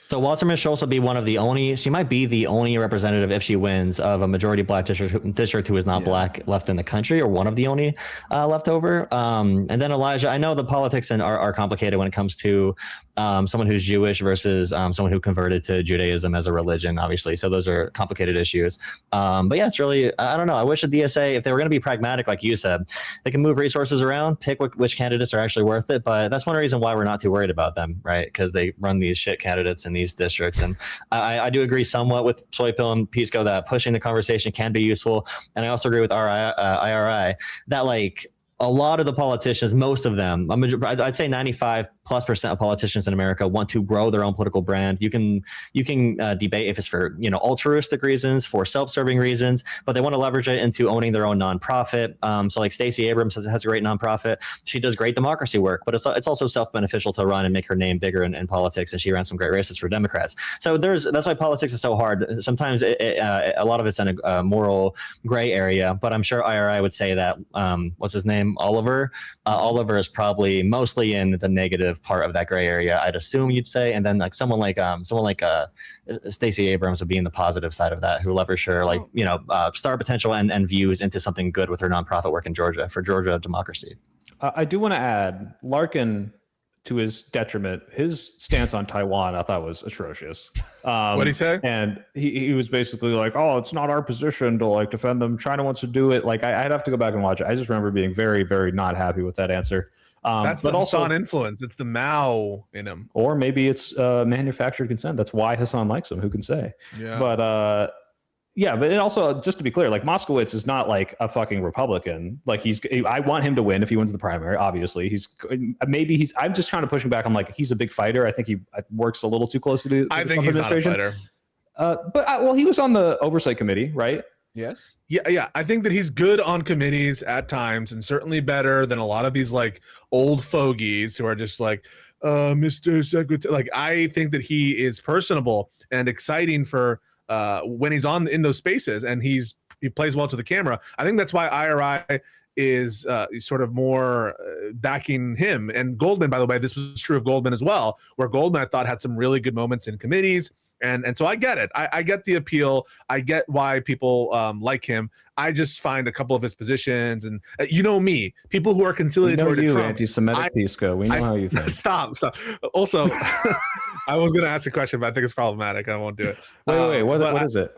So Wasserman Schultz will be one of the only. She might be the only representative, if she wins, of a majority black district who is not black left in the country, or one of the only left over. And then Elijah, I know the politics are complicated when it comes to someone who's Jewish versus someone who converted to Judaism as a religion, obviously. So those are complicated issues. But yeah, it's really, I don't know. I wish the DSA, if they were going to be pragmatic, like you said, they can move resources around, pick which candidates are actually worth it. But that's one reason why we're not too worried about them, right? Because they run these shit candidates in these districts. And I do agree somewhat with Soypil and Pisco that pushing the conversation can be useful. And I also agree with IRI that like a lot of the politicians, most of them, I'd say 95+% of politicians in America want to grow their own political brand. You can debate if it's for altruistic reasons, for self-serving reasons, but they want to leverage it into owning their own nonprofit. So like Stacey Abrams has a great nonprofit. She does great democracy work, but it's also self-beneficial to run and make her name bigger in politics. And she ran some great races for Democrats. So that's why politics is so hard. Sometimes a lot of it's in a moral gray area, but I'm sure IRI would say that what's his name? Oliver is probably mostly in the negative part of that gray area, I'd assume you'd say, and then like someone like Stacey Abrams would be in the positive side of that, who leverage her star potential and views into something good with her nonprofit work in Georgia for Georgia democracy. I do want to add Larkin, to his detriment, his stance on Taiwan I thought was atrocious. What'd he say? And he was basically like, "Oh, it's not our position to like defend them. China wants to do it." Like I'd have to go back and watch it. I just remember being very, very not happy with that answer. That's but the also Hassan influence. It's the Mao in him. Or maybe it's manufactured consent. That's why Hassan likes him. Who can say? Yeah. But yeah, but it also, just to be clear, like Moskowitz is not like a fucking Republican. Like I want him to win if he wins the primary. Obviously, I'm just trying to push him back. I'm like, he's a big fighter. I think he works a little too close to the I think he's not a fighter. But he was on the oversight committee, right? Yes. Yeah. I think that he's good on committees at times, and certainly better than a lot of these like old fogies who are just like, Mr. Secretary. Like, I think that he is personable and exciting for when he's in those spaces, and he plays well to the camera. I think that's why IRI is sort of more backing him. And Goldman, by the way, this was true of Goldman as well, where Goldman I thought had some really good moments in committees. And so I get it. I get the appeal. I get why people like him. I just find a couple of his positions, and me, people who are conciliatory to Trump. Anti-Semitic Pisco. We know how you think. Stop. Also, I was going to ask a question, but I think it's problematic. I won't do it. Wait. What is it?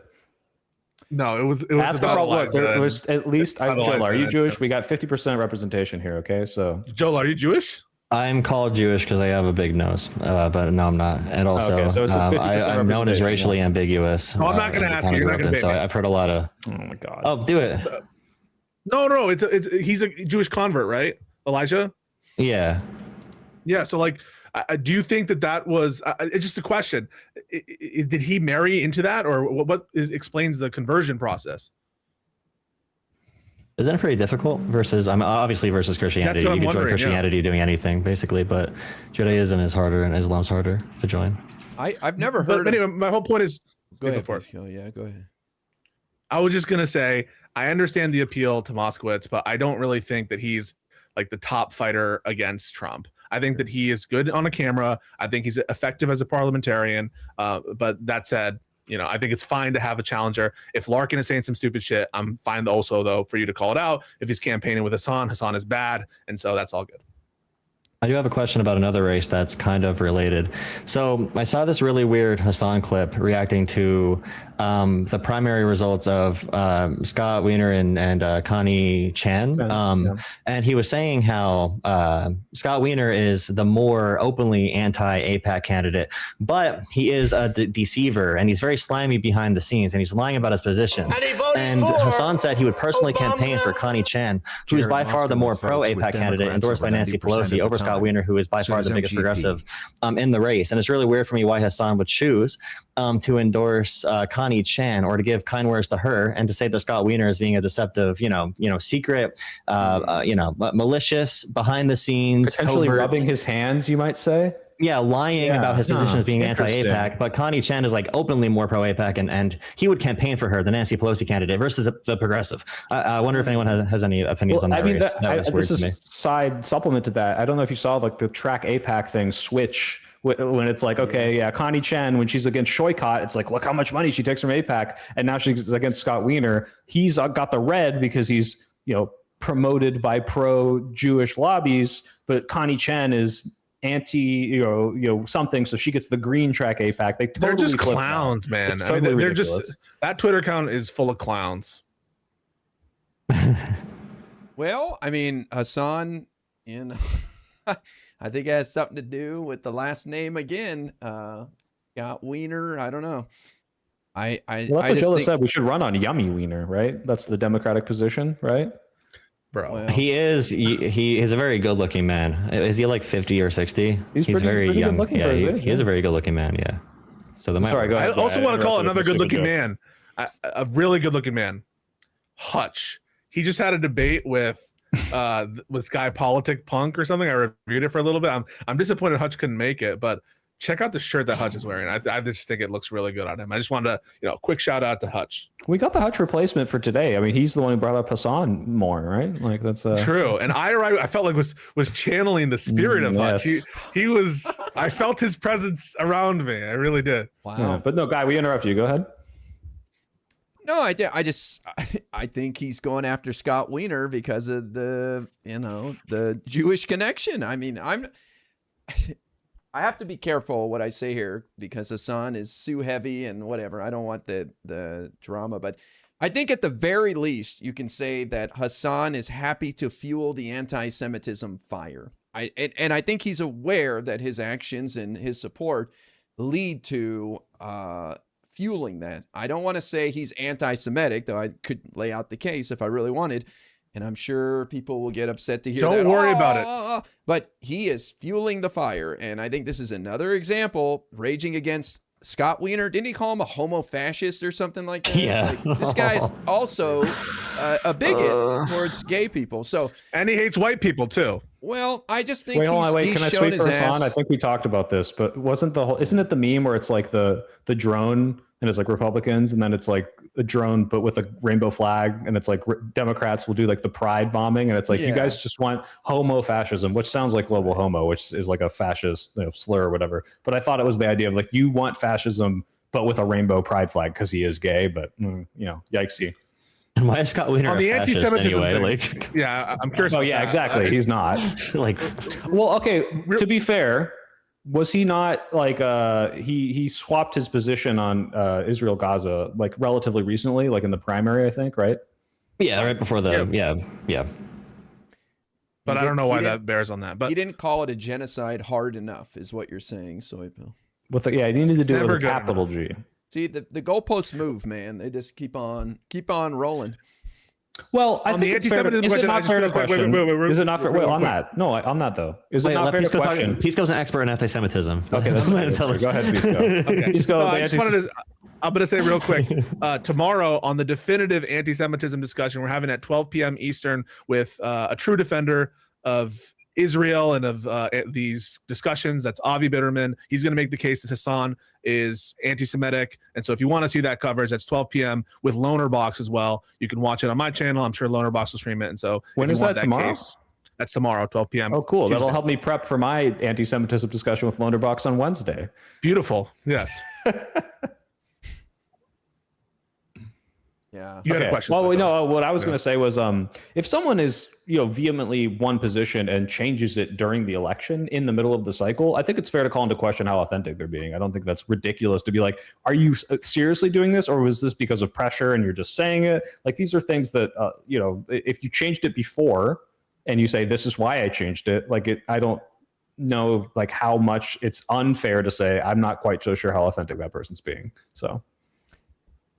No, it was Ask about look, there was at least Joel, are you Jewish? Joke. We got 50% representation here, okay? So Joel, are you Jewish? I'm called Jewish because I have a big nose, but no, I'm not. And also, Okay, so it's a 50% I'm known as representation. racially ambiguous. No, I'm not gonna in the ask town you. I You're grew not up gonna in, So bait me. I've heard a lot of. oh my god. Oh, do it. No, he's a Jewish convert, right, Elijah? Yeah. Yeah. So, like, do you think that was? It's just a question. Did he marry into that, or what explains the conversion process? Isn't it pretty difficult versus Christianity? That's what I'm You can join wondering, Christianity doing anything, basically, but Judaism is harder and Islam's harder to join. I've never heard. But anyway, my whole point is. Go ahead. For it. Yeah, go ahead. I was just gonna say I understand the appeal to Moskowitz, but I don't really think that he's like the top fighter against Trump. I think that he is good on a camera. I think he's effective as a parliamentarian. But that said, I think it's fine to have a challenger. If Larkin is saying some stupid shit, I'm fine also, though, for you to call it out. If he's campaigning with Hassan is bad. And so that's all good. I do have a question about another race that's kind of related. So I saw this really weird Hassan clip reacting to the primary results of Scott Wiener and Connie Chan. And he was saying how Scott Wiener is the more openly anti-AIPAC candidate, but he is a deceiver and he's very slimy behind the scenes and he's lying about his positions. And Hassan said he would personally campaign for Connie Chan, who is by far the more pro-AIPAC candidate endorsed by Nancy Pelosi over Scott Wiener, who is by far the biggest progressive in the race. And it's really weird for me why Hassan would choose to endorse Connie Chan or to give kind words to her and to say that Scott Wiener is being a deceptive, secret, malicious, behind the scenes, potentially covert, rubbing his hands, you might say. Yeah, lying about his position as being anti-AIPAC, but Connie Chan is like openly more pro-AIPAC, and he would campaign for her, the Nancy Pelosi candidate, versus the progressive. I wonder if anyone has any opinions on that race. That was weird to me. Side supplement to that. I don't know if you saw like the track AIPAC thing switch when it's like, okay, yeah, Connie Chan, when she's against Shoykot, it's like, look how much money she takes from AIPAC, and now she's against Scott Wiener. He's got the red because he's promoted by pro-Jewish lobbies, but Connie Chan is anti something, so she gets the green track AIPAC. They're just clowns, man. It's totally they're ridiculous. just, that Twitter account is full of clowns. Well, I mean, Hassan, I think it has something to do with the last name again. Scott Wiener, I don't know. Well, that's what Jola said. We should run on Yummy Wiener, right? That's the Democratic position, right? Bro, well, he is a very good looking man. Is he like 50 or 60? He's very young. Yeah, he is a very good looking man. Yeah. So go ahead. I also want to call another good looking man, a really good looking man, Hutch. He just had a debate with Guy Politic Punk or something. I reviewed it for a little bit. I'm disappointed Hutch couldn't make it, but check out the shirt that Hutch is wearing. I just think it looks really good on him. I just wanted to, quick shout out to Hutch. We got the Hutch replacement for today. I mean, he's the one who brought up Hassan more, right? Like that's true. And I felt like was channeling the spirit of Hutch. He was. I felt his presence around me. I really did. Wow. Yeah, but no, Guy, we interrupted you. Go ahead. No, I think he's going after Scott Wiener because of the Jewish connection. I mean, I have to be careful what I say here because Hassan is Sue heavy and whatever. I don't want the drama, but I think at the very least you can say that Hassan is happy to fuel the anti-Semitism fire. And I think he's aware that his actions and his support lead to fueling that. I don't want to say he's anti-Semitic, though I could lay out the case if I really wanted. And I'm sure people will get upset to hear that. Don't worry about it. But he is fueling the fire. And I think this is another example, raging against Scott Wiener. Didn't he call him a homo-fascist or something like that? Yeah. Like, this guy's also a bigot towards gay people. And he hates white people, too. Well, I just think he's can I speak his for ass. Hassan? I think we talked about this, but isn't it the meme where it's like the drone and it's like Republicans and then it's like a drone but with a rainbow flag and it's like Democrats will do like the pride bombing and it's like you guys just want homo fascism, which sounds like global homo, which is like a fascist slur or whatever. But I thought it was the idea of like you want fascism but with a rainbow pride flag because he is gay, but yikesy. And why is Scott Wiener on the a fascist anti-Semitism anyway? thing? Yeah, I'm curious. Oh yeah, exactly. He's not. Well, okay. To be fair, was he not like he swapped his position on Israel Gaza like relatively recently, like in the primary, I think, right? Yeah, right before the yeah. But I don't know why that bears on that. But he didn't call it a genocide hard enough, is what you're saying, Soypil. He needed to do it with a capital G. See, the goalposts move, man. They just keep on rolling. Well, I think it's fair to, is it not fair to question? Is it not fair? Wait, on that? No, on that though. Is it not fair to question? Pisco's an expert in anti-Semitism. Okay, that's fine. Go ahead, Pisco. Okay. Pisco, I'm going to say real quick, tomorrow on the definitive anti-Semitism discussion we're having at 12 p.m. Eastern with a true defender of Israel and of these discussions. That's Avi Bitterman. He's going to make the case that Hassan is anti-Semitic. And so if you want to see that coverage, that's 12 p.m. with Loner Box as well. You can watch it on my channel. I'm sure Loner Box will stream it. And so when is that tomorrow? That's tomorrow, 12 p.m. Oh, cool. Tuesday. That'll help me prep for my anti-Semitism discussion with Loner Box on Wednesday. Beautiful. Yes. Yeah. You had a Okay. question. Well, so no. What I was Yeah. going to say was, if someone is vehemently one position and changes it during the election in the middle of the cycle, I think it's fair to call into question how authentic they're being. I don't think that's ridiculous to be like, are you seriously doing this, or was this because of pressure and you're just saying it? Like, these are things that if you changed it before and you say this is why I changed it, I don't know like how much it's unfair to say I'm not quite so sure how authentic that person's being. So.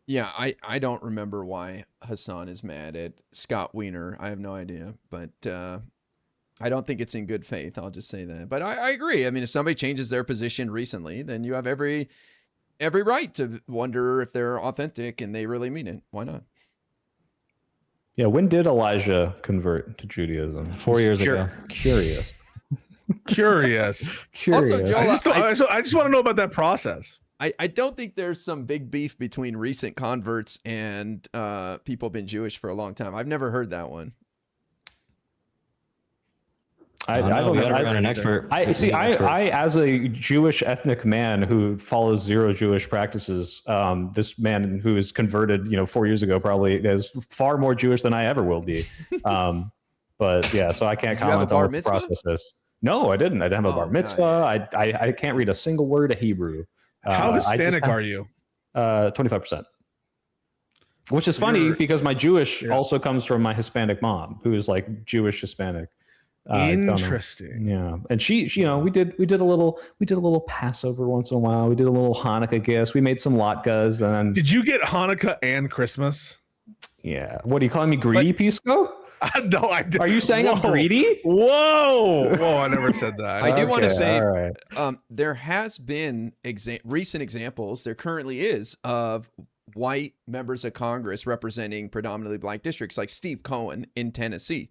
Yeah, I don't remember why Hassan is mad at Scott Wiener. I have no idea, but I don't think it's in good faith. I'll just say that. But I agree. I mean, if somebody changes their position recently, then you have every right to wonder if they're authentic and they really mean it. Why not? Yeah, when did Elijah convert to Judaism? 4 years ago. Curious. Curious. Also, Joel, I just want to know about that process. I don't think there's some big beef between recent converts and people been Jewish for a long time. I've never heard that one. I don't know. An expert. I as a Jewish ethnic man who follows zero Jewish practices, this man who is converted, 4 years ago, probably is far more Jewish than I ever will be. But yeah, so I can't comment on what the process is. No, I didn't. I didn't have a bar mitzvah. I can't read a single word of Hebrew. How Hispanic are you? 25%. Which is funny because my Jewish also comes from my Hispanic mom, who is like Jewish Hispanic. Interesting. Yeah, and she, we did a little Passover once in a while. We did a little Hanukkah gifts. We made some latkes. And did you get Hanukkah and Christmas? Yeah. What are you calling me greedy, Pisco? No, I did. Are you saying I'm greedy? Whoa! I never said that. I do want to say there has been recent examples. There currently is of white members of Congress representing predominantly black districts, like Steve Cohen in Tennessee.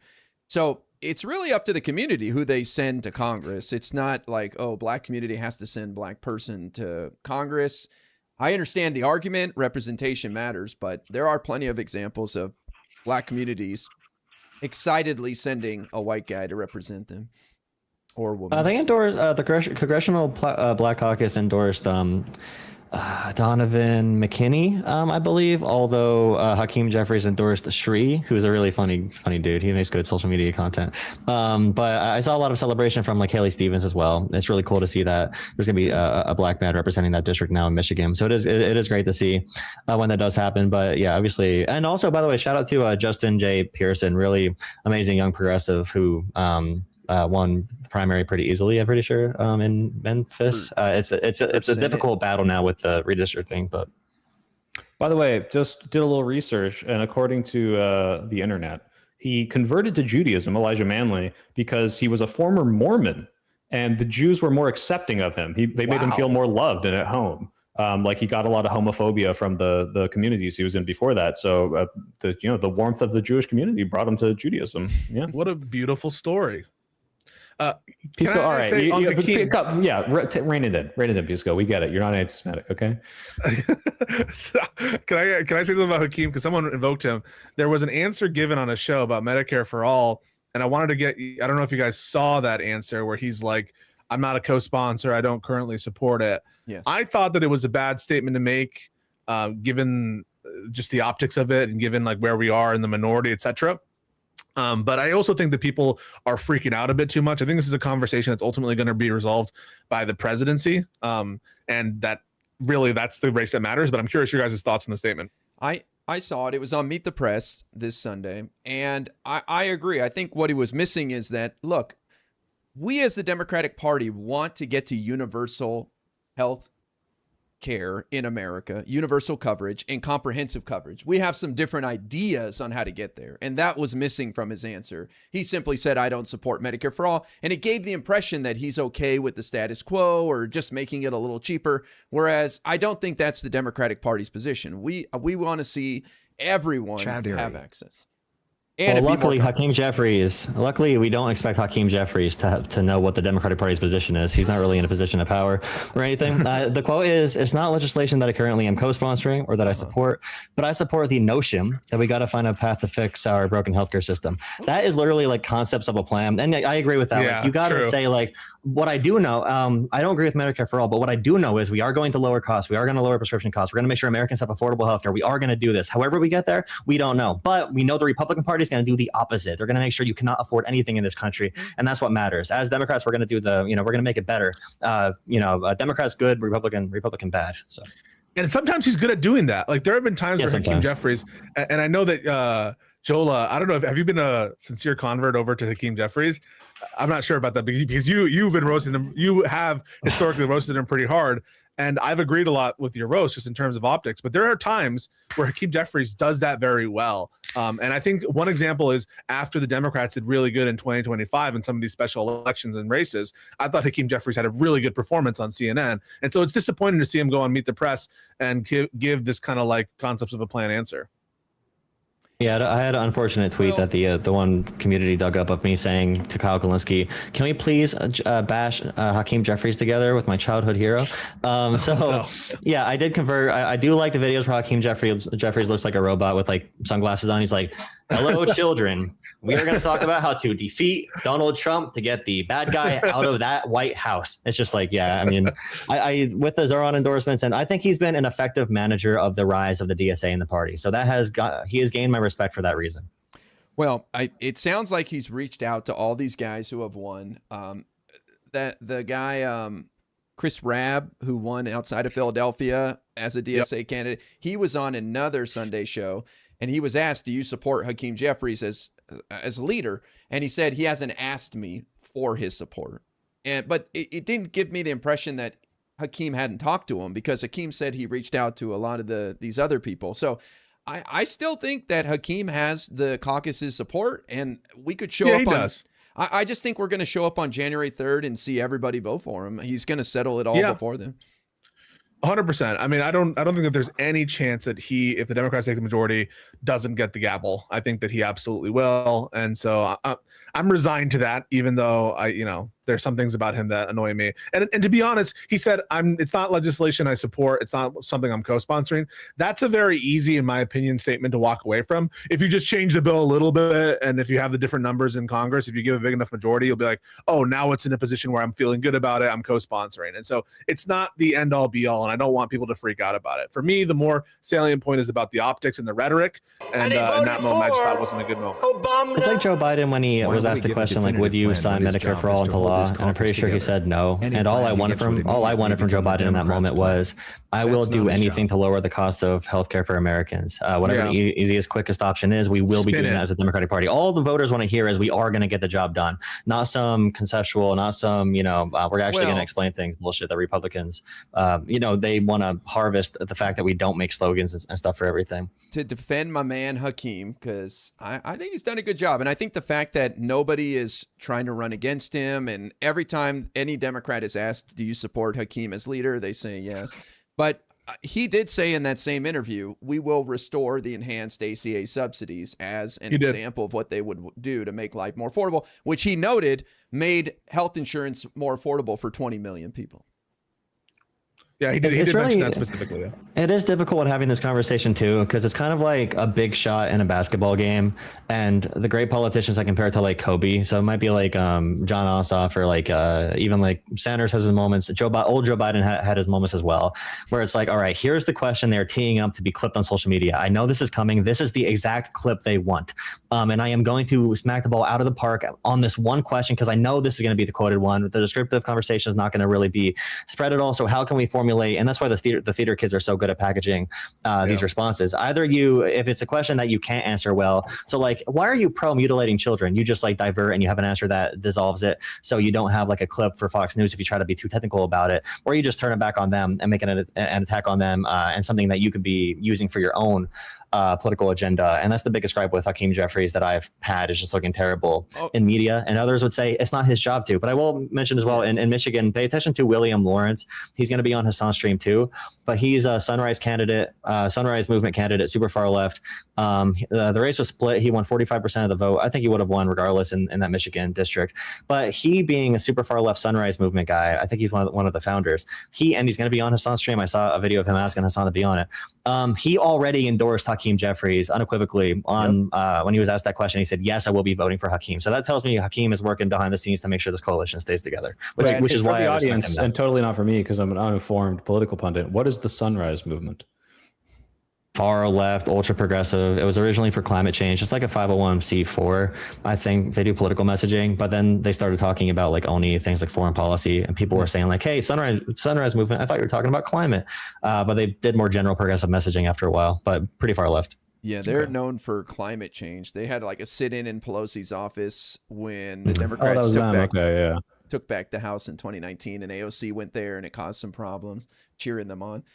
So it's really up to the community who they send to Congress. It's not like, oh, black community has to send black person to Congress. I understand the argument, representation matters, but there are plenty of examples of black communities excitedly sending a white guy to represent them or woman. They endorsed the Congressional Black Caucus endorsed Donovan McKinney, I believe. Although Hakeem Jeffries endorsed Shri, who's a really funny dude. He makes good social media content. But I saw a lot of celebration from like Haley Stevens as well. It's really cool to see that there's going to be a black man representing that district now in Michigan. So it is great to see when that does happen. But yeah, obviously, and also by the way, shout out to Justin J. Pearson, really amazing young progressive who won the primary pretty easily, I'm pretty sure, in Memphis. It's a difficult battle now with the redistricting, but by the way, just did a little research, and according to the internet, he converted to Judaism, Elijah Manley, because he was a former Mormon, and the Jews were more accepting of him. They made him feel more loved and at home. Like he got a lot of homophobia from the communities he was in before that. So the warmth of the Jewish community brought him to Judaism. Yeah, what a beautiful story. Pisco, all right. Rein it in, Pisco. We get it. You're not anti-Semitic, okay? Can I say something about Hakeem? Because someone invoked him. There was an answer given on a show about Medicare for All, and I wanted to get. I don't know if you guys saw that answer where he's like, "I'm not a co-sponsor. I don't currently support it." Yes. I thought that it was a bad statement to make, given just the optics of it and given like where we are in the minority, etc. But I also think that people are freaking out a bit too much. I think this is a conversation that's ultimately going to be resolved by the presidency. And that really, that's the race that matters. But I'm curious your guys' thoughts on the statement. I saw it. It was on Meet the Press this Sunday. And I agree. I think what he was missing is that, look, we as the Democratic Party want to get to universal health care in America, universal coverage and comprehensive coverage. We have some different ideas on how to get there. And that was missing from his answer. He simply said, I don't support Medicare for all. And it gave the impression that he's okay with the status quo or just making it a little cheaper. Whereas I don't think that's the Democratic Party's position. We want to see everyone have access. And well, it'd be more luckily, we don't expect Hakeem Jeffries to know what the Democratic Party's position is. He's not really in a position of power or anything. The quote is, it's not legislation that I currently am co-sponsoring or that I support, but I support the notion that we got to find a path to fix our broken healthcare system. That is literally like concepts of a plan. And I agree with that. Yeah, like, you got to say like, what I do know, I don't agree with Medicare for all, but what I do know is we are going to lower costs. We are going to lower prescription costs. We're going to make sure Americans have affordable healthcare. We are going to do this. However we get there, we don't know. But we know the Republican Party is going to do the opposite. They're going to make sure you cannot afford anything in this country. And that's what matters. As Democrats, we're going to do we're going to make it better. Democrats good, Republican bad. So. And sometimes he's good at doing that. Like there have been times where Hakeem sometimes. Jeffries, and I know that Jola, I don't know, have you been a sincere convert over to Hakeem Jeffries? I'm not sure about that because you've been roasting him. You have historically roasted him pretty hard. And I've agreed a lot with your roast just in terms of optics, but there are times where Hakeem Jeffries does that very well. And I think one example is after the Democrats did really good in 2025 in some of these special elections and races, I thought Hakeem Jeffries had a really good performance on CNN. And so it's disappointing to see him go on Meet the Press and give this kind of like concepts of a plan answer. Yeah, I had an unfortunate tweet that the one community dug up of me saying to Kyle Kulinski, "Can we please bash Hakeem Jeffries together with my childhood hero?" Yeah, I did convert. I do like the videos where Hakeem Jeffries looks like a robot with like sunglasses on. He's like, "Hello, children. We are going to talk about how to defeat Donald Trump to get the bad guy out of that White House." It's just like, yeah, I mean, I with the Zoran endorsements, and I think he's been an effective manager of the rise of the DSA in the party. So he has gained my respect for that reason. Well, it sounds like he's reached out to all these guys who have won. That the guy Chris Rabb, who won outside of Philadelphia as a DSA candidate, he was on another Sunday show, and he was asked, "Do you support Hakeem Jeffries as a leader?" And he said he hasn't asked me for his support. But it didn't give me the impression that Hakeem hadn't talked to him, because Hakeem said he reached out to a lot of these other people. So I still think that Hakeem has the caucus's support, and we could show up. He does. I just think we're going to show up on January 3rd and see everybody vote for him. He's going to settle it all before then. 100%. I mean, I don't think that there's any chance that if the Democrats take the majority, doesn't get the gavel. I think that he absolutely will, and so I'm resigned to that. Even though there's some things about him that annoy me. And to be honest, he said, it's not legislation I support. It's not something I'm co-sponsoring. That's a very easy, in my opinion, statement to walk away from. If you just change the bill a little bit, and if you have the different numbers in Congress, if you give a big enough majority, you'll be like, oh, now it's in a position where I'm feeling good about it. I'm co-sponsoring. And so it's not the end all be all. And I don't want people to freak out about it. For me, the more salient point is about the optics and the rhetoric. And in that moment, I just thought it wasn't a good moment. It's like Joe Biden when he was asked the question, like, would you sign Medicare for all into law? And I'm pretty sure he said no. And all I wanted from Joe Biden in that moment was, I will do anything to lower the cost of healthcare for Americans. Whatever the easiest, quickest option is, we will be doing that as a Democratic Party. All the voters want to hear is we are going to get the job done, not some conceptual, not some, we're actually going to explain things bullshit that Republicans, they want to harvest the fact that we don't make slogans and stuff for everything. To defend my man Hakeem, because I think he's done a good job. And I think the fact that nobody is trying to run against him, and every time any Democrat is asked, do you support Hakeem as leader, they say yes. But he did say in that same interview, we will restore the enhanced ACA subsidies as an example of what they would do to make life more affordable, which he noted made health insurance more affordable for 20 million people. Yeah, he did mention that specifically. Yeah. It is difficult having this conversation too, because it's kind of like a big shot in a basketball game, and the great politicians I compare it to like Kobe. So it might be like John Ossoff, or like even like Sanders has his moments. Old Joe Biden had his moments as well, where it's like, all right, here's the question they're teeing up to be clipped on social media. I know this is coming. This is the exact clip they want, and I am going to smack the ball out of the park on this one question, because I know this is going to be the quoted one. The descriptive conversation is not going to really be spread at all. So how can we formulate? And that's why the theater kids are so good at packaging these responses. Either if it's a question that you can't answer well, so like, why are you pro mutilating children? You just like divert and you have an answer that dissolves it, so you don't have like a clip for Fox News if you try to be too technical about it, or you just turn it back on them and make an attack on them, and something that you could be using for your own political agenda. And that's the biggest gripe with Hakeem Jeffries that I've had, is just looking terrible in media. And others would say it's not his job to. But I will mention as well, in Michigan, pay attention to William Lawrence. He's going to be on Hassan's stream too. But he's a Sunrise candidate, Sunrise Movement candidate, super far left. The race was split. He won 45% of the vote. I think he would have won regardless in that Michigan district. But he, being a super far left Sunrise Movement guy, I think he's one of the founders. He's going to be on Hassan's stream. I saw a video of him asking Hassan to be on it. He already endorsed Hakeem Jeffries unequivocally on when he was asked that question. He said, yes, I will be voting for Hakeem. So that tells me Hakeem is working behind the scenes to make sure this coalition stays together, which is why the I audience, and totally not for me because I'm an uninformed political pundit. What is the Sunrise Movement? Far left, ultra progressive. It was originally for climate change. It's like a 501c4. I think they do political messaging, but then they started talking about like only things like foreign policy, and people were saying like, hey, Sunrise Movement, I thought you were talking about climate. But they did more general progressive messaging after a while, but pretty far left. Yeah, they're known for climate change. They had like a sit-in in Pelosi's office when the Democrats took back the House in 2019, and AOC went there and it caused some problems, cheering them on.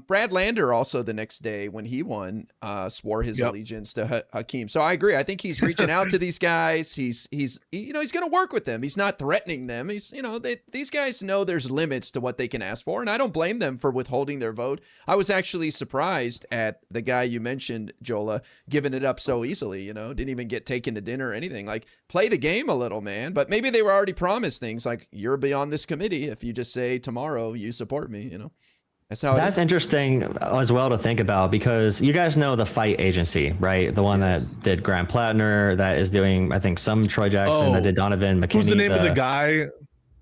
Brad Lander also the next day when he won swore his allegiance to Hakeem. So I agree. I think he's reaching out to these guys. He's going to work with them. He's not threatening them. He's these guys know there's limits to what they can ask for, and I don't blame them for withholding their vote. I was actually surprised at the guy you mentioned, Jola, giving it up so easily. Didn't even get taken to dinner or anything. Like, play the game a little, man. But maybe they were already promised things like, you're beyond this committee if you just say tomorrow you support me. That's interesting as well to think about, because you guys know the Fight Agency, right? The one that did Graham Plattner, that is doing, I think, some Troy Jackson, that did Donovan McKinney. Who's the name of the guy?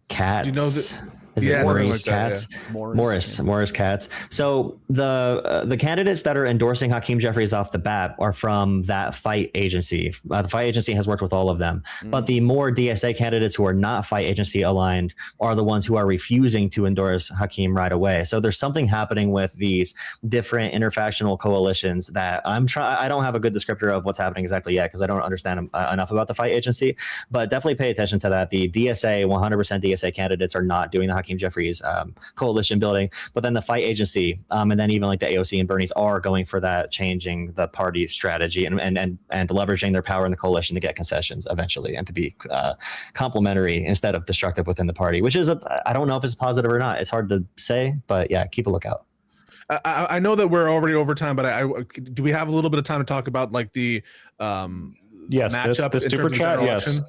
Katz. Do you know that? Is it Maurice Katz? Morris Katz. So the candidates that are endorsing Hakeem Jeffries off the bat are from that Fight Agency. The Fight Agency has worked with all of them. But the more DSA candidates who are not Fight Agency aligned are the ones who are refusing to endorse Hakeem right away. So there's something happening with these different interfactional coalitions that I don't have a good descriptor of what's happening exactly yet, because I don't understand enough about the Fight Agency. But definitely pay attention to that. The DSA, 100% DSA candidates are not doing the Hakeem Jeffries coalition building, but then the Fight Agency and then even like the AOC and Bernie's are going for that, changing the party strategy and leveraging their power in the coalition to get concessions eventually and to be complementary instead of destructive within the party, which is I don't know if it's positive or not. It's hard to say, but yeah, keep a lookout. I know that we're already over time, but do we have a little bit of time to talk about like the yes, the super chat. Yes,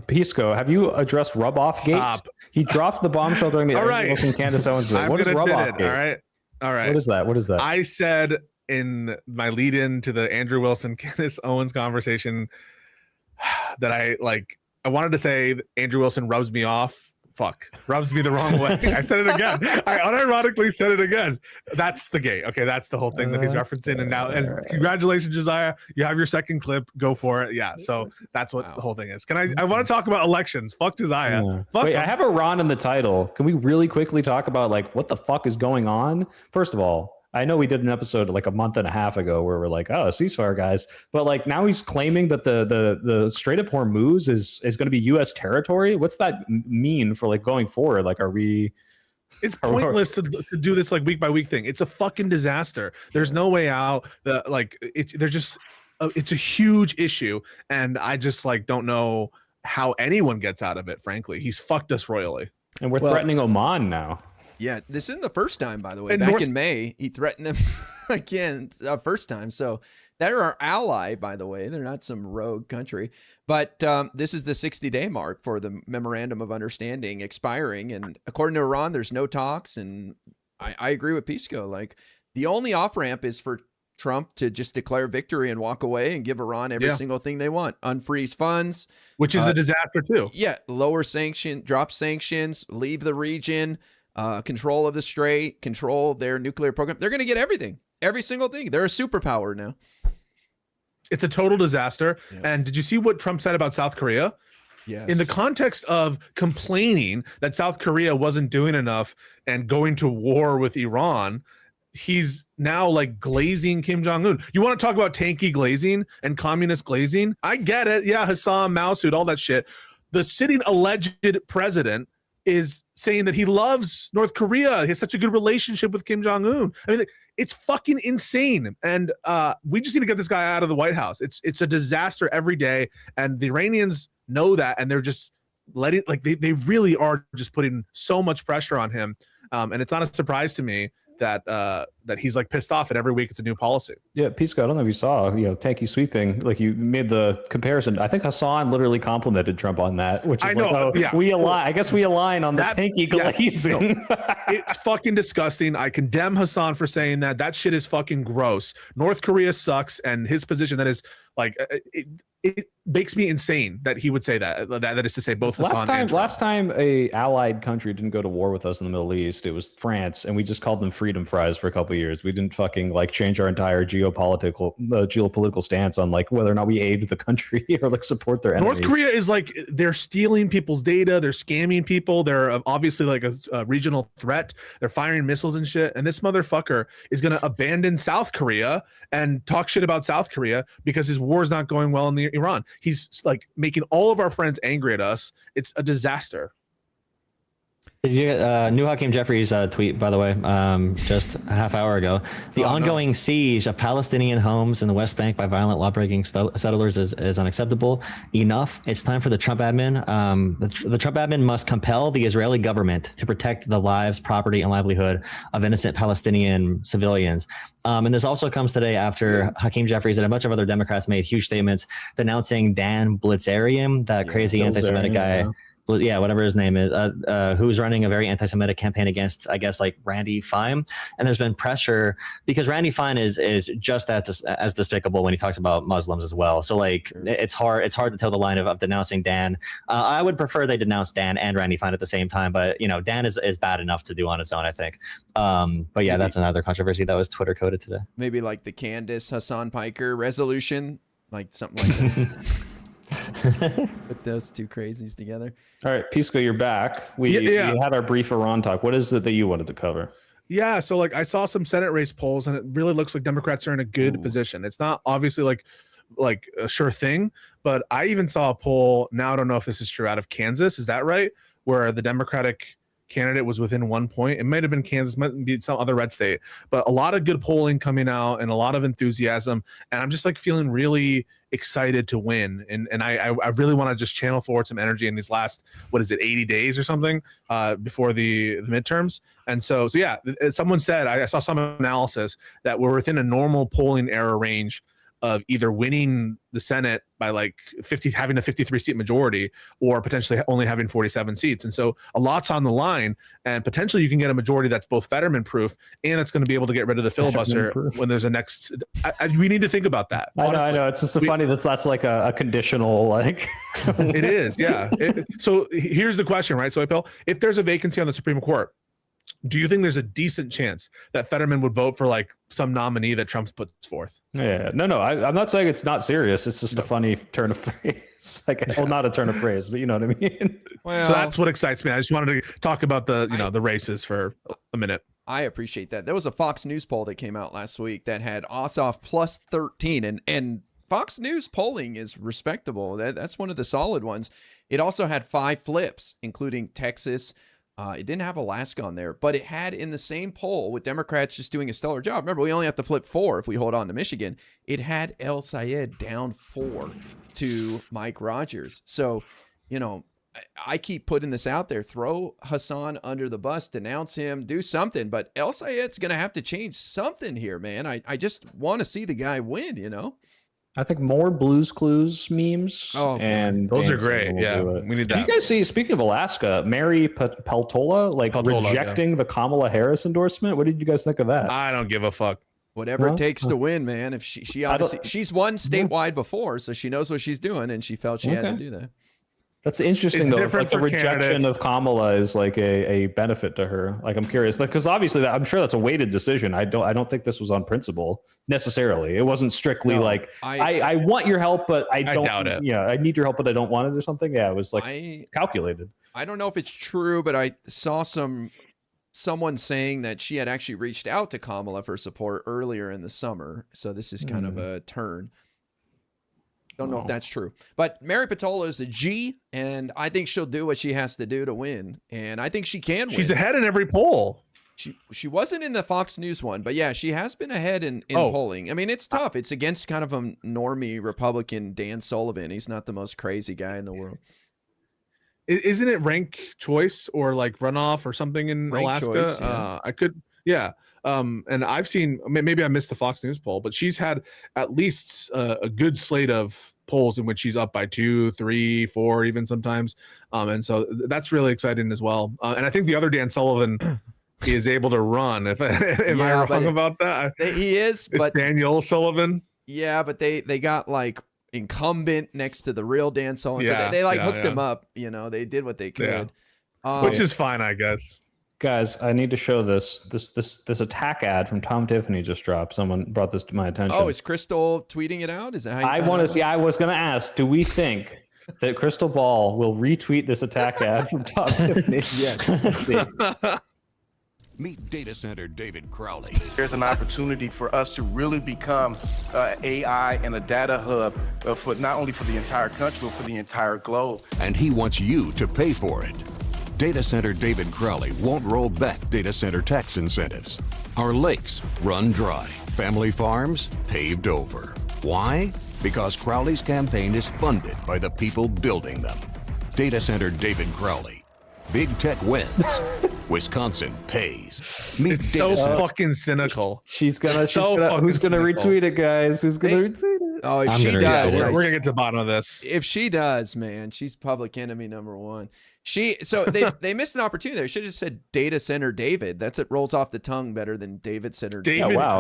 Pisco, have you addressed rub-off gates? He dropped the bombshell during the Andrew Wilson Candace Owens debate. What is rub-off gate? All right. What is that? I said in my lead-in to the Andrew Wilson Candace Owens conversation that I wanted to say Andrew Wilson rubs me off. Rubs me the wrong way. I said it again. I unironically said it again. That's the gate. Okay, that's the whole thing that he's referencing. And congratulations, Josiah. You have your second clip. Go for it. Yeah. So that's what the whole thing is. I want to talk about elections. Fuck Josiah. Yeah. Fuck I have a Ron in the title. Can we really quickly talk about what the fuck is going on? First of all, I know we did an episode like a month and a half ago where we're like, oh, ceasefire, guys. But now he's claiming that the Strait of Hormuz is going to be U.S. territory. What's that mean for going forward? Are we... It's pointless to do this week by week thing. It's a fucking disaster. There's no way out. It's a huge issue. And I just don't know how anyone gets out of it, frankly. He's fucked us royally. And we're threatening Oman now. Yeah, this isn't the first time, by the way. Back in May, he threatened them again, first time. So they're our ally, by the way. They're not some rogue country. But this is the 60-day mark for the Memorandum of Understanding expiring. And according to Iran, there's no talks. And I agree with Pisco. The only off-ramp is for Trump to just declare victory and walk away and give Iran every single thing they want. Unfreeze funds. Which is a disaster, too. Yeah, drop sanctions, leave the region. Control of the Strait, control their nuclear program. They're going to get everything, every single thing. They're a superpower now. It's a total disaster. Yeah. And did you see what Trump said about South Korea? Yes. In the context of complaining that South Korea wasn't doing enough and going to war with Iran, he's now glazing Kim Jong-un. You want to talk about tanky glazing and communist glazing? I get it. Yeah, Hassan, Mao Zedong, all that shit. The sitting alleged president is saying that he loves North Korea. He has such a good relationship with Kim Jong-un. I mean, it's fucking insane. And we just need to get this guy out of the White House. It's a disaster every day. And the Iranians know that, and they're just letting, like, they really are just putting so much pressure on him. And it's not a surprise to me that he's like pissed off, and every week it's a new policy. Yeah, Pisco, I don't know if you saw, tanky sweeping, like you made the comparison. I think Hassan literally complimented Trump on that, which is we align. I guess we align on the tanky glazing. It's fucking disgusting. I condemn Hassan for saying that. That shit is fucking gross. North Korea sucks, and his position, that is like, it makes me insane that he would say that. That is to say, both Hassan and Trump. Last time a allied country didn't go to war with us in the Middle East, it was France, and we just called them freedom fries for a couple of years. We didn't fucking like change our entire geopolitical stance on like whether or not we aid the country or like support their enemies. North Korea is like, they're stealing people's data, they're scamming people, they're obviously like a regional threat, they're firing missiles and shit, and this motherfucker is going to abandon South Korea and talk shit about South Korea because his war is not going well in Iran. He's like making all of our friends angry at us. It's a disaster. Did you get new Hakeem Jeffries tweet, by the way, just a half hour ago? The ongoing siege of Palestinian homes in the West Bank by violent law-breaking settlers is unacceptable. Enough. It's time for the Trump admin. The Trump admin must compel the Israeli government to protect the lives, property, and livelihood of innocent Palestinian civilians. And this also comes today after Hakeem Jeffries and a bunch of other Democrats made huge statements denouncing Dan Blitzerian, that crazy anti-Semitic guy. Yeah. Yeah, whatever his name is, who's running a very anti-Semitic campaign against, I guess, like Randy Fine. And there's been pressure because Randy Fine is just as despicable when he talks about Muslims as well. So like, it's hard to toe the line of denouncing Dan. I would prefer they denounce Dan and Randy Fine at the same time, but Dan is bad enough to do on its own, I think. But yeah, that's another controversy that was Twitter coded today. Maybe like the Candace Hassan Piker resolution, like something like that. Put those two crazies together. All right, Pisco, you're back. We had our brief Iran talk. What is it that you wanted to cover? Yeah, so like I saw some Senate race polls, and it really looks like Democrats are in a good position. It's not obviously like a sure thing, but I even saw a poll. Now I don't know if this is true, out of Kansas. Is that right? Where the Democratic candidate was within 1 point. It might have been Kansas, might be some other red state, but a lot of good polling coming out and a lot of enthusiasm. And I'm just like feeling really excited to win. And I really want to just channel forward some energy in these last, 80 days or something before the midterms. And so yeah, someone said, I saw some analysis that we're within a normal polling error range of either winning the Senate by like 50, having a 53 seat majority, or potentially only having 47 seats. And so a lot's on the line, and potentially you can get a majority that's both Fetterman proof and that's going to be able to get rid of the filibuster when there's a next. We need to think about that. I know. It's just funny that's like a conditional, like. It is. Yeah. So here's the question, right? So if there's a vacancy on the Supreme Court, do you think there's a decent chance that Fetterman would vote for like some nominee that Trump puts forth? Yeah, no. I'm not saying it's not serious. It's just a funny turn of phrase. Well, not a turn of phrase, but you know what I mean. Well, so that's what excites me. I just wanted to talk about the races for a minute. I appreciate that. There was a Fox News poll that came out last week that had Ossoff plus 13, and Fox News polling is respectable. That's one of the solid ones. It also had 5 flips, including Texas. It didn't have Alaska on there, but it had in the same poll, with Democrats just doing a stellar job. Remember, we only have to flip 4 if we hold on to Michigan. It had El Sayed down 4 to Mike Rogers. So, I keep putting this out there. Throw Hassan under the bus, denounce him, do something. But El Sayed's going to have to change something here, man. I just want to see the guy win, I think more Blues Clues memes. Oh, and those are great. Yeah, we need that. Did you guys see, speaking of Alaska, Mary Peltola rejecting the Kamala Harris endorsement? What did you guys think of that? I don't give a fuck. Whatever it takes to win, man. If she obviously, she's won statewide before, so she knows what she's doing, and she felt she had to do that. That's interesting, though. Like the rejection of Kamala is like a benefit to her. Like, I'm curious, because obviously I'm sure that's a weighted decision. I don't think this was on principle necessarily. It wasn't strictly like I want your help, but I doubt it. Yeah, I need your help, but I don't want it or something. Yeah, it was like calculated. I don't know if it's true, but I saw someone saying that she had actually reached out to Kamala for support earlier in the summer. So this is kind of a turn. Don't know if that's true. But Mary Patola is a G, and I think she'll do what she has to do to win. And I think she can win. She's ahead in every poll. She wasn't in the Fox News one, but yeah, she has been ahead in polling. I mean, it's tough. It's against kind of a normie Republican, Dan Sullivan. He's not the most crazy guy in the world. Isn't it rank choice or like runoff or something in Rank Alaska? choice, yeah. I could, yeah. And I've seen, maybe I missed the Fox News poll, but she's had at least a good slate of polls in which she's up by 2, 3, 4, even sometimes. And so that's really exciting as well. And I think the other Dan Sullivan is able to run. Am I wrong about that? He is, it's but Daniel Sullivan. Yeah, but they got like incumbent next to the real Dan Sullivan. So they hooked him up. You know, they did what they could, which is fine, I guess. Guys, I need to show this attack ad from Tom Tiffany just dropped. Someone brought this to my attention. Oh, is Crystal tweeting it out? Is that how you I want to see. I was going to ask, do we think that Crystal Ball will retweet this attack ad from Tom Tiffany? Yes. Meet data center David Crowley. There's an opportunity for us to really become AI and a data hub for not only for the entire country, but for the entire globe. And he wants you to pay for it. Data center David Crowley won't roll back data center tax incentives. Our lakes run dry. Family farms paved over. Why? Because Crowley's campaign is funded by the people building them. Data center David Crowley. Big tech wins. Wisconsin pays. Meet It's so fucking cynical. Who's gonna cynical. retweet it, guys? Who's gonna retweet it? Oh, if she does, we're gonna get to the bottom of this. If she does, man, she's public enemy number one. They missed an opportunity there. Should have just said data center David. It rolls off the tongue better than David Center.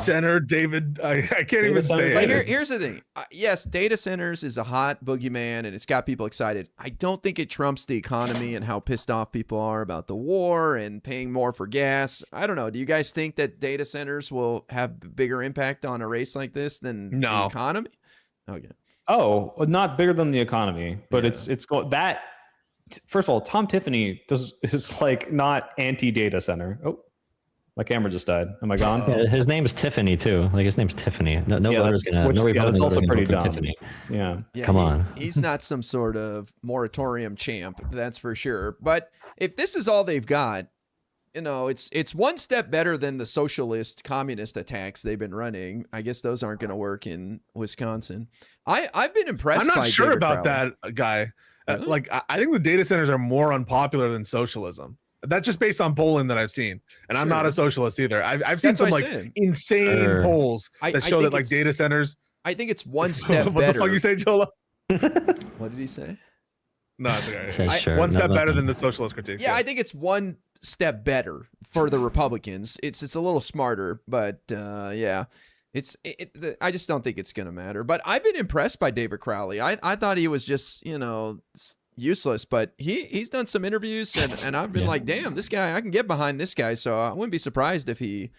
Center David. I can't even say But it. here's the thing. Yes, data centers is a hot boogeyman and it's got people excited. I don't think it trumps the economy and how pissed off people are about the war and paying more for gas. I don't know. Do you guys think that data centers will have bigger impact on a race like this than the economy? Okay. Oh, not bigger than the economy, but it's that. First of all, Tom Tiffany is like not anti-data center. Oh, my camera just died. Am I gone? Yeah, his name's Tiffany too. Like his name's Tiffany. No voter's gonna. No that's also pretty dumb. Tiffany. Yeah. Come on. He's not some sort of moratorium champ, that's for sure. But if this is all they've got, you know, it's one step better than the socialist communist attacks they've been running. I guess those aren't going to work in Wisconsin. I've been impressed. I'm not by sure David about Crowley. that guy. Really? Like, I think the data centers are more unpopular than socialism. That's just based on polling that I've seen, and I'm not a socialist either. I've seen That's some what like I said. insane polls I that show think that like data centers. I think it's one step what better. the fuck you say, Jola? What did he say? No, it's okay. Says sure. One step No, better nothing. than the socialist critique. Yeah, I think it's one step better for the Republicans. It's a little smarter, but yeah. I just don't think it's going to matter. But I've been impressed by David Crowley. I thought he was just, useless, but he's done some interviews and I've been like, damn, this guy, I can get behind this guy. So I wouldn't be surprised if he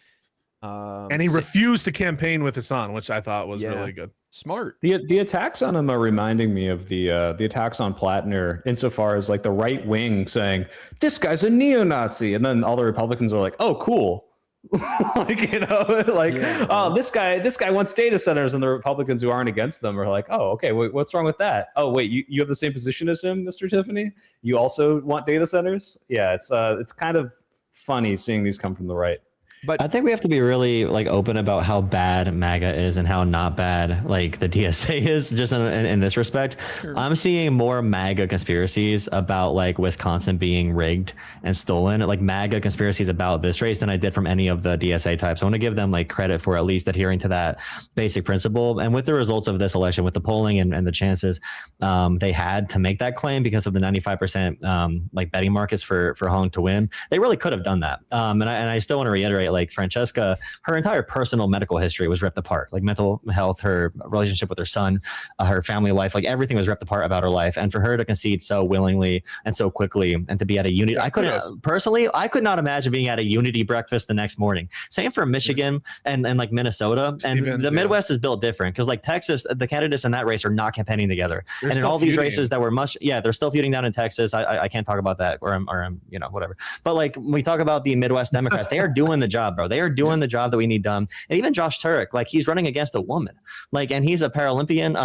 and he refused to campaign with Hassan, which I thought was really good. Smart. The attacks on him are reminding me of the attacks on Platner, insofar as like the right wing saying this guy's a neo-Nazi, and then all the Republicans are like, oh, cool. Oh, this guy wants data centers, and the Republicans who aren't against them are like, oh, okay, what's wrong with that? Oh, wait, you have the same position as him, Mr. Tiffany? You also want data centers? Yeah, it's kind of funny seeing these come from the right. But I think we have to be really open about how bad MAGA is and how not bad like the DSA is, just in this respect. Sure. I'm seeing more MAGA conspiracies about like Wisconsin being rigged and stolen, like MAGA conspiracies about this race, than I did from any of the DSA types. I want to give them like credit for at least adhering to that basic principle. And with the results of this election, with the polling and the chances they had to make that claim because of the 95% like betting markets for Hong to win, they really could have done that. And I still want to reiterate, like Francesca, her entire personal medical history was ripped apart, like mental health, her relationship with her son, her family life, like everything was ripped apart about her life. And for her to concede so willingly and so quickly and to be at a unity, I could not imagine being at a unity breakfast the next morning. Same for Michigan and like Minnesota. And the Midwest is built different because like Texas, the candidates in that race are not campaigning together. They're and in still all these feuding. races that were they're still feuding down in Texas. I can't talk about that or I'm whatever. But like when we talk about the Midwest Democrats, they are doing the job job, bro. They are doing the job that we need done. And even Josh Turek, like he's running against a woman, like, and he's a Paralympian.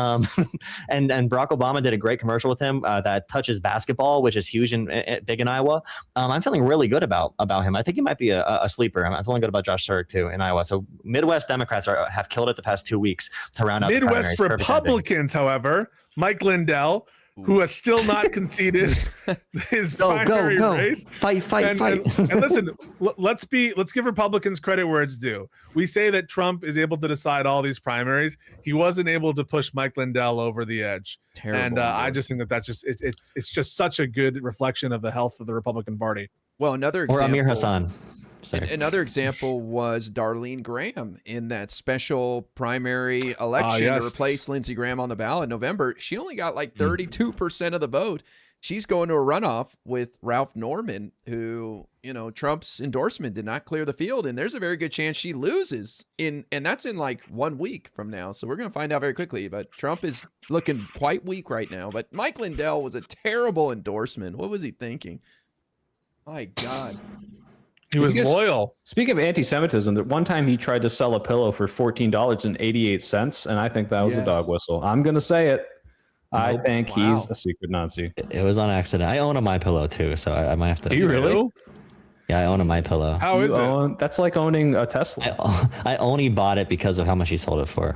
And Barack Obama did a great commercial with him that touches basketball, which is huge and big in Iowa. I'm feeling really good about him. I think he might be a sleeper. I'm feeling good about Josh Turek too in Iowa. So Midwest Democrats have killed it the past 2 weeks to round out Midwest the Republicans, however, Mike Lindell, who has still not conceded his primary race. Fight. And listen, let's give Republicans credit where it's due. We say that Trump is able to decide all these primaries. He wasn't able to push Mike Lindell over the edge. Terrible. I just think that's just it's just such a good reflection of the health of the Republican Party. Well, another Or example. Amir Hassan. Another example was Darlene Graham in that special primary election to replace Lindsey Graham on the ballot in November. She only got like 32% of the vote. She's going to a runoff with Ralph Norman, who, Trump's endorsement did not clear the field. And there's a very good chance she loses and that's in like 1 week from now. So we're going to find out very quickly. But Trump is looking quite weak right now. But Mike Lindell was a terrible endorsement. What was he thinking? My God. He was loyal. Speaking of anti-Semitism, that one time he tried to sell a pillow for $14.88, and I think that was a dog whistle. I'm going to say it. I think he's a secret Nazi. It was on accident. I own a MyPillow too, so I might have to. Do you really? Yeah, I own a MyPillow. How is it? That's like owning a Tesla. I only bought it because of how much he sold it for.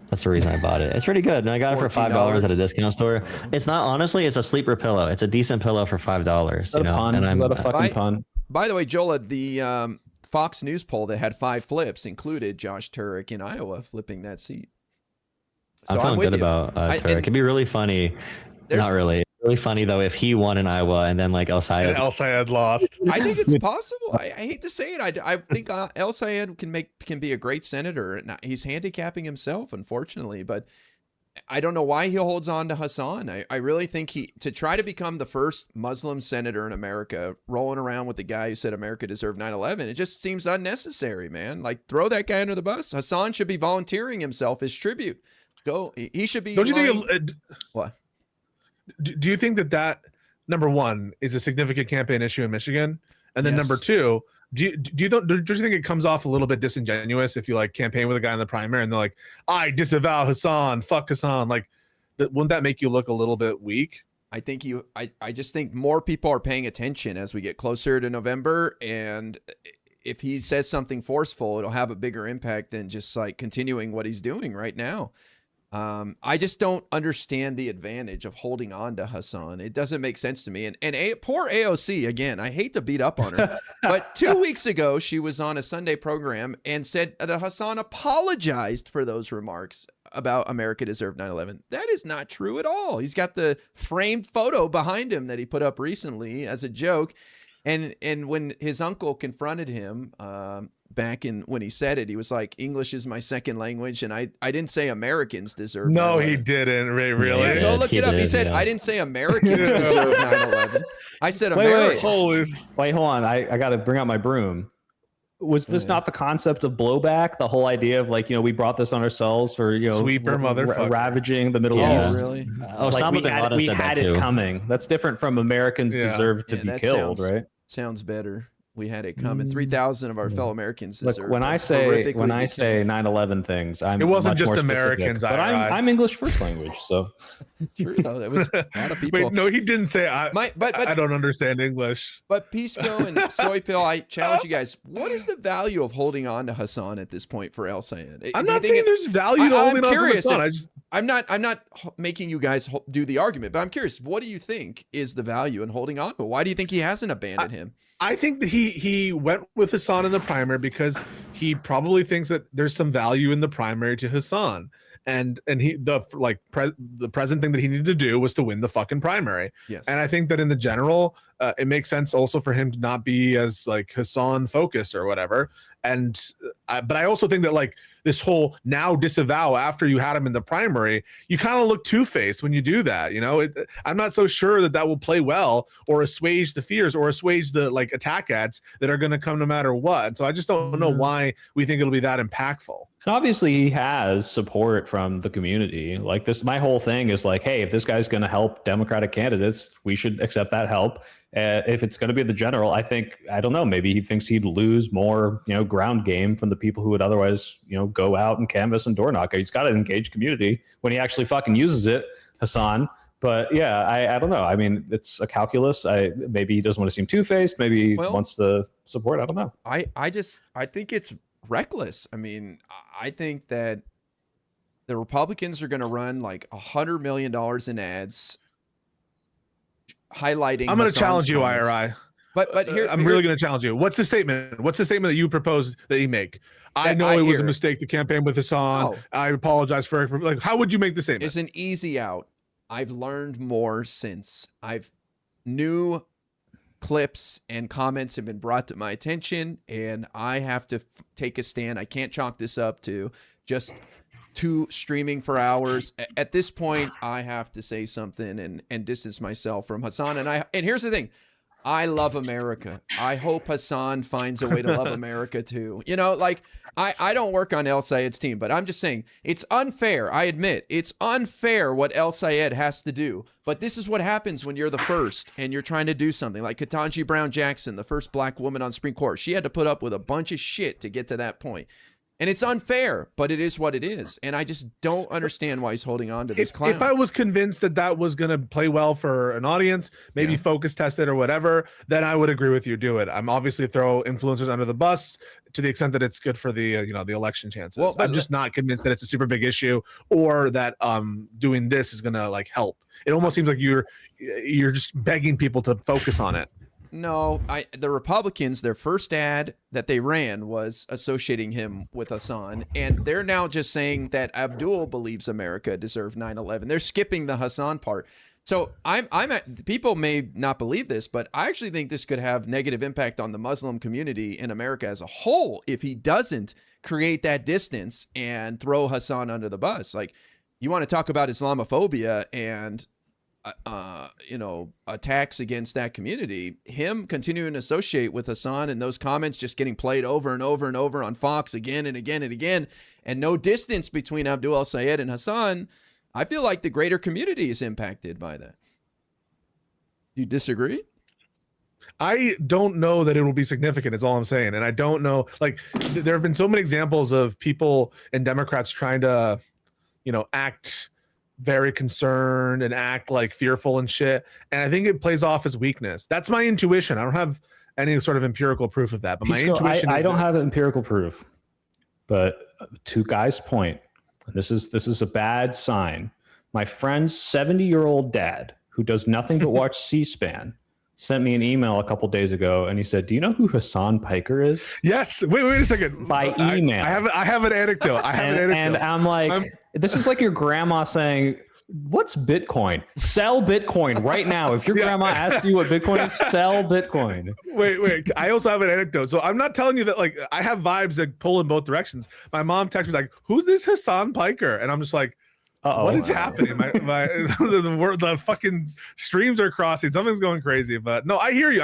That's the reason I bought it. It's pretty good. And I got it for $5 at a discount store. It's not, honestly, it's a sleeper pillow. It's a decent pillow for $5. Is that a pun? And Is that a fucking pun? By the way, Joel, the Fox News poll that had 5 flips included Josh Turek in Iowa flipping that seat. So I'm feeling good about Turek. It'd be really funny. Not really. Really funny though if he won in Iowa and then like El Sayed. And El Sayed lost. I think it's possible. I hate to say it. I think El Sayed can be a great senator. And he's handicapping himself, unfortunately. But I don't know why he holds on to Hassan. I really think to try to become the first Muslim senator in America, rolling around with the guy who said America deserved 9/11, it just seems unnecessary, man. Like, throw that guy under the bus. Hassan should be volunteering himself as tribute. He should be. Don't you think? What? Do you think that number one is a significant campaign issue in Michigan, and then number two, do you think it comes off a little bit disingenuous if you like campaign with a guy in the primary and they're like, I disavow Hassan, fuck Hassan, like, wouldn't that make you look a little bit weak? I think I just think more people are paying attention as we get closer to November, and if he says something forceful, it'll have a bigger impact than just like continuing what he's doing right now. I just don't understand the advantage of holding on to Hassan. It doesn't make sense to me. And poor AOC, again, I hate to beat up on her, but 2 weeks ago, she was on a Sunday program and said that Hassan apologized for those remarks about America deserved 9/11. That is not true at all. He's got the framed photo behind him that he put up recently as a joke. And when his uncle confronted him, back when he said it, he was like, English is my second language, and I didn't say Americans deserve 9/11. No, he didn't, really. Yeah, go look it up. He said, I didn't say Americans deserve 9/11. I said Americans. Wait, hold on. I got to bring out my broom. Was this not the concept of blowback? The whole idea of like, we brought this on ourselves for, sweeper motherfucker ravaging the Middle East. Really? We had it coming. That's different from Americans deserve to be killed, right? Sounds better. We had it coming. 3,000 of our fellow Americans deserve. Look, when I say 9/11 things, it wasn't much just more Americans. But I'm English first language, so. True, though. That was a lot of people. Wait, no, he didn't say I don't understand English. But Pisco and Soy Pill, I challenge you guys. What is the value of holding on to Hassan at this point for El Sayed? I'm not saying there's value to holding on to Hassan. I'm not making you guys do the argument, but I'm curious. What do you think is the value in holding on to it? Why do you think he hasn't abandoned him? I think that he went with Hassan in the primary because he probably thinks that there's some value in the primary to Hassan, and the present thing that he needed to do was to win the fucking primary. Yes. And I think that in the general, it makes sense also for him to not be as like Hassan focused or whatever. But I also think that like this whole now disavow after you had him in the primary, you kind of look two-faced when you do that. I'm not so sure that will play well or assuage the fears or assuage the like attack ads that are going to come no matter what. And so I just don't know why we think it'll be that impactful. And obviously he has support from the community. Like this, my whole thing is like, hey, if this guy's going to help Democratic candidates, we should accept that help. If it's going to be the general, I don't know, maybe he thinks he'd lose more, ground game from the people who would otherwise, go out and canvass and door knock. He's got to engage community when he actually fucking uses it, Hasan. But yeah, I don't know. I mean, it's a calculus. Maybe he doesn't want to seem two-faced. Maybe he wants the support. I don't know. I think it's reckless. I mean, I think that the Republicans are going to run like $100 million in ads highlighting. I'm going to Hasan's challenge you, comments. IRI. But here, I'm really going to challenge you. What's the statement? What's the statement that you proposed that you make? I know it was a mistake to campaign with Hasan. I apologize for like. How would you make the statement? It's an easy out. I've learned more since new clips and comments have been brought to my attention, and I have to take a stand. I can't chalk this up to just streaming for hours. At this point, I have to say something and distance myself from Hasan. And here's the thing. I love America. I hope Hasan finds a way to love America too. I don't work on El Sayed's team, but I'm just saying it's unfair. I admit it's unfair what El Sayed has to do. But this is what happens when you're the first and you're trying to do something. Like Ketanji Brown Jackson, the first black woman on Supreme Court. She had to put up with a bunch of shit to get to that point. And it's unfair, but it is what it is. And I just don't understand why he's holding on to this clown. If I was convinced that was going to play well for an audience, maybe focus test it or whatever, then I would agree with you. Do it. I'm obviously throw influencers under the bus to the extent that it's good for the the election chances. Well, I'm just not convinced that it's a super big issue or that doing this is going to like help. It almost seems like you're just begging people to focus on it. No, the Republicans, their first ad that they ran was associating him with Hasan, and they're now just saying that Abdul believes America deserved 9/11. They're skipping the Hasan part. So people may not believe this, but I actually think this could have negative impact on the Muslim community in America as a whole if he doesn't create that distance and throw Hasan under the bus. Like, you want to talk about Islamophobia and attacks against that community, him continuing to associate with Hasan and those comments just getting played over and over and over on Fox again and again and again, and no distance between Abdul El Sayed and Hasan, I feel like the greater community is impacted by that. Do you disagree? I don't know that it will be significant is all I'm saying. And I don't know, like, there have been so many examples of people and Democrats trying to, act very concerned and act like fearful and shit. And I think it plays off as weakness. That's my intuition. I don't have any sort of empirical proof of that, but my intuition I don't have empirical proof, but to Guy's point, this is a bad sign. My friend's 70-year-old dad, who does nothing but watch C-SPAN, sent me an email a couple days ago, and he said, "Do you know who Hasan Piker is?" Yes. Wait a second. By email. I have an anecdote. And I'm like, this is like your grandma saying, "What's Bitcoin? Sell Bitcoin right now." If your grandma asks you what Bitcoin is, sell Bitcoin. Wait. I also have an anecdote. So I'm not telling you that, like, I have vibes that pull in both directions. My mom texts me like, "Who's this Hasan Piker?" And I'm just like, what is happening? The fucking streams are crossing. Something's going crazy. But no, I hear you.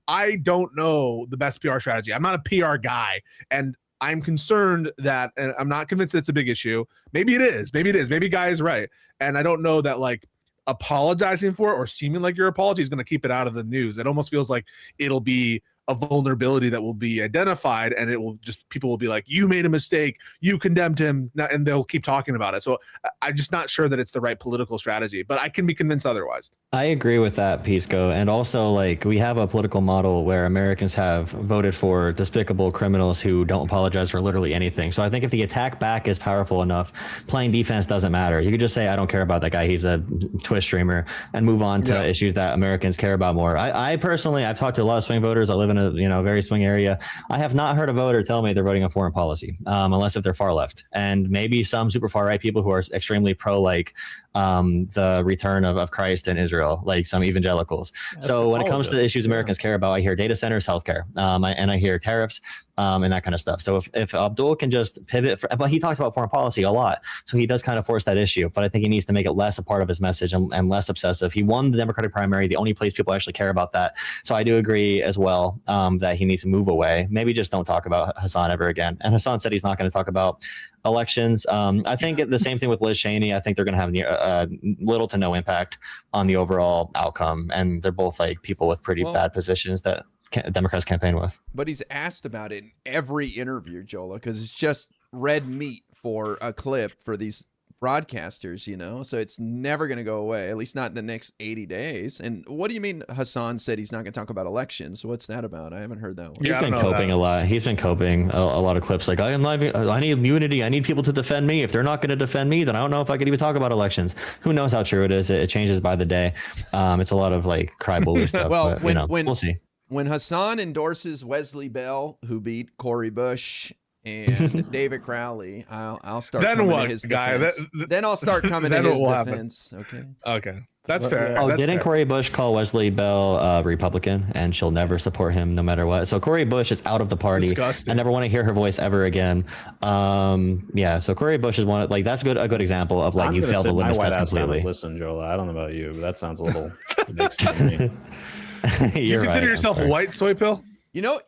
I don't know the best PR strategy. I'm not a PR guy, and I'm concerned that, and I'm not convinced that it's a big issue. Maybe it is. Maybe Guy is right. And I don't know that, like, apologizing for it or seeming like your apology is going to keep it out of the news. It almost feels like it'll be a vulnerability that will be identified, and it will just, people will be like, "You made a mistake, you condemned him," and they'll keep talking about it. So I'm just not sure that it's the right political strategy, but I can be convinced otherwise. I agree with that, Pisco. And also, like, we have a political model where Americans have voted for despicable criminals who don't apologize for literally anything. So I think if the attack back is powerful enough, playing defense doesn't matter. You could just say, "I don't care about that guy, he's a Twitch streamer," and move on to issues that Americans care about more. I personally, I've talked to a lot of swing voters. I live in a very swing area. I have not heard a voter tell me they're voting on foreign policy, unless if they're far left, and maybe some super far right people who are extremely pro, like the return of Christ in Israel, like some evangelicals. So when it comes to the issues Americans care about, I hear data centers, healthcare, and I hear tariffs. and that kind of stuff. So if Abdul can just pivot, but he talks about foreign policy a lot, so he does kind of force that issue. But I think he needs to make it less a part of his message and less obsessive. He won the Democratic primary, the only place people actually care about that. So I do agree as well that he needs to move away. Maybe just don't talk about Hassan ever again. And Hassan said he's not going to talk about elections. I think the same thing with Liz Cheney. I think they're going to have little to no impact on the overall outcome. And they're both like people with pretty bad positions that Democrats campaign with. But he's asked about it in every interview, Jola, because it's just red meat for a clip for these broadcasters, you know, so it's never going to go away, at least not in the next 80 days. And what do you mean Hassan said he's not going to talk about elections? What's that about? I haven't heard that one. He's been coping a lot. He's been coping a lot of clips like, I need unity. I need people to defend me. If they're not going to defend me, then I don't know if I could even talk about elections. Who knows how true it is? It changes by the day. It's a lot of like cry bully stuff. Well, but, we'll see. When Hassan endorses Wesley Bell, who beat Cori Bush and David Crowley, I'll start coming to his defense. Then I'll start coming to his defense. Okay. That's fair. Oh, That's didn't fair. Cori Bush call Wesley Bell Republican, and she'll never support him no matter what? So Cori Bush is out of the party. Disgusting. I never want to hear her voice ever again. So Cori Bush is a good example of like I'm you gonna failed sit the my litmus white test ass down and completely. listen, Jola. I don't know about you, but that sounds a little mixed to me. You consider yourself a white, soy pill? You know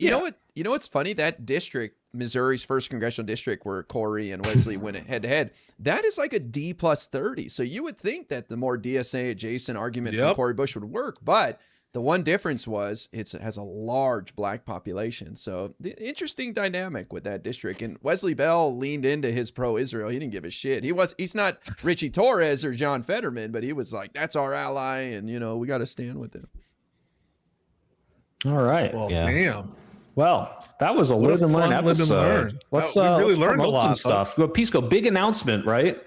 what's funny? That district, Missouri's first congressional district, where Cori and Wesley went head to head, that is like a D plus 30. So you would think that the more DSA adjacent argument from Cori Bush would work, but the one difference was it has a large black population. So the interesting dynamic with that district. And Wesley Bell leaned into his pro-Israel. He didn't give a shit. He's not Richie Torres or John Fetterman, but he was like, that's our ally, and we got to stand with him. All right. Well, damn. Well, that was a live and learn episode. Let's we really learned a promote lot, some stuff. Pisco, big announcement, right?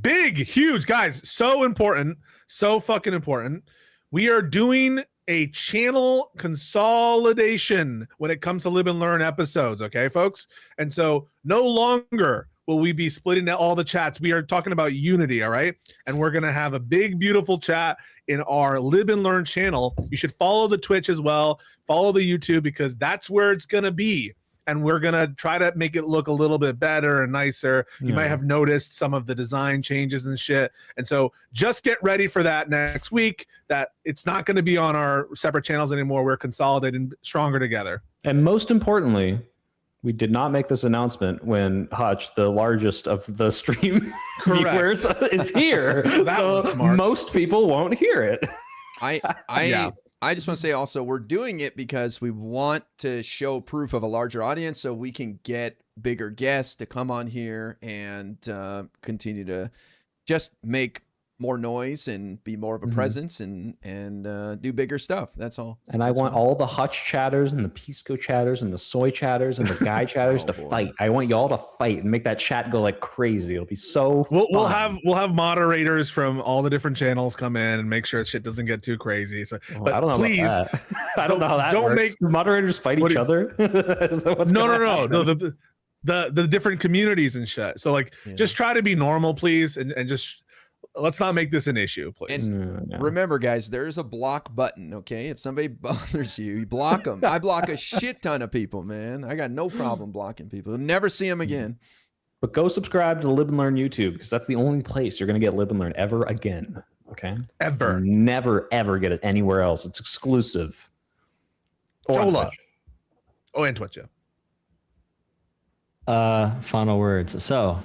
Big, huge, guys. So important. So fucking important. We are doing a channel consolidation when it comes to live and learn episodes. Okay, folks? And so no longer will we be splitting all the chats. We are talking about unity, all right? And we're going to have a big, beautiful chat in our Live and Learn channel. You should follow the Twitch as well. Follow the YouTube, because that's where it's going to be. And we're going to try to make it look a little bit better and nicer. You might have noticed some of the design changes and shit. And so just get ready for that next week, that it's not going to be on our separate channels anymore. We're consolidating stronger together. And most importantly, we did not make this announcement when Hutch, the largest of the stream viewers, is here. So most people won't hear it. I just want to say also, we're doing it because we want to show proof of a larger audience so we can get bigger guests to come on here and continue to just make more noise and be more of a presence and do bigger stuff. That's all. And I want all the Hutch chatters and the Pisco chatters and the soy chatters and the guy chatters to fight. I want y'all to fight and make that chat go like crazy. It'll be so We'll have moderators from all the different channels come in and make sure shit doesn't get too crazy. So, but I don't know please, about that. I don't know how that don't works. Do moderators fight each other? Is that what's No. happen? The different communities and shit. So just try to be normal, please, and just let's not make this an issue, please. And remember, guys, there's a block button, okay? If somebody bothers you, you block them. I block a shit ton of people, man. I got no problem blocking people. You'll never see them again. But go subscribe to the Live and Learn YouTube, because that's the only place you're going to get Live and Learn ever again. Okay? Ever. You'll never, ever get it anywhere else. It's exclusive. Jola. And Twitch, Final words. So,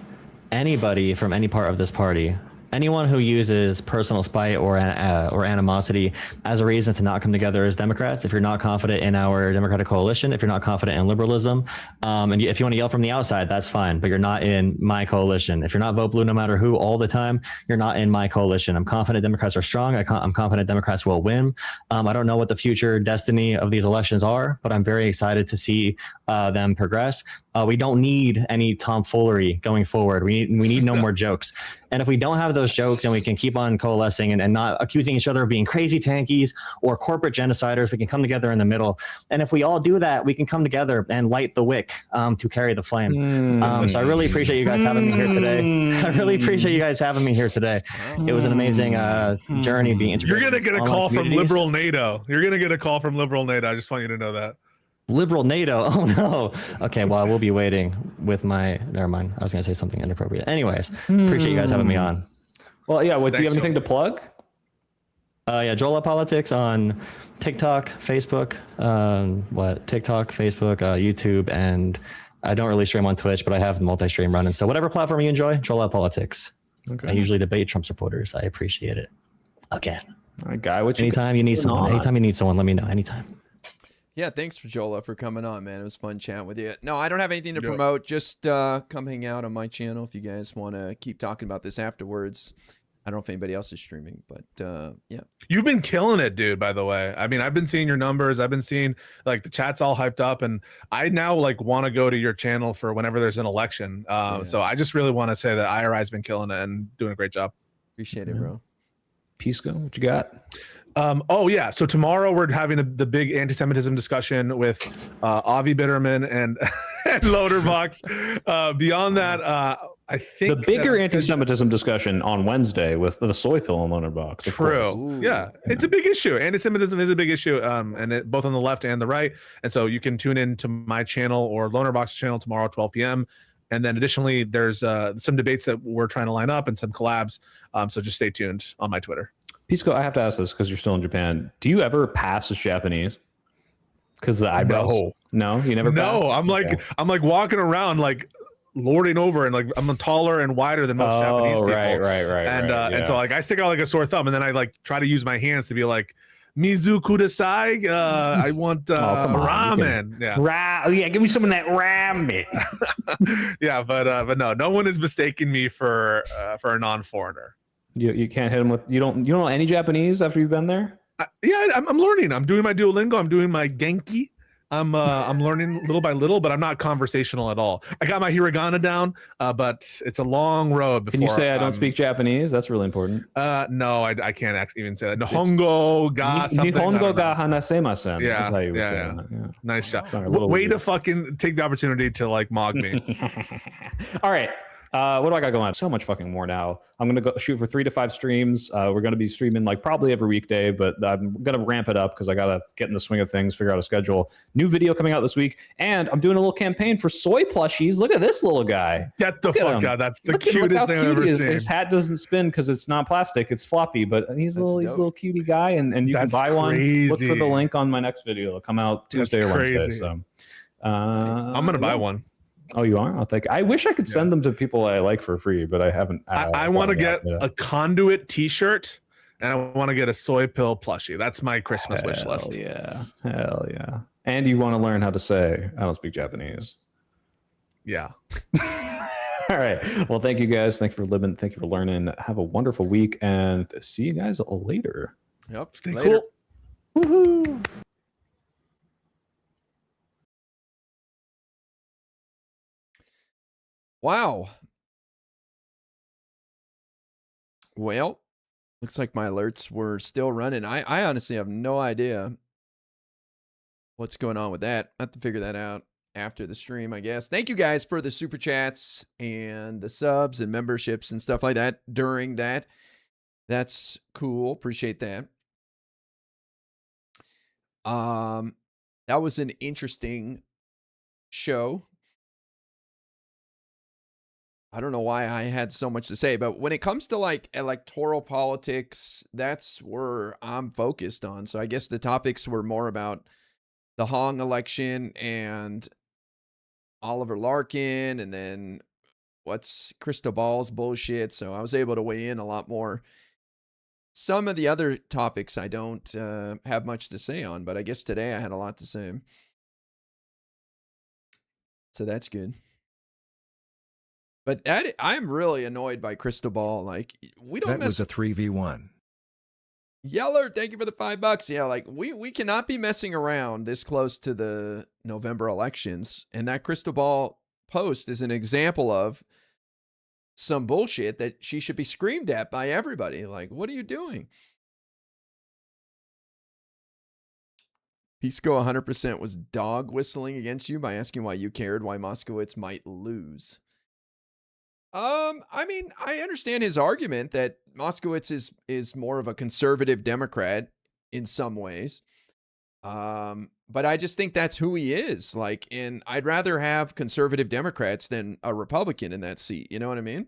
anybody from any part of this party, anyone who uses personal spite or animosity as a reason to not come together as Democrats, if you're not confident in our Democratic coalition, if you're not confident in liberalism, and if you want to yell from the outside, that's fine, but you're not in my coalition. If you're not vote blue no matter who all the time, you're not in my coalition. I'm confident Democrats are strong. I'm confident Democrats will win. I don't know what the future destiny of these elections are, but I'm very excited to see them progress. We don't need any tomfoolery going forward. We need no more jokes. And if we don't have those jokes and we can keep on coalescing and not accusing each other of being crazy tankies or corporate genociders, we can come together in the middle. And if we all do that, we can come together and light the wick to carry the flame. So I really appreciate you guys having me here today. I really appreciate you guys having me here today. It was an amazing journey being integrated. You're going to get a call from Liberal NATO. You're going to get a call from Liberal NATO. I just want you to know that. Liberal NATO. Oh no. Okay, well, we'll be waiting with my. Never mind. I was going to say something inappropriate. Anyways, appreciate you guys having me on. Well, yeah. What do you have anything to plug? Yeah, Jola Politics on TikTok, Facebook, TikTok, Facebook, YouTube, and I don't really stream on Twitch, but I have the multi-stream running. So whatever platform you enjoy, Jola Politics. Okay. I usually debate Trump supporters. I appreciate it. Again. All right, Guy. Anytime you need someone, let me know. Anytime. Yeah, thanks for Jola for coming on, man. It was fun chatting with you. No, I don't have anything to promote. Just come hang out on my channel if you guys want to keep talking about this afterwards. I don't know if anybody else is streaming, but yeah. You've been killing it, dude, by the way. I mean, I've been seeing your numbers. I've been seeing like the chat's all hyped up, and I now like want to go to your channel for whenever there's an election. So I just really want to say that IRI's been killing it and doing a great job. Appreciate it, bro. Pisco, what you got? Oh yeah, so tomorrow we're having the big anti-Semitism discussion with Avi Bitterman and Loaderbox. Beyond that, I think the bigger anti-Semitism discussion on Wednesday with the soy pill and Loaderbox. True. Yeah, it's a big issue. Anti-Semitism is a big issue, and both on the left and the right. And so you can tune in to my channel or Loaderbox's channel tomorrow, 12 p.m. And then additionally, there's some debates that we're trying to line up and some collabs. So just stay tuned on my Twitter. Pisco, I have to ask this because you're still in Japan. Do you ever pass as Japanese? Because the eyebrows. No, you never. No, passed? I'm like walking around like lording over, and like I'm taller and wider than most Japanese people. Right. And so like I stick out like a sore thumb, and then I like try to use my hands to be like, Mizu kudasai. I want ramen. Yeah, give me some of that ramen. Yeah, but no one is mistaking me for a non-foreigner. You can't hit them with you don't know any Japanese after you've been there? I'm learning. I'm doing my Duolingo. I'm doing my Genki. I'm learning little by little, but I'm not conversational at all. I got my hiragana down, but it's a long road before. Can you say I don't speak Japanese? That's really important. No, I can't actually even say that. Nihongo ga something. Nihongo ga hanasemasen. Yeah, that's how you would say that. Yeah. Nice job. Way to fucking take the opportunity to like mog me. All right. What do I got going on? So much fucking more now. I'm going to go shoot for 3 to 5 streams. We're going to be streaming like probably every weekday, but I'm going to ramp it up because I got to get in the swing of things, figure out a schedule. New video coming out this week. And I'm doing a little campaign for soy plushies. Look at this little guy. Get the fuck out. That's the cutest thing I've ever seen. His hat doesn't spin because it's not plastic. It's floppy, but he's a little cutie guy. And you can buy one. Look for the link on my next video. It'll come out Tuesday or Wednesday. So I'm going to buy one. Oh, you are? I'll take it. I wish I could send them to people I like for free, but I haven't. I want to get a conduit t-shirt, and I want to get a soy pill plushie. That's my Christmas wish list. Hell yeah. And you want to learn how to say, I don't speak Japanese. Yeah. All right. Well, thank you guys. Thank you for living. Thank you for learning. Have a wonderful week, and see you guys later. Yep. Stay cool. Woohoo. Wow. Well, looks like my alerts were still running. I honestly have no idea what's going on with that. I have to figure that out after the stream, I guess. Thank you guys for the super chats and the subs and memberships and stuff like that during that. That's cool. Appreciate that. That was an interesting show. I don't know why I had so much to say, but when it comes to like electoral politics, that's where I'm focused on. So I guess the topics were more about the Hong election and Oliver Larkin, and then what's Cristobal's bullshit. So I was able to weigh in a lot more. Some of the other topics I don't have much to say on, but I guess today I had a lot to say. So that's good. But I'm really annoyed by Cristobal. Like, we don't That was a 3v1. Yeller, thank you for the $5. Yeah, like we cannot be messing around this close to the November elections. And that Cristobal post is an example of some bullshit that she should be screamed at by everybody. Like, what are you doing? Pisco 100% was dog whistling against you by asking why you cared why Moskowitz might lose. I mean, I understand his argument that Moskowitz is more of a conservative Democrat in some ways. But I just think that's who he is. Like, and I'd rather have conservative Democrats than a Republican in that seat. You know what I mean?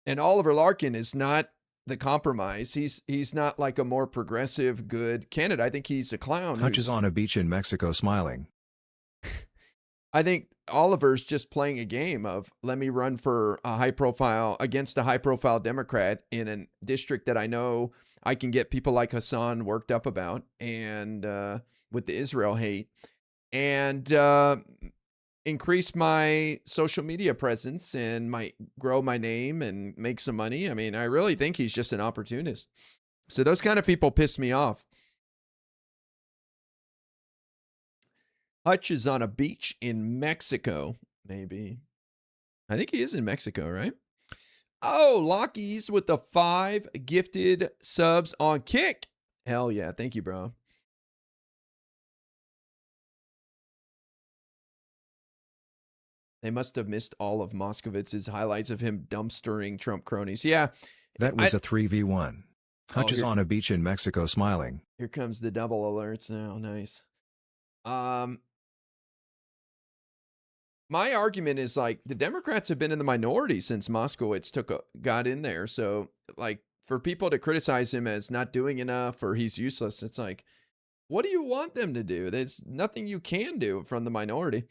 And Oliver Larkin is not the compromise. He's not like a more progressive, good candidate. I think he's a clown. Hutch on a beach in Mexico smiling. I think Oliver's just playing a game of, let me run for a against a high profile Democrat in a district that I know I can get people like Hassan worked up about, and with the Israel hate, and increase my social media presence and grow my name and make some money. I mean, I really think he's just an opportunist. So those kind of people piss me off. Hutch is on a beach in Mexico, maybe. I think he is in Mexico, right? Oh, Lockie's with the 5 gifted subs on Kick. Hell yeah. Thank you, bro. They must have missed all of Moskowitz's highlights of him dumpstering Trump cronies. Yeah. That was a 3v1. Hutch is on a beach in Mexico smiling. Here comes the double alerts now. Nice. My argument is like the Democrats have been in the minority since Moskowitz got in there. So like for people to criticize him as not doing enough or he's useless, it's like, what do you want them to do? There's nothing you can do from the minority.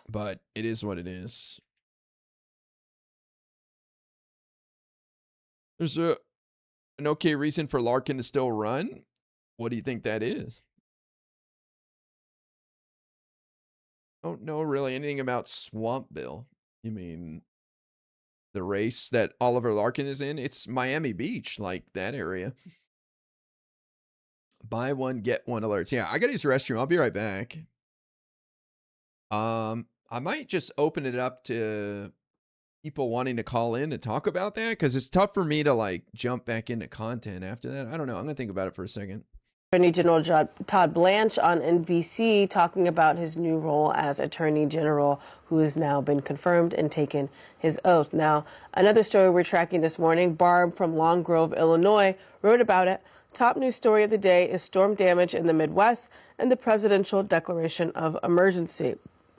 But it is what it is. There's an okay reason for Larkin to still run. What do you think that is? Don't know really anything about Swampville. You mean the race that Oliver Larkin is in? It's Miami Beach, like that area. Buy one, get one alerts. Yeah, I got to use the restroom. I'll be right back. I might just open it up to people wanting to call in to talk about that because it's tough for me to like jump back into content after that. I don't know. I'm going to think about it for a second. Attorney General Todd Blanche on NBC talking about his new role as Attorney General, who has now been confirmed and taken his oath. Now, another story we're tracking this morning, Barb from Long Grove, Illinois, wrote about it. Top news story of the day is storm damage in the Midwest and the presidential declaration of emergency.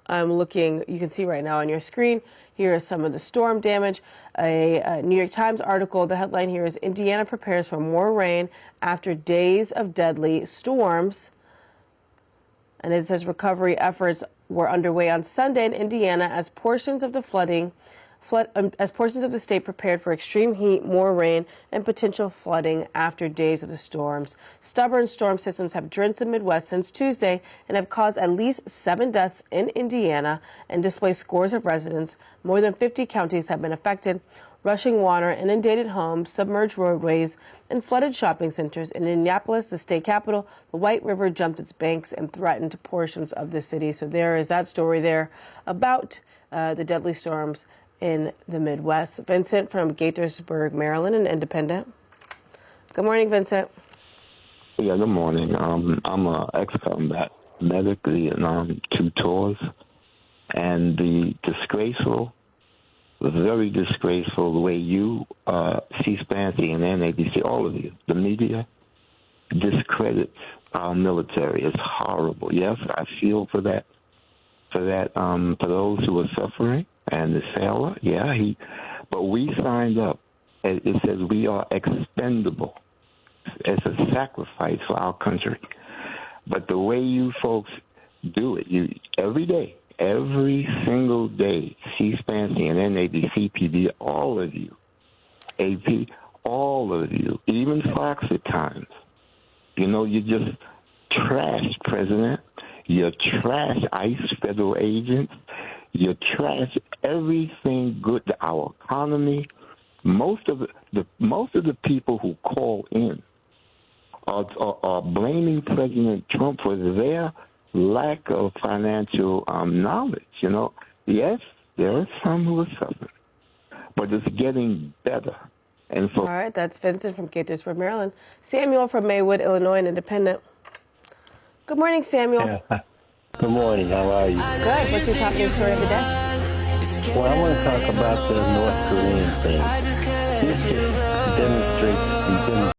I'm looking, you can see right now on your screen, here is some of the storm damage. A New York Times article, the headline here is Indiana prepares for more rain after days of deadly storms. And it says recovery efforts were underway on Sunday in Indiana as portions of the state prepared for extreme heat, more rain, and potential flooding after days of the storms. Stubborn storm systems have drenched the Midwest since Tuesday and have caused at least 7 deaths in Indiana and displaced scores of residents. More than 50 counties have been affected. Rushing water, inundated homes, submerged roadways, and flooded shopping centers. In Indianapolis, the state capital, the White River jumped its banks and threatened portions of the city. So there is that story there about the deadly storms in the Midwest. Vincent from Gaithersburg, Maryland, an independent. Good morning, Vincent. Yeah, good morning. I'm an ex-combat medic in 2 tours, and the very disgraceful the way you, C-SPAN, CNN, ABC, all of you, the media, discredits our military. It's horrible. Yes, I feel for that, for those who are suffering. And the sailor, but we signed up. It says we are expendable. It's a sacrifice for our country. But the way you folks do it, you every day, every single day, C-SPAN, CNN, ABC, PD, all of you, AP, all of you, even Fox at times, you just trash President. You trash ICE federal agents. You trash everything good to our economy. Most of the people who call in are blaming President Trump for their lack of financial knowledge. Yes, there are some who are suffering, but it's getting better. And all right, that's Vincent from Gaithersburg, Maryland. Samuel from Maywood, Illinois, an independent. Good morning, Samuel. Yeah. Good morning. How are you? Good. What's your top news story of the day? Well, I want to talk about the North Korean thing. This just demonstrates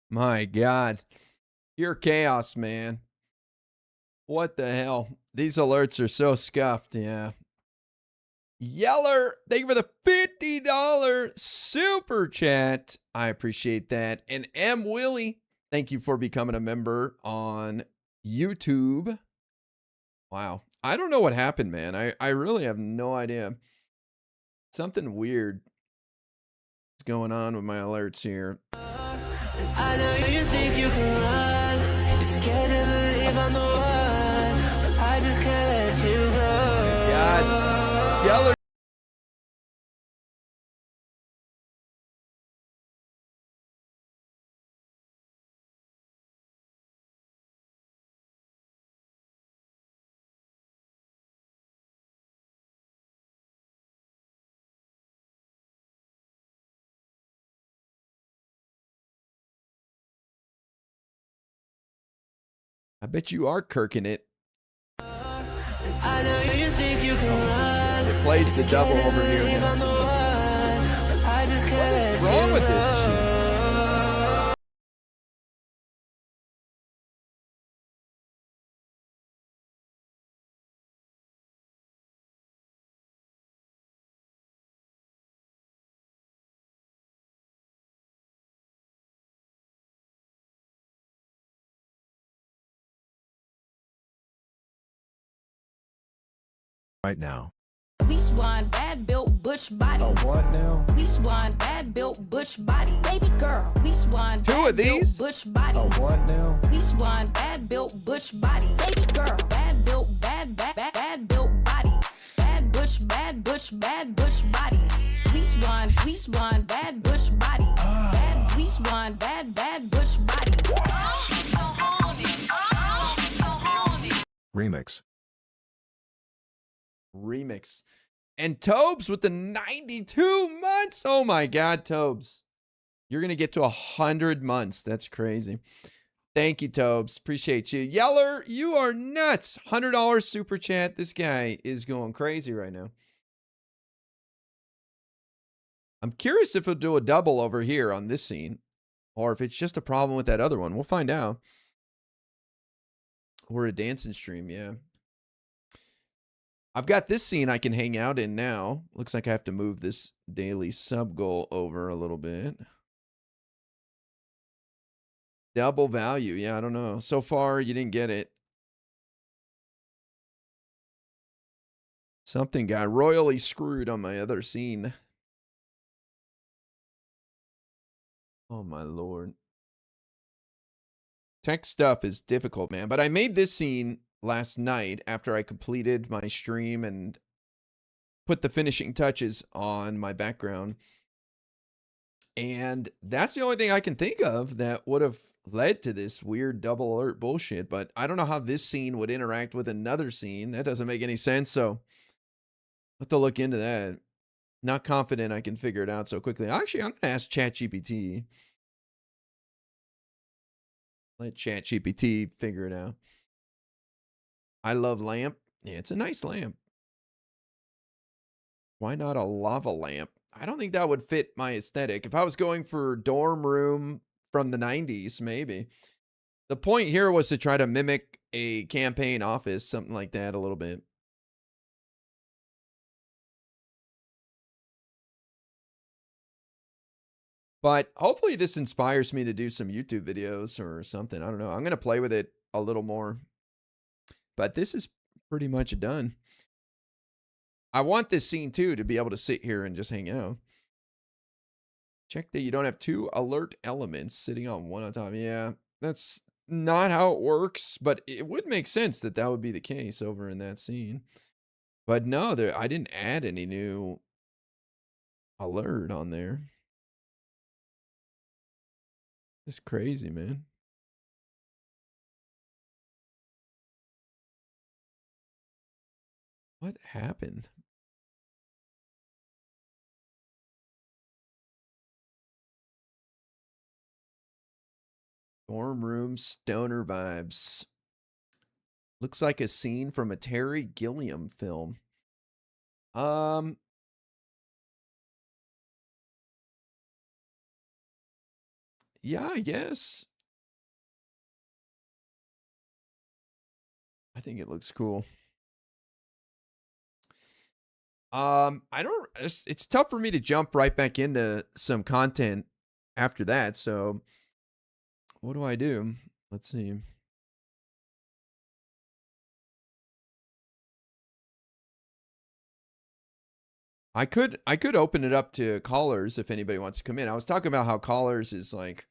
My God. Pure chaos, man. What the hell? These alerts are so scuffed. Yeah. Yeller, thank you for the $50 super chat. I appreciate that. And M. Willie, thank you for becoming a member on YouTube. Wow. I don't know what happened, man. I really have no idea. Something weird is going on with my alerts here. I know you think you can run. You're scared to believe I'm the one, but I just can't let you go. God. Yeller. I bet you are kirking it. I know you think you can run. It plays the double over here. I'm the one, but I just can't let What's wrong with this shit? Right now. Bleach blonde, bad built butch body. Oh, what now? Bleach blonde, bad built butch body. Baby girl. Bleach blonde, Two bad of these? built butch body. Oh, what now? Bleach blonde, bad built butch body. Baby girl. Bad built, bad built body. Bad butch body. Bleach blonde, bad butch body. Bad bleach blonde, bad butch body. Remix. Remix. And Tobes with the 92 months. Oh my God, Tobes. You're going to get to 100 months. That's crazy. Thank you, Tobes. Appreciate you. Yeller, you are nuts. $100 super chat. This guy is going crazy right now. I'm curious if he'll do a double over here on this scene, or if it's just a problem with that other one. We'll find out. Or a dancing stream, yeah. I've got this scene I can hang out in now. Looks like I have to move this daily sub goal over a little bit. Double value. Yeah, I don't know. So far, you didn't get it. Something got royally screwed on my other scene. Oh, my Lord. Tech stuff is difficult, man. But I made this scene last night after I completed my stream and put the finishing touches on my background. And that's the only thing I can think of that would have led to this weird double alert bullshit. But I don't know how this scene would interact with another scene. That doesn't make any sense. So I'll have to look into that. Not confident I can figure it out so quickly. Actually, I'm going to ask ChatGPT. Let ChatGPT figure it out. I love lamp. Yeah, it's a nice lamp. Why not a lava lamp? I don't think that would fit my aesthetic. If I was going for dorm room from the 90s, maybe. The point here was to try to mimic a campaign office, something like that a little bit. But hopefully this inspires me to do some YouTube videos or something. I don't know. I'm going to play with it a little more. But this is pretty much done. I want this scene, too, to be able to sit here and just hang out. Check that you don't have two alert elements sitting on one on top. Yeah, that's not how it works. But it would make sense that that would be the case over in that scene. But no, I didn't add any new alert on there. It's crazy, man. What happened? Dorm room stoner vibes. Looks like a scene from a Terry Gilliam film. Yeah, I guess. I think it looks cool. I don't, it's tough for me to jump right back into some content after that. So what do I do? Let's see. I could open it up to callers if anybody wants to come in. I was talking about how callers is like,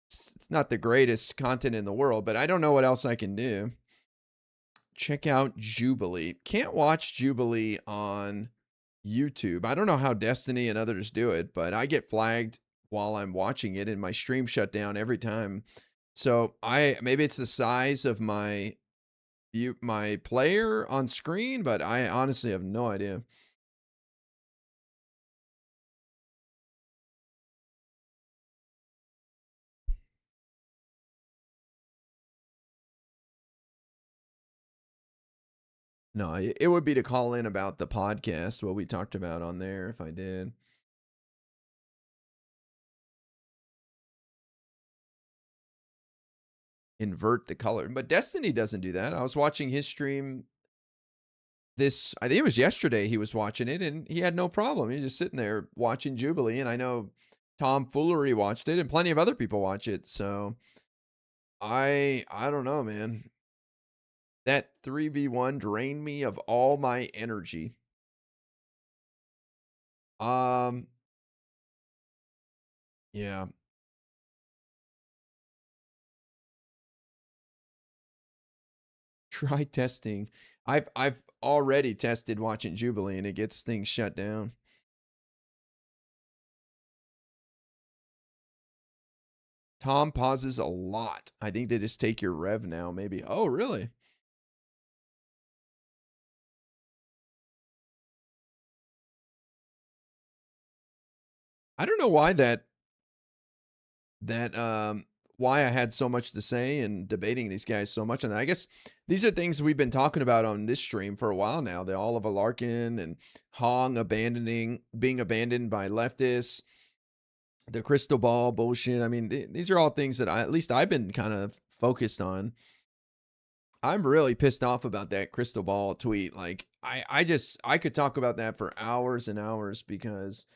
it's not the greatest content in the world, but I don't know what else I can do. Check out Jubilee. Can't watch Jubilee on YouTube. I don't know how Destiny and others do it, but I get flagged while I'm watching it and my stream shut down every time. So maybe it's the size of my player on screen, but I honestly have no idea. No, it would be to call in about the podcast, what we talked about on there, if I did. Invert the color. But Destiny doesn't do that. I was watching his stream I think it was yesterday he was watching it, and he had no problem. He was just sitting there watching Jubilee, and I know Tom Foolery watched it, and plenty of other people watch it, so I don't know, man. That 3v1 drained me of all my energy. Yeah. Try testing. I've already tested watching Jubilee, and it gets things shut down. Tom pauses a lot. I think they just take your rev now, maybe. Oh, really? I don't know why why I had so much to say and debating these guys so much. And I guess these are things we've been talking about on this stream for a while now. The Oliver Larkin and Hong being abandoned by leftists, the crystal ball bullshit. I mean, these are all things that at least I've been kind of focused on. I'm really pissed off about that crystal ball tweet. Like I could talk about that for hours and hours, because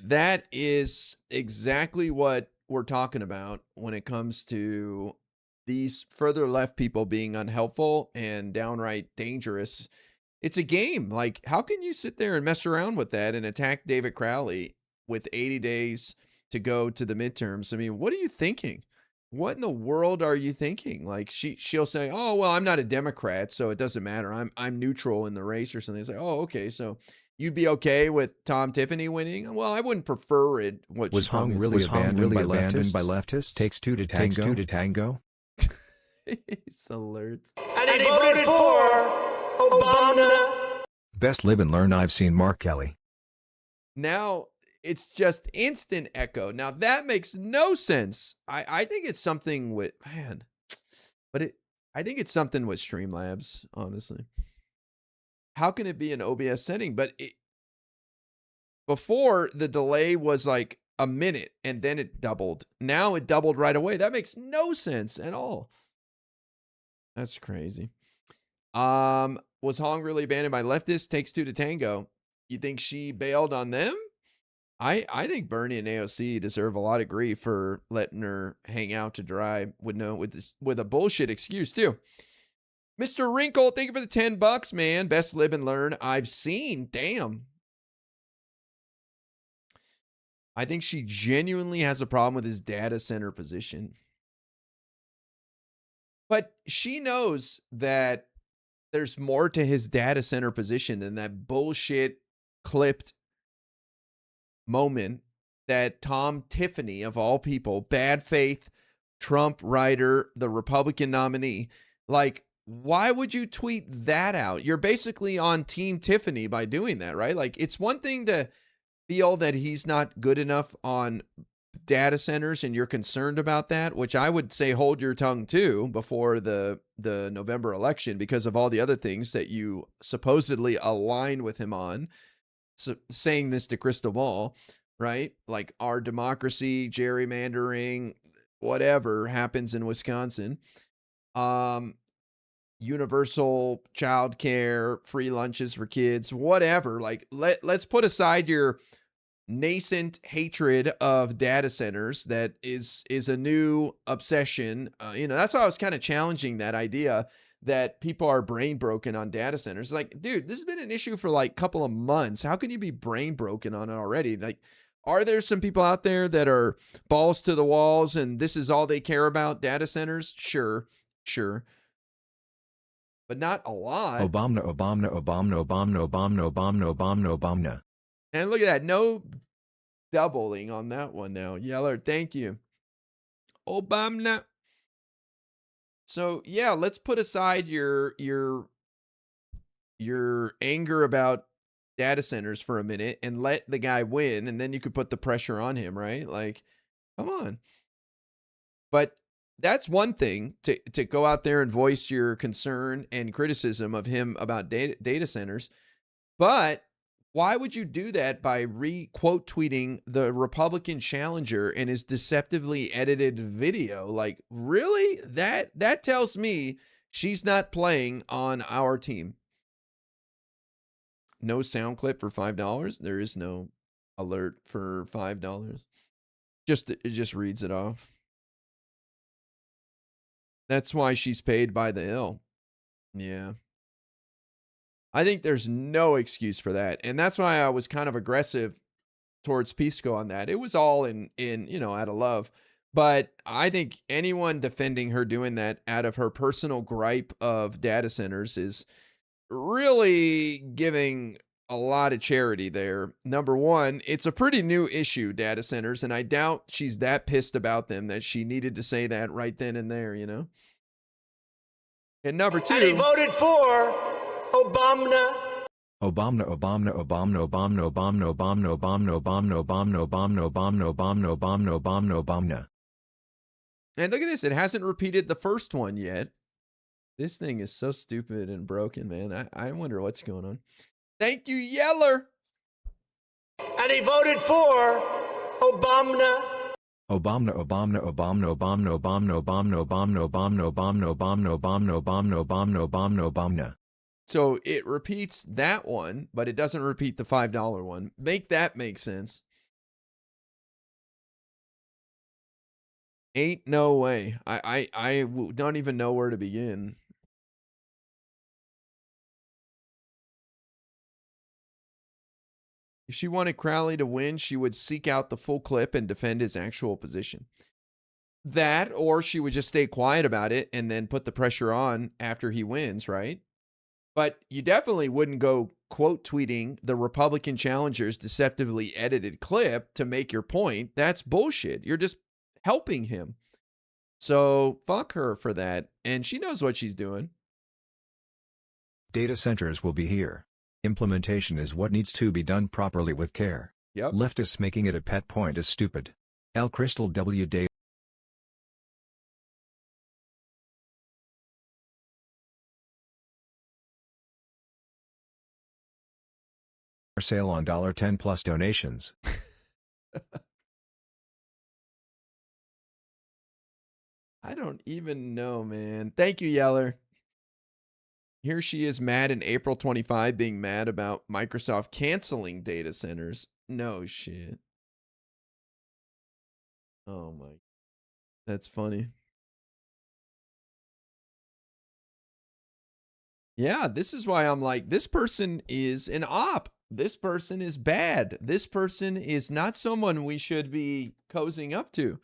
that is exactly what we're talking about when it comes to these further left people being unhelpful and downright dangerous. It's a game. Like, how can you sit there and mess around with that and attack David Crowley with 80 days to go to the midterms? I mean, what are you thinking? What in the world are you thinking? Like, she'll say, "Oh, well, I'm not a Democrat, so it doesn't matter. I'm neutral in the race," or something. It's like, "Oh, okay, so you'd be okay with Tom Tiffany winning?" Well, I wouldn't prefer it. What Was Hong really abandoned by leftists? Takes two to tango. It's alert. And he voted for Obama. Best live and learn I've seen Mark Kelly. Now it's just instant echo. Now that makes no sense. I think it's something with I think it's something with Streamlabs, honestly. How can it be an OBS setting? But before, the delay was like a minute and then it doubled. Now it doubled right away. That makes no sense at all. That's crazy. Was Hong really abandoned by leftists? Takes two to tango. You think she bailed on them? I think Bernie and AOC deserve a lot of grief for letting her hang out to dry with a bullshit excuse too. Mr. Wrinkle, thank you for the $10, man. Best live and learn I've seen. Damn. I think she genuinely has a problem with his data center position. But she knows that there's more to his data center position than that bullshit clipped moment that Tom Tiffany, of all people, bad faith Trump writer, the Republican nominee, like, why would you tweet that out? You're basically on Team Tiffany by doing that, right? Like, it's one thing to feel that he's not good enough on data centers and you're concerned about that, which I would say hold your tongue to before the November election because of all the other things that you supposedly align with him on. So saying this to Crystal Ball. right? Like our democracy, gerrymandering, whatever happens in Wisconsin. Universal child care, free lunches for kids, whatever. Like let's put aside your nascent hatred of data centers that is a new obsession. That's why I was kind of challenging that idea that people are brain broken on data centers. Like, dude, this has been an issue for like a couple of months. How can you be brain broken on it already? Like, are there some people out there that are balls to the walls and this is all they care about, data centers? Sure. But not a lot. Obama. And look at that. No doubling on that one now. Yeller, thank you. Obama. So yeah, let's put aside your anger about data centers for a minute and let the guy win, and then you could put the pressure on him, right? Like, come on. But that's one thing to go out there and voice your concern and criticism of him about data centers. But why would you do that by quote tweeting the Republican challenger and his deceptively edited video? Like, really? That tells me she's not playing on our team. No sound clip for $5. There is no alert for $5. It just reads it off. That's why she's paid by the ill. Yeah. I think there's no excuse for that. And that's why I was kind of aggressive towards Pisco on that. It was all in out of love. But I think anyone defending her doing that out of her personal gripe of data centers is really giving a lot of charity there. Number one, it's a pretty new issue, data centers, and I doubt she's that pissed about them that she needed to say that right then and there, And number two, And he voted for Obama. And look at this, it hasn't repeated the first one yet. This thing is so stupid and broken, man. I wonder what's going on. Thank you, Yeller. And he voted for Obama. So it repeats that one, but it doesn't repeat the $5 one. Make that make sense. Ain't no way. I don't even know where to begin. If she wanted Crowley to win, she would seek out the full clip and defend his actual position. That, or she would just stay quiet about it and then put the pressure on after he wins, right? But you definitely wouldn't go quote tweeting the Republican challenger's deceptively edited clip to make your point. That's bullshit. You're just helping him. So fuck her for that. And she knows what she's doing. Data centers will be here. Implementation is what needs to be done properly with care. Yep. Leftists making it a pet point is stupid. L. Crystal W. Dave. Sale on $10 plus donations. I don't even know, man. Thank you, Yeller. Here she is mad in April 25, being mad about Microsoft canceling data centers. No shit. Oh my. That's funny. Yeah, this is why I'm like, this person is an op. This person is bad. This person is not someone we should be cozying up to.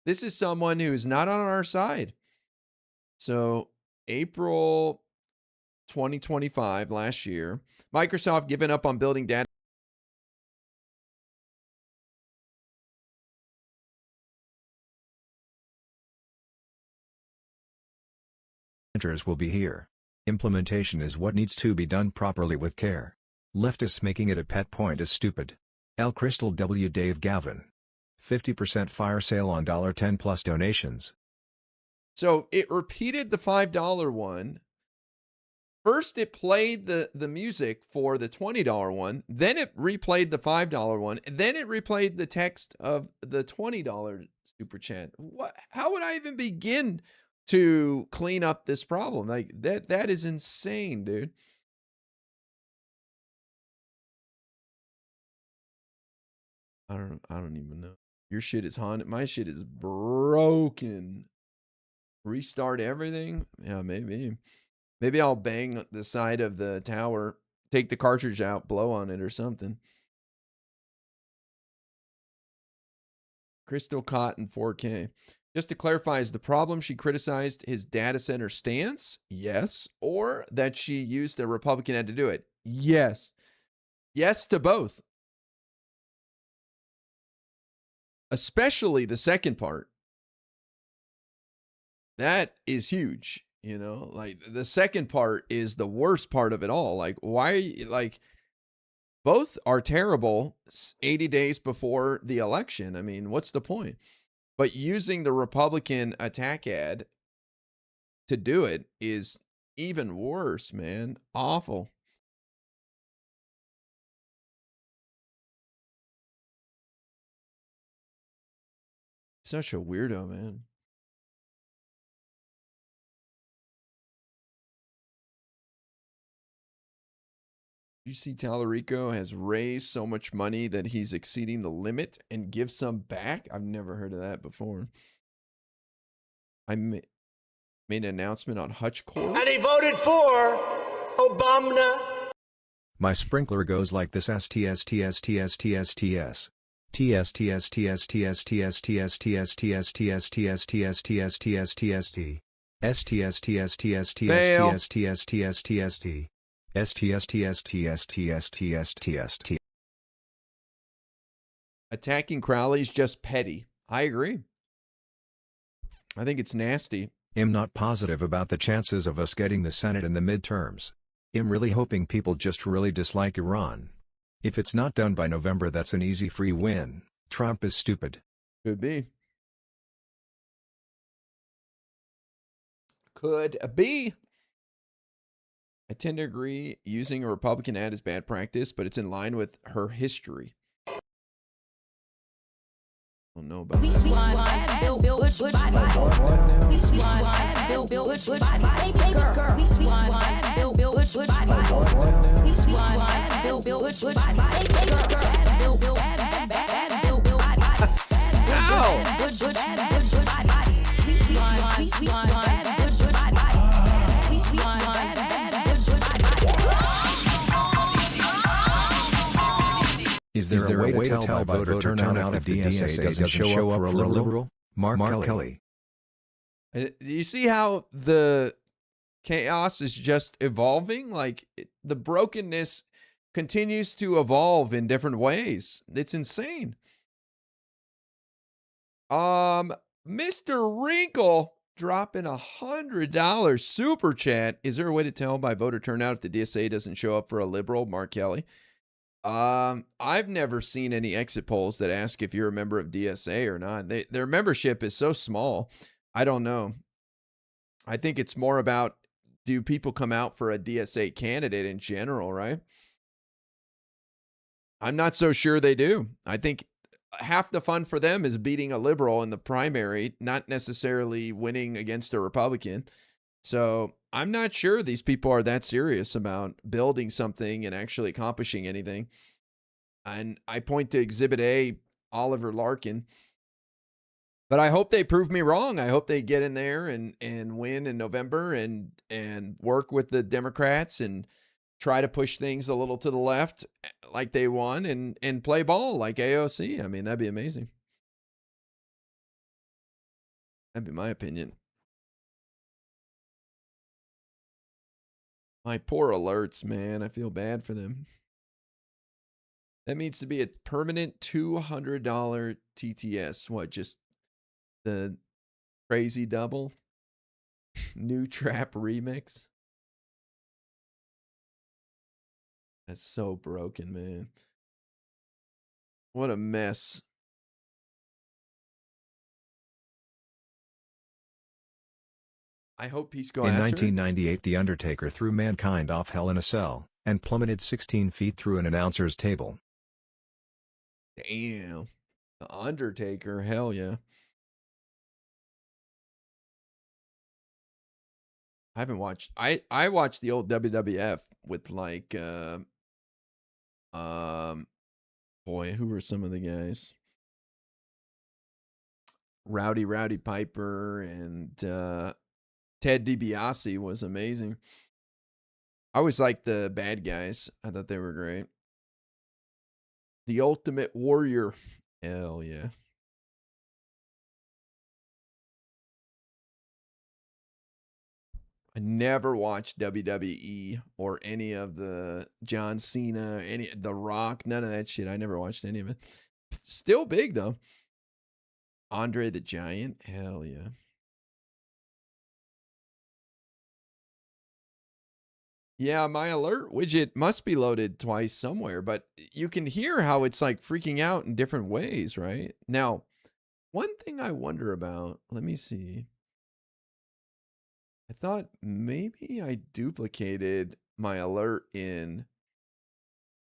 This is someone who's not on our side. So April 2025, last year, Microsoft given up on building data centers will be here. Implementation is what needs to be done properly with care. Leftists making it a pet point is stupid. L. Crystal W. Dave Gavin. 50% fire sale on $10 plus donations. So it repeated the $5 one First, it played the music for the $20 one. Then it replayed the $5 one. Then it replayed the text of the $20 super chat. What? How would I even begin to clean up this problem? Like that is insane, dude. I don't even know. Your shit is haunted. My shit is broken. Restart everything? Yeah, maybe. Maybe I'll bang the side of the tower, take the cartridge out, blow on it or something. Crystal Cotton 4K. Just to clarify, is the problem she criticized his data center stance? Yes. Or that she used a Republican ad to do it? Yes. Yes to both. Especially the second part. That is huge. You know, like the second part is the worst part of it all. Like, why, like, both are terrible 80 days before the election. I mean, what's the point? But using the Republican attack ad to do it is even worse, man. Awful. Such a weirdo, man. You see Tallarico has raised so much money that he's exceeding the limit and gives some back? I've never heard of that before. I made an announcement on Hutch Corp. And he voted for Obama. My sprinkler goes like this: STSTSTSTSTSTS. TSTSTSTSTSTSTSTSTSTSTSTSTSTSTST. STSTSTSTSTSTSTSTST. STSTSTSTSTSTST. Attacking Crowley's just petty. I agree. I think it's nasty. I'm not positive about the chances of us getting the Senate in the midterms. I'm really hoping people just really dislike Iran. If it's not done by November, that's an easy free win. Trump is stupid. Could be. Could be. I tend to agree using a Republican ad is bad practice, but it's in line with her history. I don't know about Is there a way to tell by voter turnout if the DSA doesn't show up for a liberal? Mark Kelly. You see how the chaos is just evolving? Like the brokenness continues to evolve in different ways. It's insane. Mr. Wrinkle dropping $100 super chat. Is there a way to tell by voter turnout if the DSA doesn't show up for a liberal? Mark Kelly. I've never seen any exit polls that ask if you're a member of DSA or not. Their membership is so small. I don't know. I think it's more about, do people come out for a DSA candidate in general, right? I'm not so sure they do. I think half the fun for them is beating a liberal in the primary, not necessarily winning against a Republican. So I'm not sure these people are that serious about building something and actually accomplishing anything. And I point to Exhibit A, Oliver Larkin. But I hope they prove me wrong. I hope they get in there and win in November and work with the Democrats and try to push things a little to the left like they won and play ball like AOC. I mean, that'd be amazing. That'd be my opinion. My poor alerts, man. I feel bad for them. That needs to be a permanent $200 TTS. What, just the crazy double? New Trap remix? That's so broken, man. What a mess. I hope he's go In Asser. 1998, The Undertaker threw Mankind off Hell in a Cell and plummeted 16 feet through an announcer's table. Damn. The Undertaker, hell yeah. I haven't watched. I watched the old WWF with like boy, who were some of the guys? Rowdy Piper and Ted DiBiase was amazing. I always liked the bad guys. I thought they were great. The Ultimate Warrior. Hell yeah. I never watched WWE or any of the John Cena, The Rock, none of that shit. I never watched any of it. Still big though. Andre the Giant. Hell yeah. Yeah, my alert widget must be loaded twice somewhere, but you can hear how it's like freaking out in different ways, right? Now, one thing I wonder about, let me see. I thought maybe I duplicated my alert in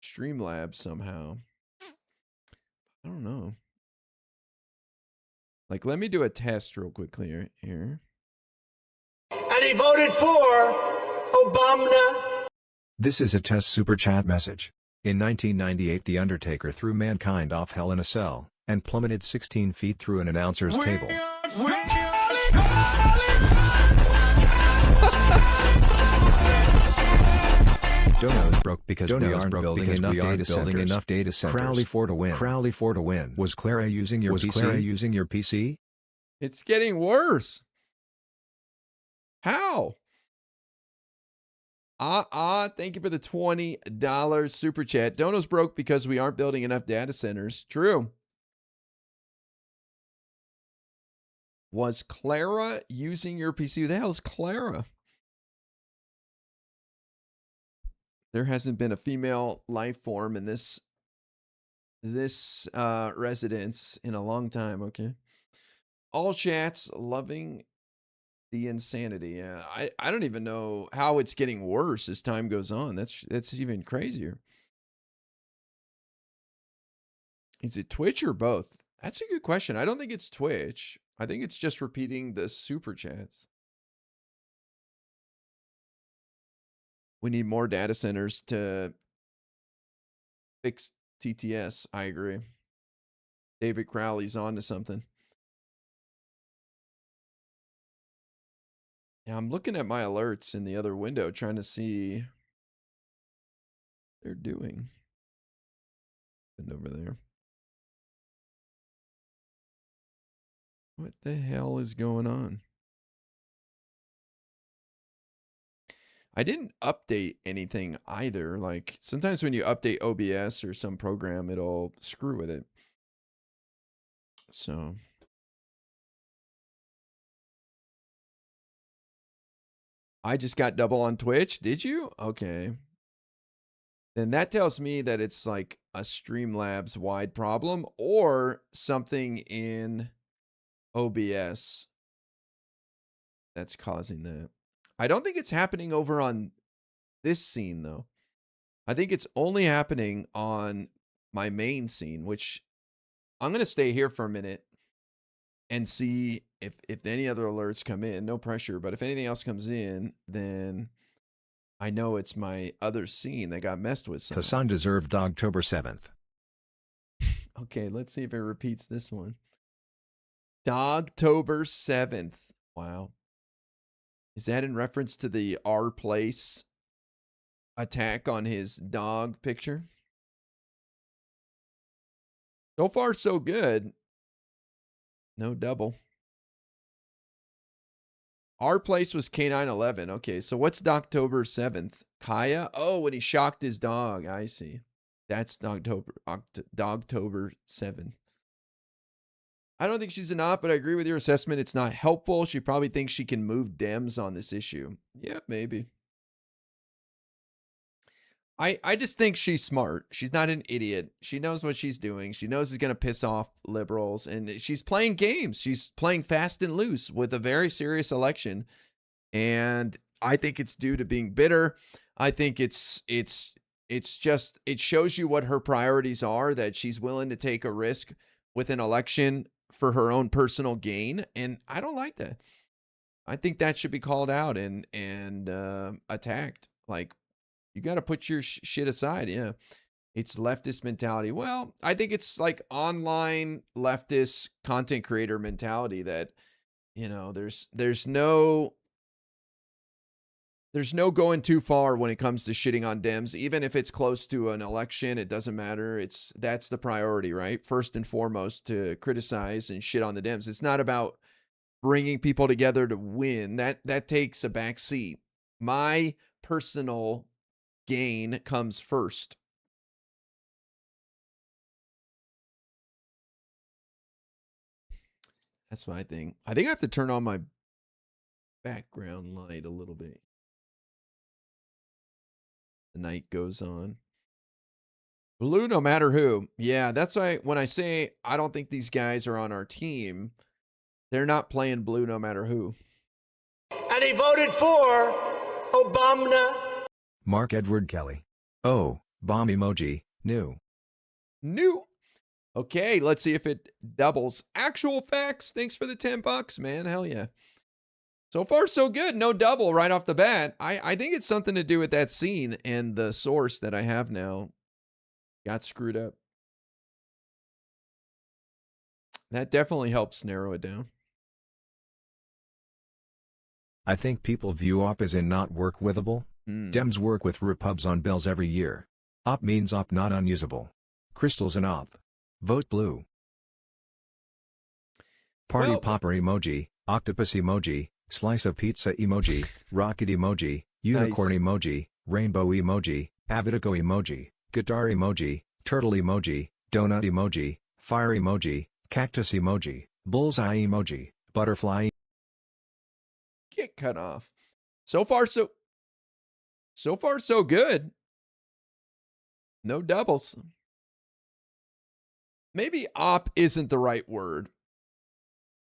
Streamlabs somehow. I don't know. Like, let me do a test real quickly here. And he voted for Obama. This is a test super chat message. In 1998, The Undertaker threw Mankind off Hell in a Cell and plummeted 16 feet through an announcer's table. Dono's broke because we aren't building enough data centers. Crowley 4 to win. Crowley 4 to win. Was Clara using your PC? It's getting worse. How? Thank you for the $20 super chat. Dono's broke because we aren't building enough data centers. True. Was Clara using your PC? Who the hell is Clara? There hasn't been a female life form in this residence in a long time, okay? All chats loving the insanity. Yeah, I don't even know how it's getting worse as time goes on. That's even crazier. Is it Twitch or both? That's a good question. I don't think it's Twitch. I think it's just repeating the super chats. We need more data centers to fix TTS. I agree. David Crowley's on to something. Yeah, I'm looking at my alerts in the other window, trying to see what they're doing. And over there. What the hell is going on? I didn't update anything either. Like sometimes when you update OBS or some program, it'll screw with it. So I just got double on Twitch. Did you? Okay. Then that tells me that it's like a Streamlabs wide problem or something in OBS that's causing that. I don't think it's happening over on this scene though. I think it's only happening on my main scene, which I'm going to stay here for a minute and see if any other alerts come in. No pressure, but if anything else comes in, then I know it's my other scene that got messed with. Hassan deserved October 7th. Okay, let's see if it repeats this one. Dogtober 7th. Wow. Is that in reference to the Our Place attack on his dog picture? So far, so good. No double. Our Place was K911. Okay, so what's Dogtober 7th? Kaya? Oh, when he shocked his dog. I see. That's Dogtober 7th. I don't think she's an op, but I agree with your assessment. It's not helpful. She probably thinks she can move Dems on this issue. Yeah, maybe. I just think she's smart. She's not an idiot. She knows what she's doing. She knows it's going to piss off liberals. And she's playing games. She's playing fast and loose with a very serious election. And I think it's due to being bitter. I think it's just, it shows you what her priorities are, that she's willing to take a risk with an election for her own personal gain. And I don't like that. I think that should be called out and attacked. Like, you got to put your shit aside. Yeah. It's leftist mentality. Well, I think it's like online leftist content creator mentality that, you know, there's no going too far when it comes to shitting on Dems. Even if it's close to an election, it doesn't matter. That's the priority, right? First and foremost, to criticize and shit on the Dems. It's not about bringing people together to win. That takes a back seat. My personal gain comes first. That's what I think. I think I have to turn on my background light a little bit. The night goes on. Blue, no matter who. Yeah, that's why when I say I don't think these guys are on our team, they're not playing blue no matter who. And he voted for Obama. Mark Edward Kelly. Oh, bomb emoji, new. New. Okay, let's see if it doubles. Actual facts. Thanks for the $10, man. Hell yeah. So far, so good. No double right off the bat. I think it's something to do with that scene, and the source that I have now got screwed up. That definitely helps narrow it down. I think people view op as in not work withable. Dems work with Repubs on bills every year. Op means op not unusable. Crystal's an op. Vote blue. Party popper emoji, octopus emoji, slice of pizza emoji, rocket emoji, unicorn emoji, rainbow emoji, Avidico emoji, guitar emoji, turtle emoji, donut emoji, fire emoji, cactus emoji, bullseye emoji, butterfly. Get cut off. So far, so good. No doubles. Maybe op isn't the right word.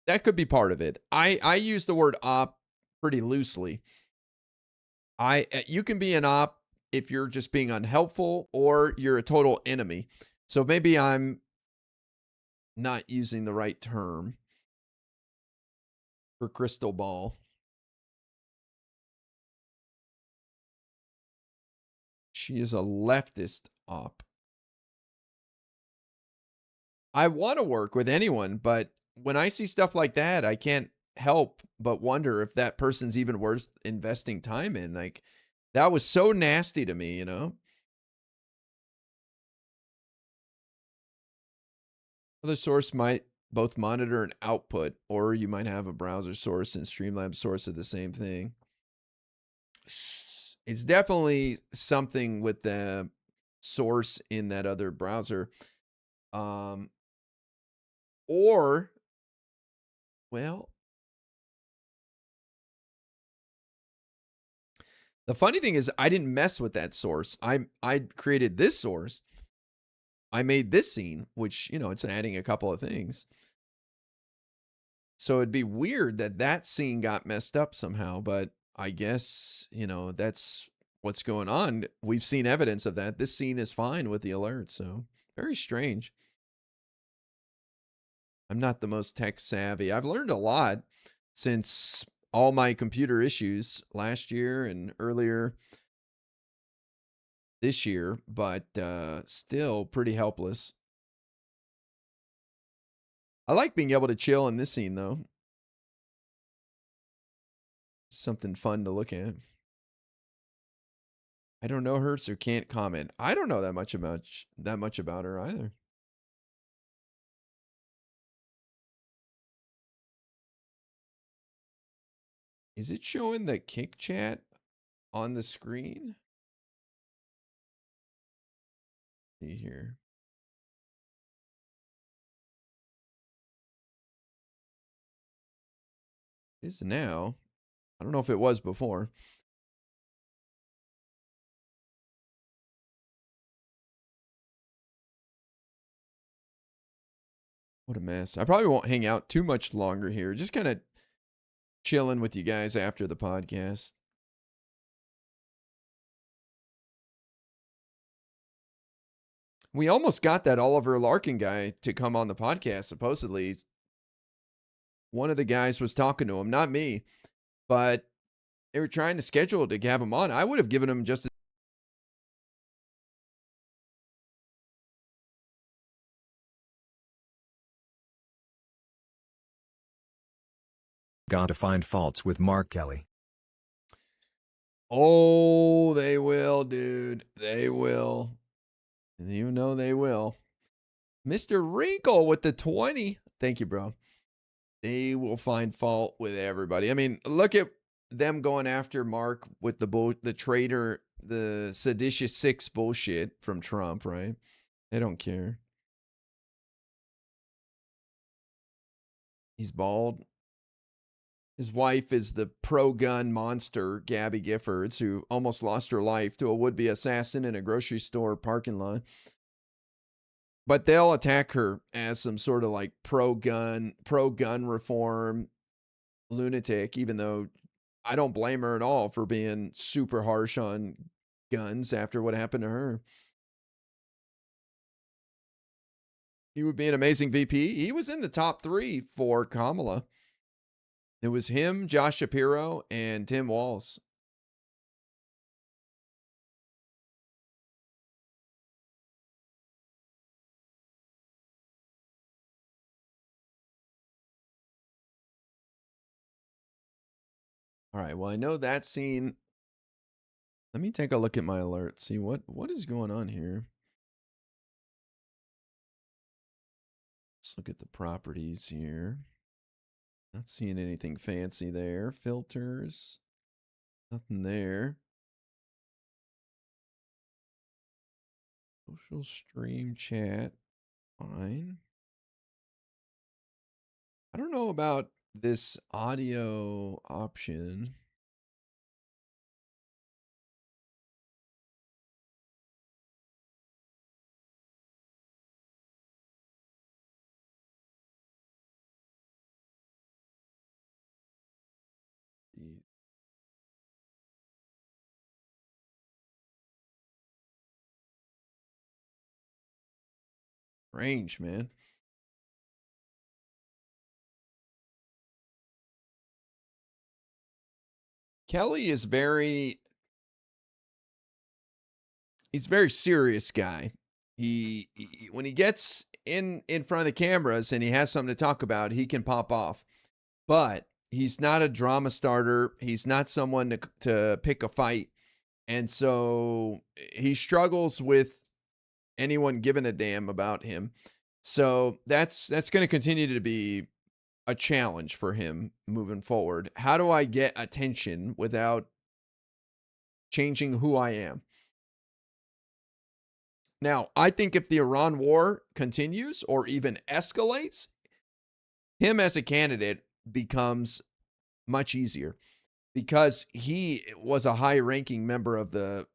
That could be part of it. I use the word op pretty loosely. You can be an op if you're just being unhelpful or you're a total enemy. So maybe I'm not using the right term for crystal ball. She is a leftist op. I want to work with anyone, but when I see stuff like that, I can't help but wonder if that person's even worth investing time in. Like, that was so nasty to me, you know? Other source might both monitor and output, or you might have a browser source and Streamlabs source of the same thing. It's definitely something with the source in that other browser. Or, well, the funny thing is I didn't mess with that source. I created this source. I made this scene, which, you know, it's adding a couple of things. So it'd be weird that that scene got messed up somehow, but I guess, you know, that's what's going on. We've seen evidence of that. This scene is fine with the alert, so very strange. I'm not the most tech savvy. I've learned a lot since all my computer issues last year and earlier this year, but still pretty helpless. I like being able to chill in this scene, though. Something fun to look at. I don't know her, so can't comment. I don't know that much about her either. Is it showing the kick chat on the screen? Let's see here. It is now. I don't know if it was before. What a mess. I probably won't hang out too much longer here. Just kind of chilling with you guys after the podcast. We almost got that Oliver Larkin guy to come on the podcast, supposedly. One of the guys was talking to him, not me, but they were trying to schedule to have him on. I would have given him just a Got to find faults with Mark Kelly. Oh, they will, dude. They will. You know they will. Mr. Wrinkle with the 20. Thank you, bro. They will find fault with everybody. I mean, look at them going after Mark with the traitor, the seditious six bullshit from Trump, right? They don't care. He's bald. His wife is the pro-gun monster, Gabby Giffords, who almost lost her life to a would-be assassin in a grocery store parking lot. But they'll attack her as some sort of like pro-gun reform lunatic, even though I don't blame her at all for being super harsh on guns after what happened to her. He would be an amazing VP. He was in the top 3 for Kamala. It was him, Josh Shapiro, and Tim Walz. All right, well, I know that scene. Let me take a look at my alert, see what is going on here. Let's look at the properties here. Not seeing anything fancy there. Filters. Nothing there. Social stream chat. Fine. I don't know about this audio option. Range, man. Kelly is he's a very serious guy. He when he gets in front of the cameras and he has something to talk about, he can pop off. But he's not a drama starter. He's not someone to pick a fight. And so he struggles with anyone giving a damn about him. So that's going to continue to be a challenge for him moving forward. How do I get attention without changing who I am? Now, I think if the Iran war continues or even escalates, him as a candidate becomes much easier because he was a high-ranking member of the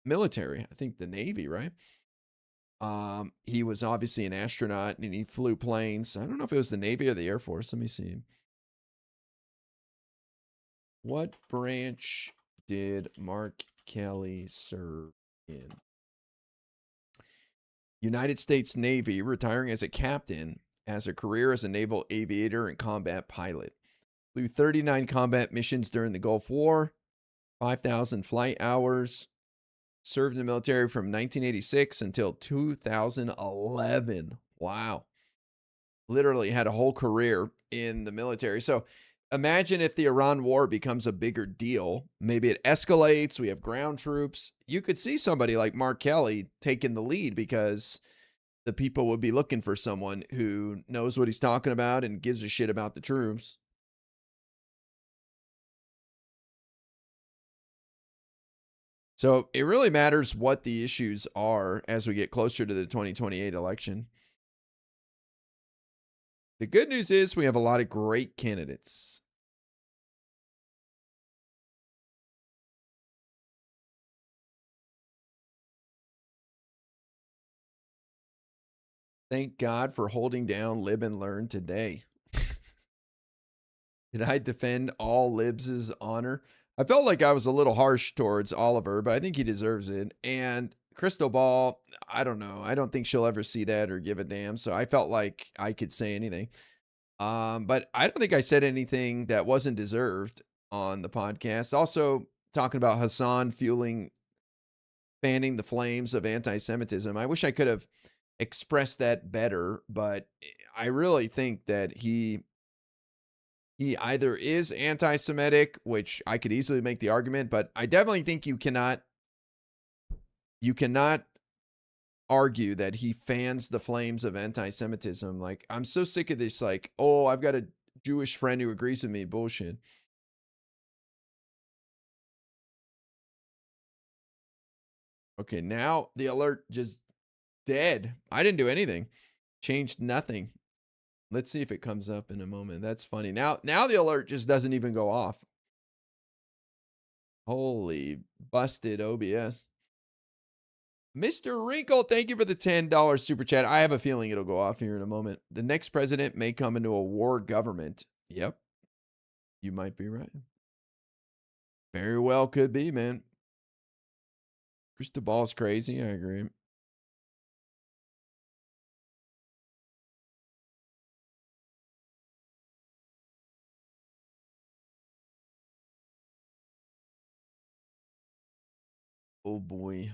military, I think the Navy, right? He was obviously an astronaut and he flew planes. I don't know if it was the Navy or the Air Force. Let me see. What branch did Mark Kelly serve in? United States Navy, retiring as a captain, has a career as a naval aviator and combat pilot. Flew 39 combat missions during the Gulf War, 5,000 flight hours. Served in the military from 1986 until 2011. Wow. Literally had a whole career in the military. So imagine if the Iran war becomes a bigger deal. Maybe it escalates. We have ground troops. You could see somebody like Mark Kelly taking the lead because the people would be looking for someone who knows what he's talking about and gives a shit about the troops. So it really matters what the issues are as we get closer to the 2028 election. The good news is we have a lot of great candidates. Thank God for holding down Live and Learn today. Did I defend all libs' honor? I felt like I was a little harsh towards Oliver, but I think he deserves it. And Crystal Ball, I don't know. I don't think she'll ever see that or give a damn. So I felt like I could say anything. But I don't think I said anything that wasn't deserved on the podcast. Also, talking about Hassan fanning the flames of anti-Semitism. I wish I could have expressed that better, but I really think that he either is anti-Semitic, which I could easily make the argument, but I definitely think you cannot argue that he fans the flames of anti-Semitism. Like, I'm so sick of this, like, oh, I've got a Jewish friend who agrees with me bullshit. Okay, now the alert just dead. I didn't do anything. Changed nothing. Let's see if it comes up in a moment. That's funny. Now the alert just doesn't even go off. Holy busted OBS. Mr. Wrinkle, thank you for the $10 super chat. I have a feeling it'll go off here in a moment. The next president may come into a war government. Yep. You might be right. Very well could be, man. Crystal Ball's crazy. I agree. Oh boy.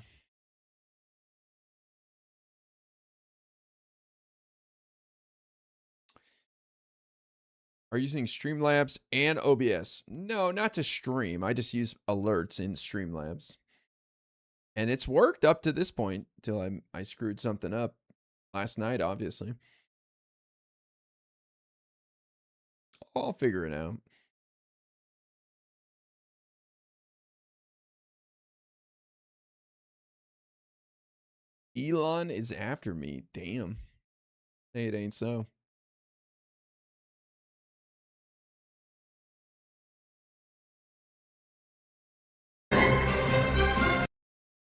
Are you using Streamlabs and OBS? No, not to stream. I just use alerts in Streamlabs. And it's worked up to this point until I screwed something up last night, obviously. I'll figure it out. Elon is after me. Damn. Hey, it ain't so.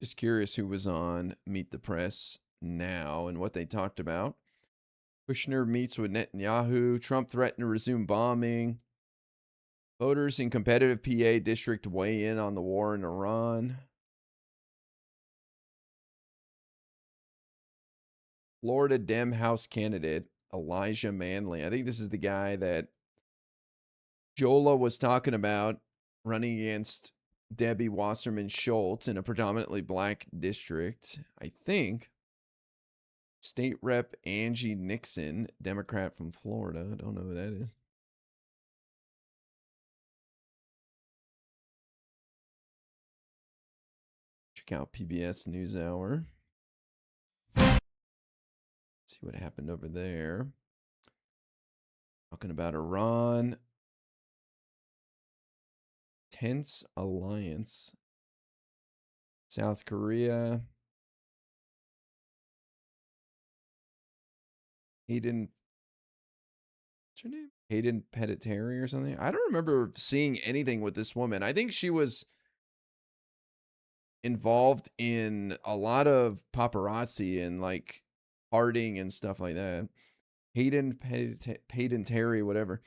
Just curious who was on Meet the Press now and what they talked about. Kushner meets with Netanyahu. Trump threatened to resume bombing. Voters in competitive PA district weigh in on the war in Iran. Florida Dem House candidate Elijah Manley. I think this is the guy that Jola was talking about running against Debbie Wasserman Schultz in a predominantly black district. I think State Rep Angie Nixon, Democrat from Florida. I don't know who that is. Check out PBS NewsHour. See what happened over there. Talking about Iran. Tense alliance. South Korea. Hayden. What's her name? Hayden Panettiere or something. I don't remember seeing anything with this woman. I think she was involved in a lot of paparazzi and like partying and stuff like that. Hayden Panettiere, whatever.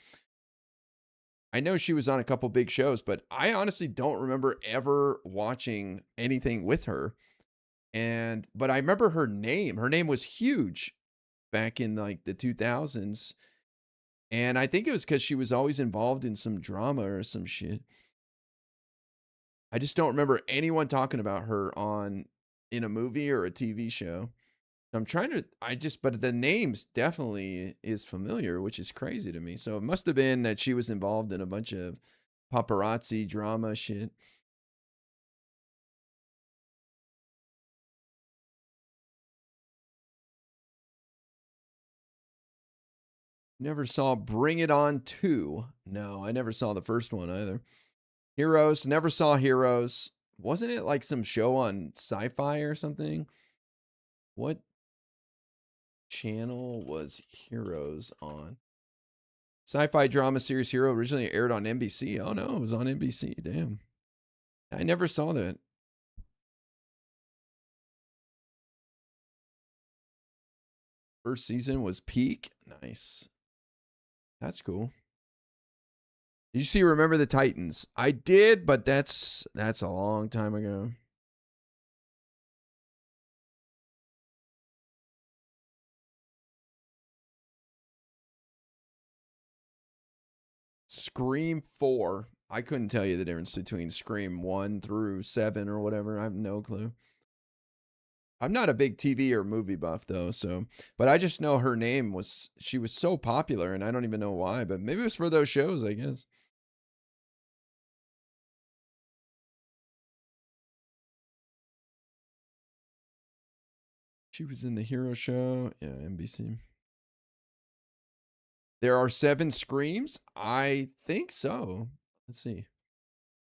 I know she was on a couple big shows, but I honestly don't remember ever watching anything with her. But I remember her name. Her name was huge back in like the 2000s. And I think it was because she was always involved in some drama or some shit. I just don't remember anyone talking about her in a movie or a TV show. I'm trying to, but the names definitely is familiar, which is crazy to me. So it must have been that she was involved in a bunch of paparazzi drama shit. Never saw Bring It On 2. No, I never saw the first one either. Heroes, never saw Heroes. Wasn't it like some show on Sci-Fi or something? What channel was Heroes on? Sci-fi drama series Hero originally aired on NBC. Oh no, it was on NBC. Damn. I never saw that. First season was peak. Nice. That's cool. You see, Remember the Titans? I did, but that's a long time ago. Scream 4. I couldn't tell you the difference between Scream 1 through 7 or whatever. I have no clue. I'm not a big TV or movie buff though, but I just know her name she was so popular, and I don't even know why, but maybe it was for those shows, I guess. She was in the Hero Show. Yeah, NBC. There are 7 Screams? I think so. Let's see.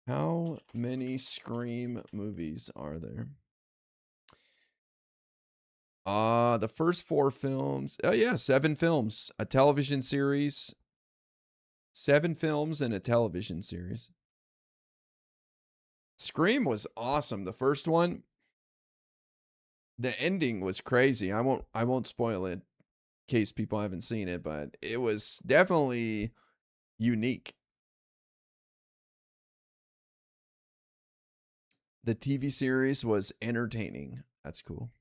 How many Scream movies are there? The first 4 films. Oh yeah, 7 films. A television series. 7 films and a television series. Scream was awesome. The first one. The ending was crazy. I won't spoil it in case people haven't seen it, but it was definitely unique. The TV series was entertaining. That's cool.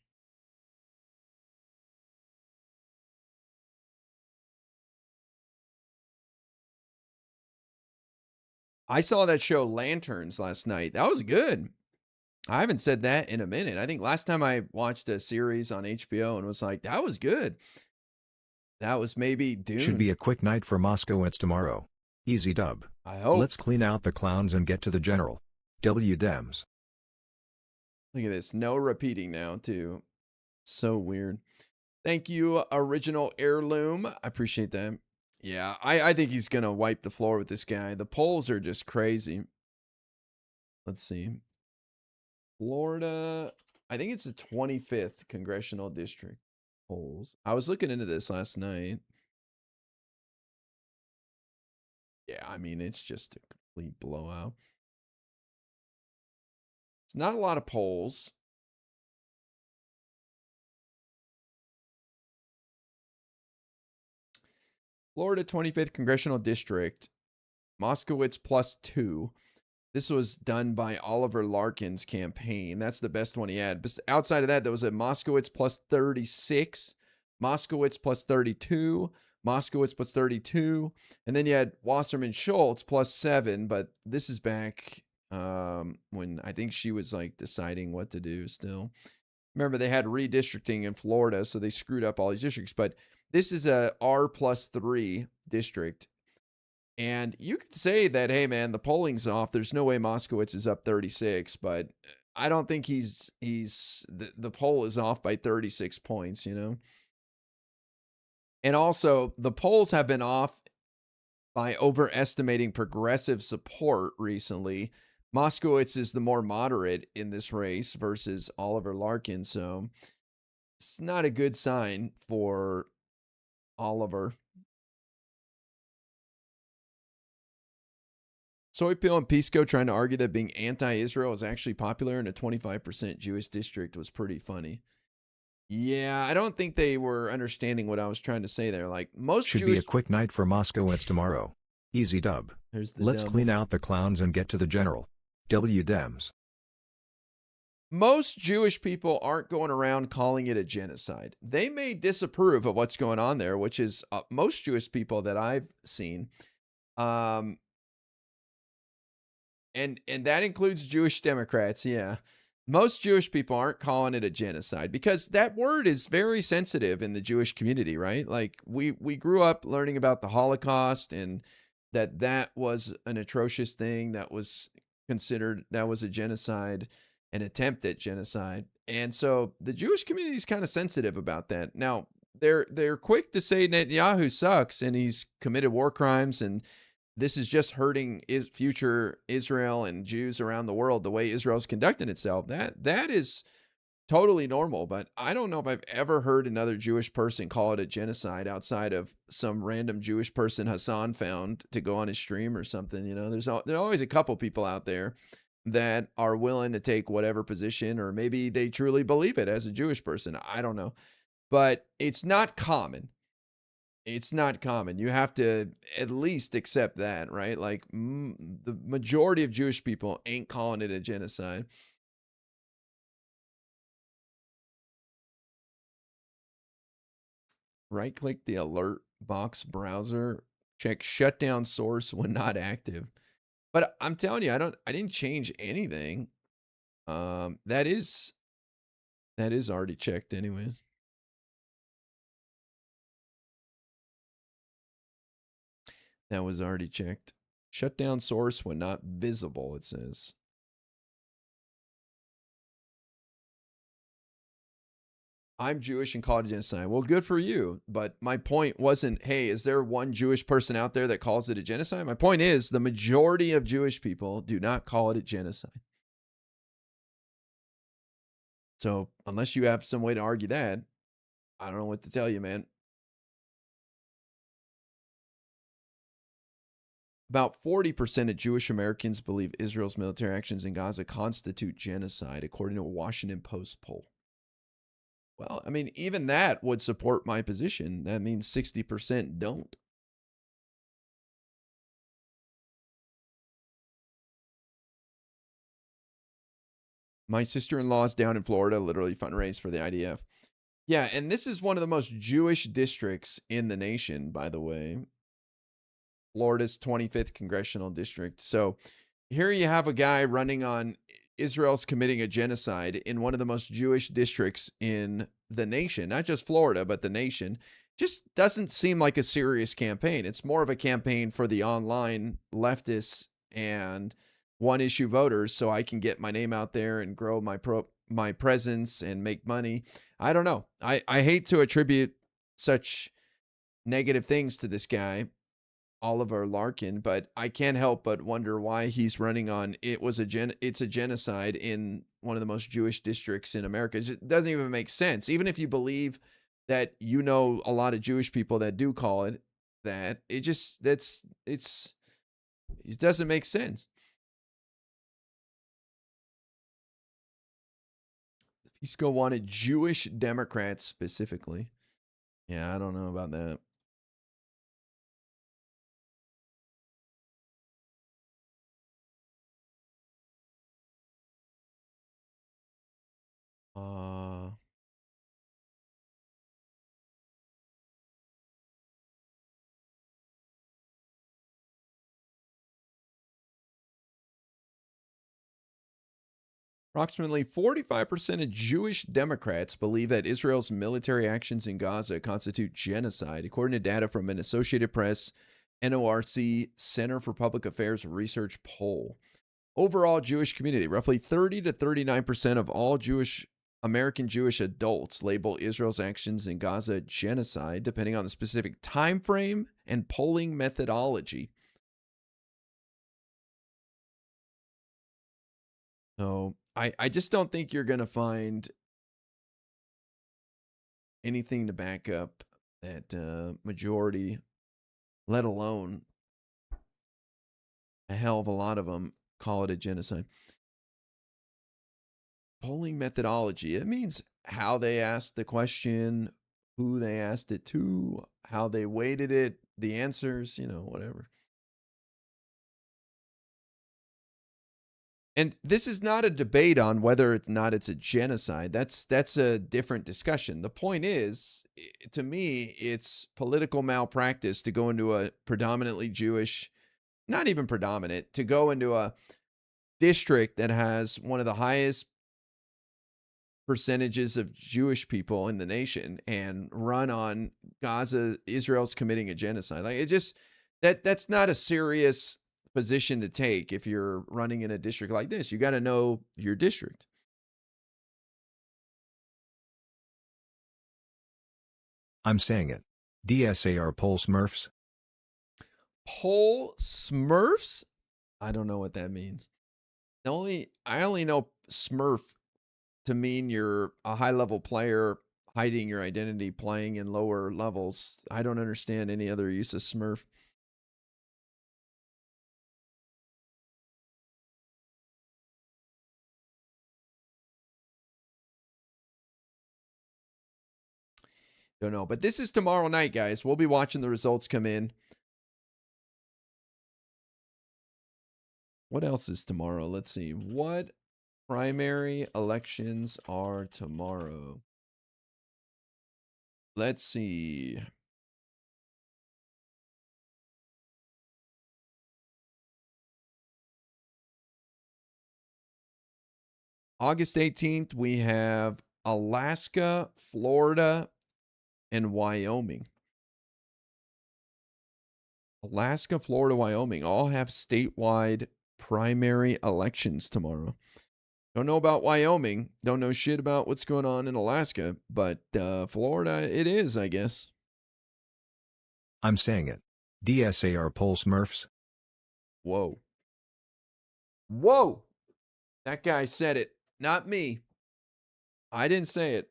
I saw that show Lanterns last night. That was good. I haven't said that in a minute. I think last time I watched a series on HBO and was like, that was good. That was maybe Dune. Should be a quick night for Moskowitz tomorrow. Easy dub. I hope. Let's clean out the clowns and get to the general. W Dems. Look at this. No repeating now, too. So weird. Thank you, Original Heirloom. I appreciate that. Yeah, I think he's going to wipe the floor with this guy. The polls are just crazy. Let's see. Florida, I think it's the 25th congressional district polls. I was looking into this last night. Yeah, I mean, it's just a complete blowout. It's not a lot of polls. Florida 25th congressional district, Moskowitz +2. This was done by Oliver Larkin's campaign. That's the best one he had. But outside of that, there was a Moskowitz +36, Moskowitz +32, Moskowitz +32, and then you had Wasserman Schultz +7. But this is back when I think she was like deciding what to do still. Remember, they had redistricting in Florida, so they screwed up all these districts. But this is a R+3 district. And you could say that, hey, man, the polling's off. There's no way Moskowitz is up 36, but I don't think the poll is off by 36 points, you know? And also, the polls have been off by overestimating progressive support recently. Moskowitz is the more moderate in this race versus Oliver Larkin, so it's not a good sign for Oliver. Soy Pill and Pisco trying to argue that being anti-Israel is actually popular in a 25% Jewish district was pretty funny. Yeah, I don't think they were understanding what I was trying to say there. Like most Should be a quick night for Moskowitz tomorrow. Easy dub. Let's double. clean out the clowns and get to the general. W Dems. Most Jewish people aren't going around calling it a genocide. They may disapprove of what's going on there, which is most Jewish people that I've seen. And that includes Jewish Democrats, yeah. Most Jewish people aren't calling it a genocide because that word is very sensitive in the Jewish community, right? Like we grew up learning about the Holocaust and that was an atrocious thing that was a genocide, an attempt at genocide. And so the Jewish community is kind of sensitive about that. Now, they're quick to say Netanyahu sucks and he's committed war crimes and this is just hurting future Israel and Jews around the world, the way Israel's conducting itself. That is totally normal, but I don't know if I've ever heard another Jewish person call it a genocide outside of some random Jewish person Hassan found to go on his stream or something. You know, there's always a couple people out there that are willing to take whatever position, or maybe they truly believe it as a Jewish person. I don't know, but it's not common. It's not common. You have to at least accept that, right? Like the majority of Jewish people ain't calling it a genocide. Right-click the alert box browser, check shutdown source when not active. But I'm telling you, I didn't change anything. That is already checked anyways. That was already checked. Shutdown source when not visible, it says. I'm Jewish and call it a genocide. Well, good for you. But my point wasn't, hey, is there one Jewish person out there that calls it a genocide? My point is the majority of Jewish people do not call it a genocide. So unless you have some way to argue that, I don't know what to tell you, man. About 40% of Jewish Americans believe Israel's military actions in Gaza constitute genocide, according to a Washington Post poll. Well, I mean, even that would support my position. That means 60% don't. My sister-in-law's down in Florida, literally fundraised for the IDF. Yeah, and this is one of the most Jewish districts in the nation, by the way. Florida's 25th congressional district. So here you have a guy running on Israel's committing a genocide in one of the most Jewish districts in the nation, not just Florida, but the nation. Just doesn't seem like a serious campaign. It's more of a campaign for the online leftists and one issue voters so I can get my name out there and grow my presence and make money. I don't know. I hate to attribute such negative things to this guy, Oliver Larkin, but I can't help but wonder why he's running on it's a genocide in one of the most Jewish districts in America. It just doesn't even make sense. Even if you believe that you know a lot of Jewish people that do call it that, it doesn't make sense. Pisco wanted Jewish Democrats specifically. Yeah, I don't know about that. Approximately 45% of Jewish Democrats believe that Israel's military actions in Gaza constitute genocide, according to data from an Associated Press NORC Center for Public Affairs Research poll. Overall Jewish community, roughly 30 to 39% of all American Jewish adults label Israel's actions in Gaza genocide, depending on the specific time frame and polling methodology. So I just don't think you're going to find anything to back up that majority, let alone a hell of a lot of them call it a genocide. Polling methodology. It means how they asked the question, who they asked it to, how they weighted it, the answers, whatever. And this is not a debate on whether or not it's a genocide. That's a different discussion. The point is, to me, it's political malpractice to go into a predominantly Jewish, not even predominant, to go into a district that has one of the highest percentages of Jewish people in the nation and run on Gaza, Israel's committing a genocide. Like that's not a serious position to take if you're running in a district like this. You got to know your district. I'm saying it. DSAR poll Smurfs. Poll Smurfs? I don't know what that means. I only know Smurf to mean you're a high-level player hiding your identity, playing in lower levels. I don't understand any other use of Smurf. Don't know. But this is tomorrow night, guys. We'll be watching the results come in. What else is tomorrow? Let's see. What primary elections are tomorrow? Let's see. August 18th, we have Alaska, Florida, and Wyoming. Alaska, Florida, Wyoming all have statewide primary elections tomorrow. Don't know about Wyoming. Don't know shit about what's going on in Alaska, but Florida, it is, I guess. I'm saying it. DSAR poll Smurfs. Whoa. Whoa. That guy said it, not me. I didn't say it.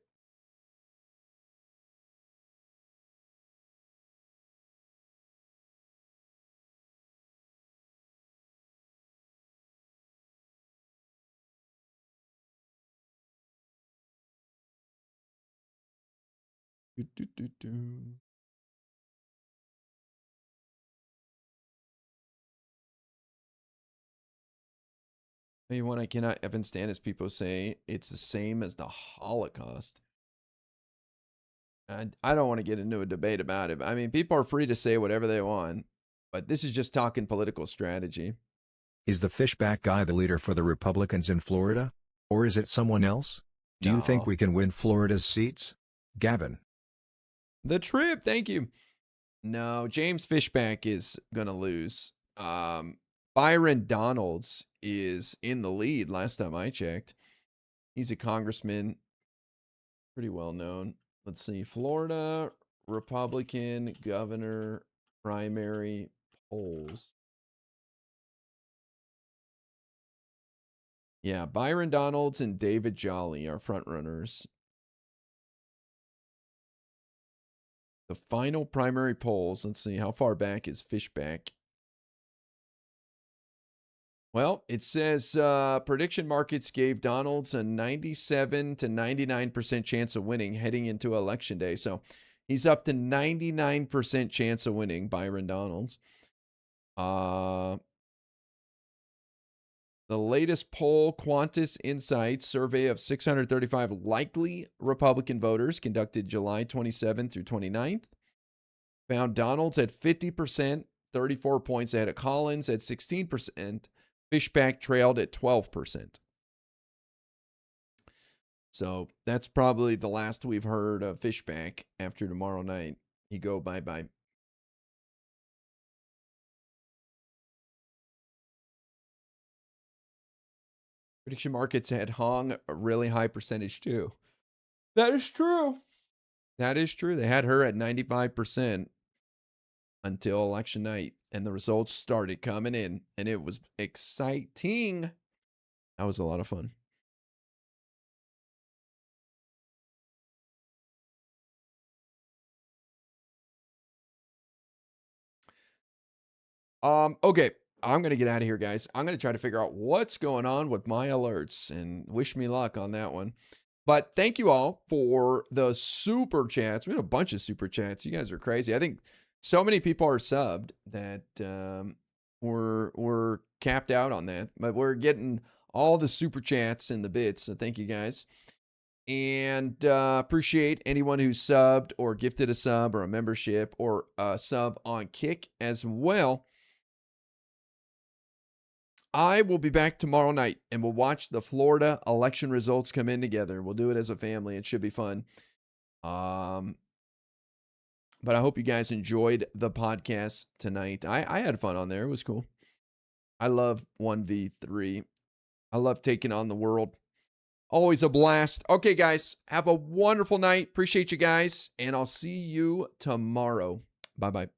Maybe one I cannot even stand is people say it's the same as the Holocaust. I don't want to get into a debate about it. I mean, people are free to say whatever they want, but this is just talking political strategy. Is the Fishback guy the leader for the Republicans in Florida? Or is it someone else? Do you think we can win Florida's seats? Gavin. The Trip, thank you. No, James Fishback is going to lose. Byron Donalds is in the lead last time I checked. He's a congressman, pretty well known. Let's see, Florida Republican governor primary polls. Yeah, Byron Donalds and David Jolly are front runners. The final primary polls, let's see, how far back is Fishback? Well, it says prediction markets gave Donalds a 97 to 99% chance of winning heading into Election Day. So he's up to 99% chance of winning, Byron Donalds. The latest poll, Quantus Insights survey of 635 likely Republican voters conducted July 27th through 29th, found Donalds at 50%, 34 points ahead of Collins at 16%. Fishback trailed at 12%. So that's probably the last we've heard of Fishback. After tomorrow night, he go bye-bye. Prediction markets had hung a really high percentage too. That is true. That is true. They had her at 95% until election night, and the results started coming in, and it was exciting. That was a lot of fun. Okay, I'm going to get out of here, guys. I'm going to try to figure out what's going on with my alerts, and wish me luck on that one. But thank you all for the super chats. We had a bunch of super chats. You guys are crazy. I think so many people are subbed that we're capped out on that. But we're getting all the super chats and the bits. So thank you guys. And appreciate anyone who subbed or gifted a sub or a membership or a sub on Kick as well. I will be back tomorrow night and we'll watch the Florida election results come in together. We'll do it as a family. It should be fun. But I hope you guys enjoyed the podcast tonight. I had fun on there. It was cool. I love 1v3. I love taking on the world. Always a blast. Okay, guys, have a wonderful night. Appreciate you guys, and I'll see you tomorrow. Bye-bye.